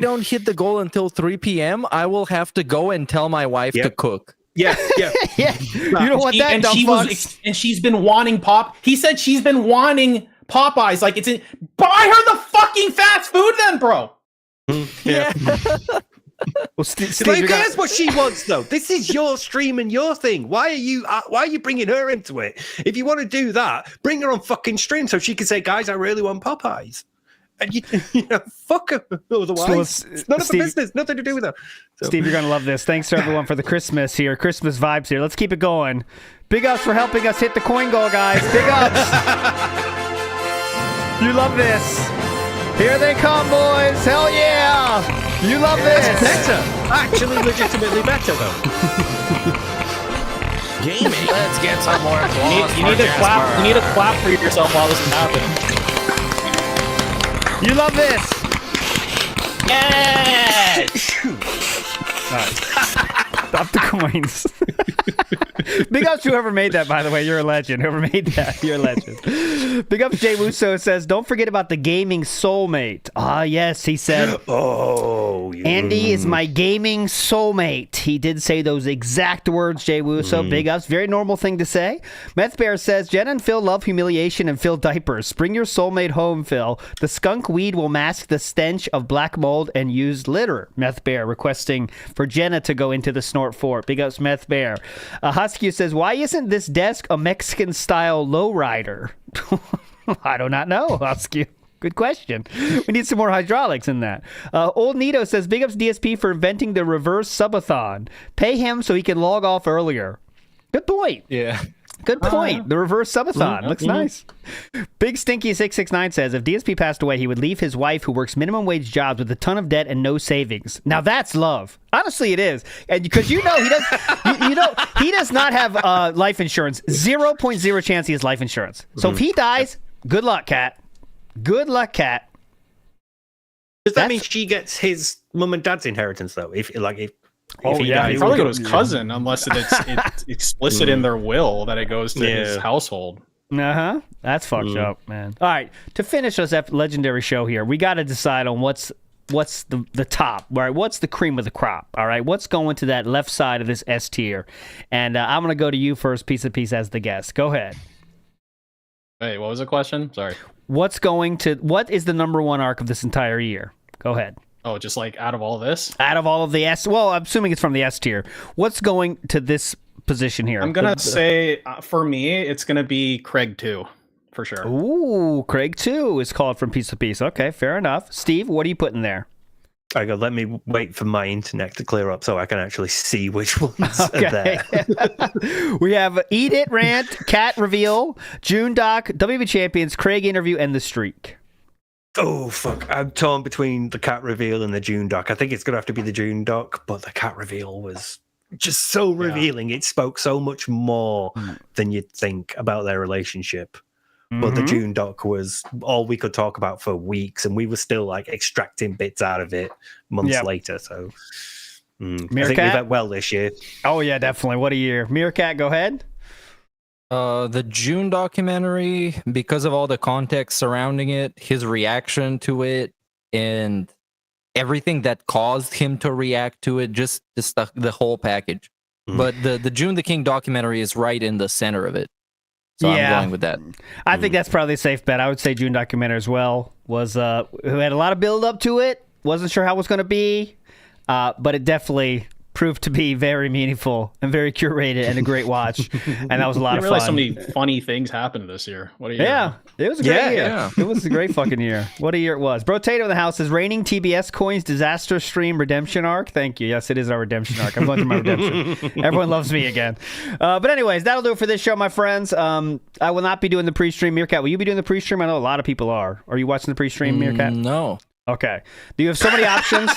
don't hit the goal until 3 p.m., I will have to go and tell my wife to cook. Yeah. You don't want that, and dumb she and she's been wanting He said she's been wanting Popeyes. Like buy her the fucking fast food then, bro. Yeah. Well, Steve, here's what she wants though. This is your stream and your thing. Why are you bringing her into it? If you want to do that, bring her on fucking stream so she can say, guys, I really want Popeyes. And you know, fuck her. Otherwise, it's none of the business. Nothing to do with her. So. Steve, you're gonna love this. Thanks to everyone for the Christmas vibes here. Let's keep it going. Big ups for helping us hit the coin goal, guys. Big ups. You love this. Here they come, boys. Hell yeah. You love this. That's better. Actually, legitimately better, though. Gaming. Let's get some more applause. You need to clap. You need to clap for yourself while this is happening. You love this. Yes. Stop the coins. Big ups to whoever made that, by the way. You're a legend. Whoever made that, you're a legend. Big ups Jay Wusso says, don't forget about the gaming soulmate. Ah, yes, he said. Oh, yeah. Andy is my gaming soulmate. He did say those exact words, Jay Wusso. Big ups. Very normal thing to say. Meth Bear says, Jen and Phil love humiliation and Phil diapers. Bring your soulmate home, Phil. The skunk weed will mask the stench of black mold and used litter. Meth Bear requesting for Jenna to go into the snort fort. Big ups, Meth Bear. Husky says, why isn't this desk a Mexican-style lowrider? I do not know, Husky. Good question. We need some more hydraulics in that. Old Nito says, big ups DSP for inventing the reverse subathon. Pay him so he can log off earlier. Good point. Yeah. Good point. The reverse subathon. Looks nice. Big Stinky 669 says, if DSP passed away, he would leave his wife who works minimum wage jobs with a ton of debt and no savings. Now that's love. Honestly, it is. And because he does not have life insurance. 0.0 chance he has life insurance. So if he dies, good luck, Cat. Good luck, Cat. Does that mean she gets his mum and dad's inheritance though? If he dies, probably go to his cousin, unless it's explicit in their will that it goes to his household. That's fucked up, man. All right, to finish us up legendary show here, we got to decide on what's the top. All right, what's the cream of the crop? All right, what's going to that left side of this S tier? And I'm gonna go to you first, piece of piece as the guest. Go ahead. Wait, what was the question? Sorry. What is the number one arc of this entire year? Go ahead. Oh, just like out of all this? Out of all of the S, well, I'm assuming it's from the S tier. What's going to this position here? I'm gonna say for me, it's gonna be Craig 2, for sure. Ooh, Craig 2 is called from piece to piece. Okay, fair enough. Steve, what are you putting there? I go, let me wait for my internet to clear up so I can actually see which ones are there. We have Eat It Rant, Cat Reveal, June Doc, WB Champions, Craig Interview, and The Streak. Oh, fuck. I'm torn between the cat reveal and the June doc. I think it's going to have to be the June doc, but the cat reveal was just so revealing. It spoke so much more than you'd think about their relationship. But the June doc was all we could talk about for weeks, and we were still like extracting bits out of it months later. So I think we went well this year. Oh yeah, definitely. What a year. Meerkat, go ahead. The June documentary, because of all the context surrounding it, his reaction to it, and everything that caused him to react to it, just the whole package. But the June the King documentary is right in the center of it. So I'm going with that. I think that's probably a safe bet. I would say June documentary as well. Was who had a lot of build up to it. Wasn't sure how it was going to be, but it definitely proved to be very meaningful and very curated and a great watch. And that was a lot of fun. So many funny things happened this year. What a year. Yeah, it was a great year. Yeah. It was a great fucking year. What a year it was. Bro Tato in the house is raining TBS coins disaster stream redemption arc. Thank you. Yes, it is our redemption arc. I'm going through my redemption. Everyone loves me again. But anyways, that'll do it for this show, my friends. I will not be doing the pre-stream. Meerkat, will you be doing the pre-stream? I know a lot of people are. Are you watching the pre-stream, Meerkat? No. Okay. Do you have so many options?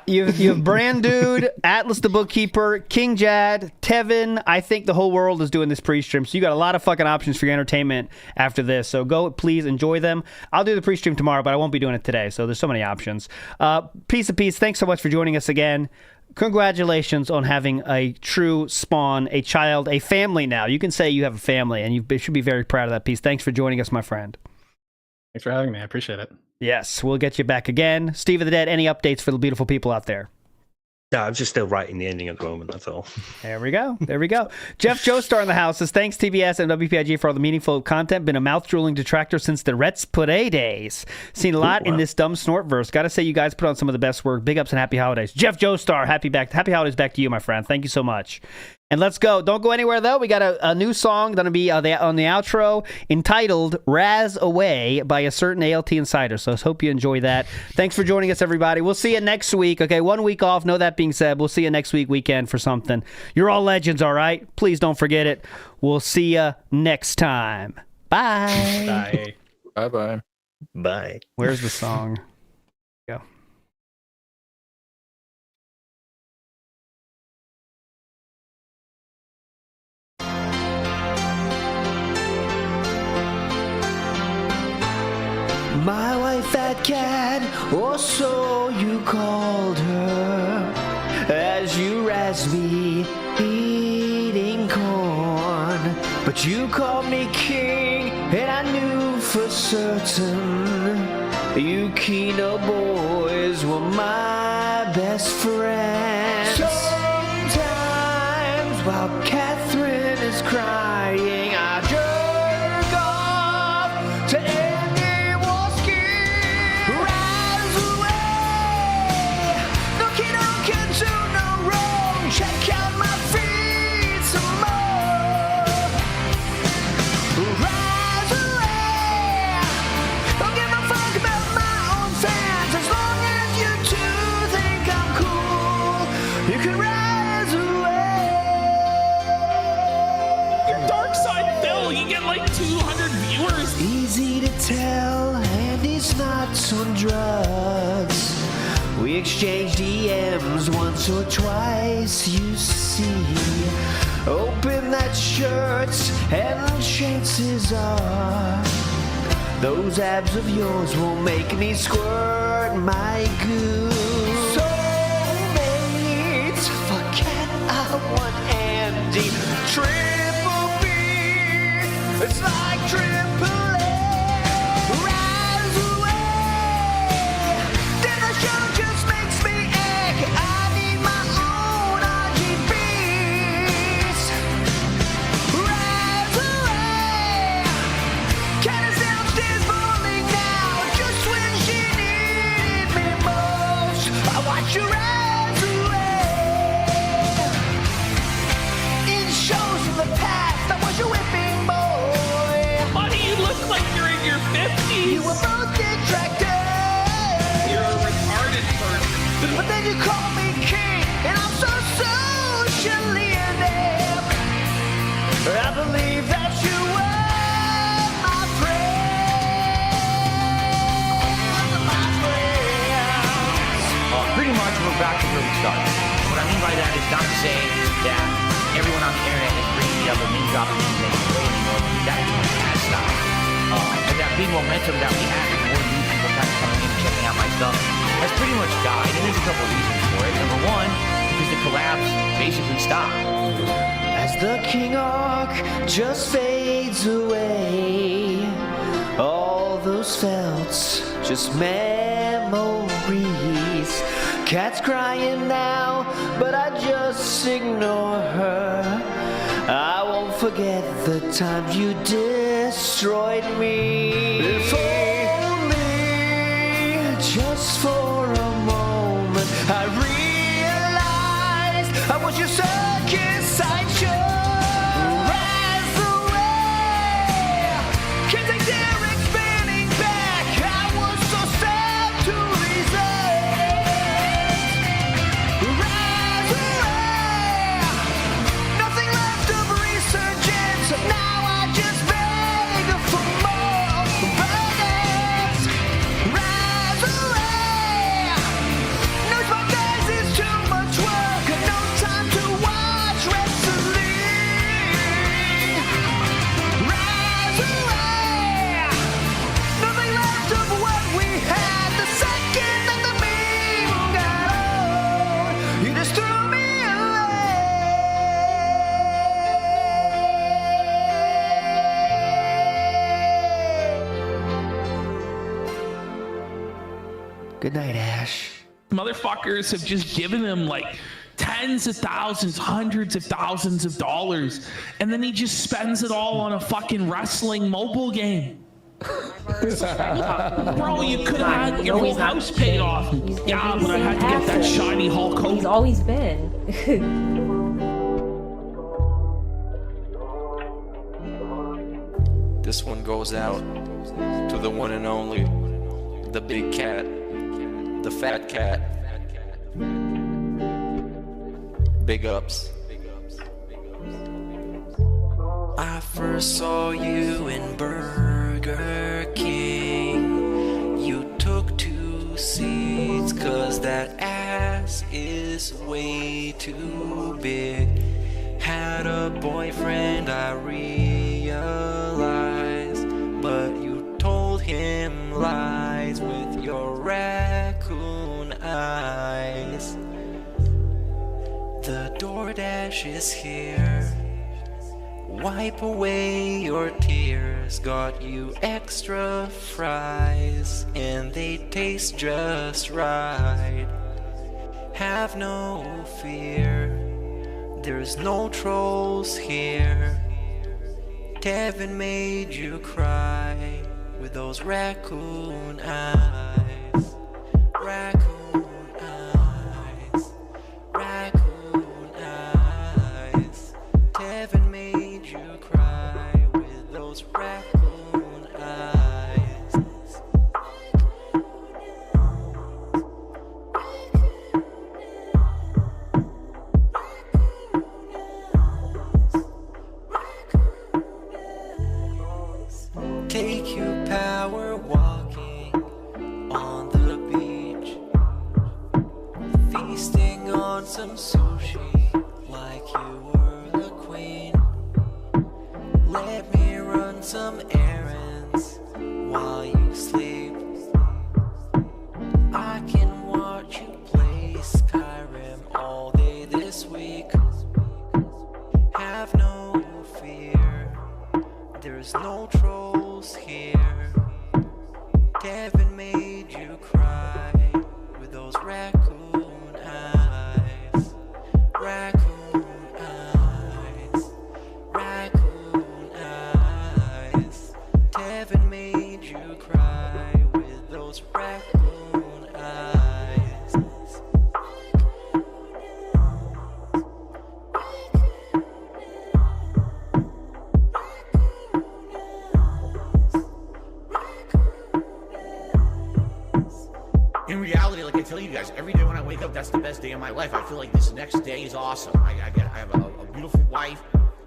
You have Brand Dude, Atlas the Bookkeeper, King Jad, Tevin. I think the whole world is doing this pre-stream. So you got a lot of fucking options for your entertainment after this. So go, please enjoy them. I'll do the pre-stream tomorrow, but I won't be doing it today. So there's so many options. Piece of Peace, thanks so much for joining us again. Congratulations on having a true spawn, a child, a family now. You can say you have a family, and you should be very proud of that piece. Thanks for joining us, my friend. Thanks for having me. I appreciate it. Yes, we'll get you back again. Steve of the Dead, any updates for the beautiful people out there? No, I'm just still writing the ending at the moment, that's all. There we go. There we go. Jeff Joestar in the house says, thanks TBS and WPIG for all the meaningful content. Been a mouth-drooling detractor since the Rets Putty days. Seen a lot in this dumb snort verse. Gotta say, you guys put on some of the best work. Big ups and happy holidays. Jeff Joestar, happy holidays back to you, my friend. Thank you so much. And let's go. Don't go anywhere, though. We got a new song that'll be on the outro entitled Raz Away by a certain ALT Insider. So I hope you enjoy that. Thanks for joining us, everybody. We'll see you next week. Okay, 1 week off. No, that being said, we'll see you next weekend for something. You're all legends, all right? Please don't forget it. We'll see you next time. Bye. Bye. Bye-bye. Bye. Where's the song? Go. My wife, that cat, or so you called her, as you razzed me eating corn. But you called me king, and I knew for certain you Kino boys were my best friends. Sometimes while Catherine is crying, I jerk off to check out my feet some more. Rise away. Don't give a fuck about my own fans. As long as you two think I'm cool, you can rise away. Your dark side fell. You get like 200 viewers. Easy to tell, and he's not on drugs. We exchanged DMs once or twice, you see. Open that shirt, and chances are those abs of yours will make me squirt my goo. Soulmates, forget I want Andy. Triple B, it's like Triple A. Rise away, then the show just makes me egg. I need my own RGBs. Rise away, cat is downstairs bawling now. Just when she needed me most, I watch her rise away. In shows from the past, I was your whipping boy. Buddy, you look like you're in your 50s. You were both detractors. You're a retarded person. But then you call me king, and I'm so socially inept. I believe that you were my friend. Pretty much we're back to where we started. What I mean by that is not to say that everyone on the internet is bringing me up and name dropping me and making way anymore. That is my past style. And that big momentum that we had, with more new people kind of coming in and checking out my stuff, has pretty much died. And there's a couple reasons for it. Number one, because the collabs basically stopped. As the King Arc just fades away, all those felts, just memories. Cat's crying now, but I just ignore her. I won't forget the times you destroyed me. If only just for a moment I realized I was your circus sideshow. Rise away, can't take Derek spinning back. I was so sad to resist. Rise away, nothing left of resurgence. Now I just beg for more violence. Rise away, no small guys, it's too much work. No time to watch wrestling. Rise away, nothing left of what we had. The second that the meme got old, you just threw me away. Good night, Ash. Motherfuckers have just given him like tens of thousands, hundreds of thousands of dollars, and then he just spends it all on a fucking wrestling mobile game. Bro, you could have had your whole house paid off. Yeah, but I had to get that shiny Hulk Hogan. He's always been. This one goes out to the one and only, the big cat, the fat cat. Big ups. I first saw you in Burger King. You took 2 seats, cause that ass is way too big. Had a boyfriend, I realized, but you told him lies with your raccoon eyes. The DoorDash is here. Wipe away your tears. Got you extra fries, and they taste just right. Have no fear, there's no trolls here. Tevin made you cry with those raccoon eyes. Raccoon eyes. Raccoon eyes. Tevin made you cry with those raccoon eyes. Take you power walking on the beach, feasting on some sushi like you were the queen. Let me run some errands while you sleep. I can watch you play Skyrim all day this week. Have no fear, there's no trolls here. Tevin made you cry with those raccoon eyes. Raccoon eyes. Raccoon eyes. Tevin made you cry with those raccoon eyes. In reality, like I tell you guys, every day when I wake up, that's the best day of my life. I feel like this next day is awesome. I have a beautiful wife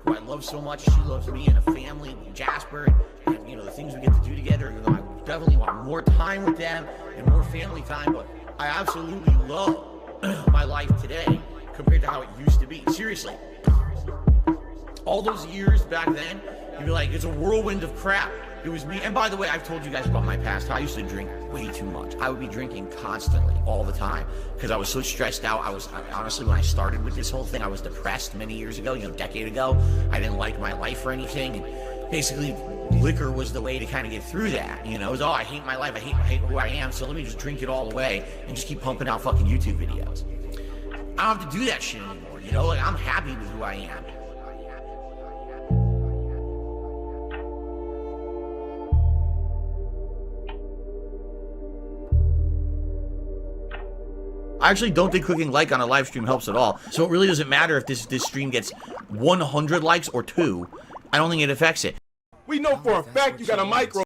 who I love so much. She loves me and a family, Jasper, and you know the things we get to do together. You know, I definitely want more time with them and more family time. But I absolutely love my life today compared to how it used to be. Seriously, all those years back then, you'd be like, it's a whirlwind of crap. It was me. And by the way, I've told you guys about my past. I used to drink way too much. I would be drinking constantly, all the time, because I was so stressed out. Honestly, when I started with this whole thing, I was depressed many years ago, a decade ago. I didn't like my life or anything. And basically, liquor was the way to kind of get through that. It was, I hate my life. I hate who I am. So let me just drink it all away and just keep pumping out fucking YouTube videos. I don't have to do that shit anymore. Like, I'm happy with who I am. I actually don't think clicking like on a live stream helps at all. So it really doesn't matter if this stream gets 100 likes or 2. I don't think it affects it. We know for a fact you got a micro.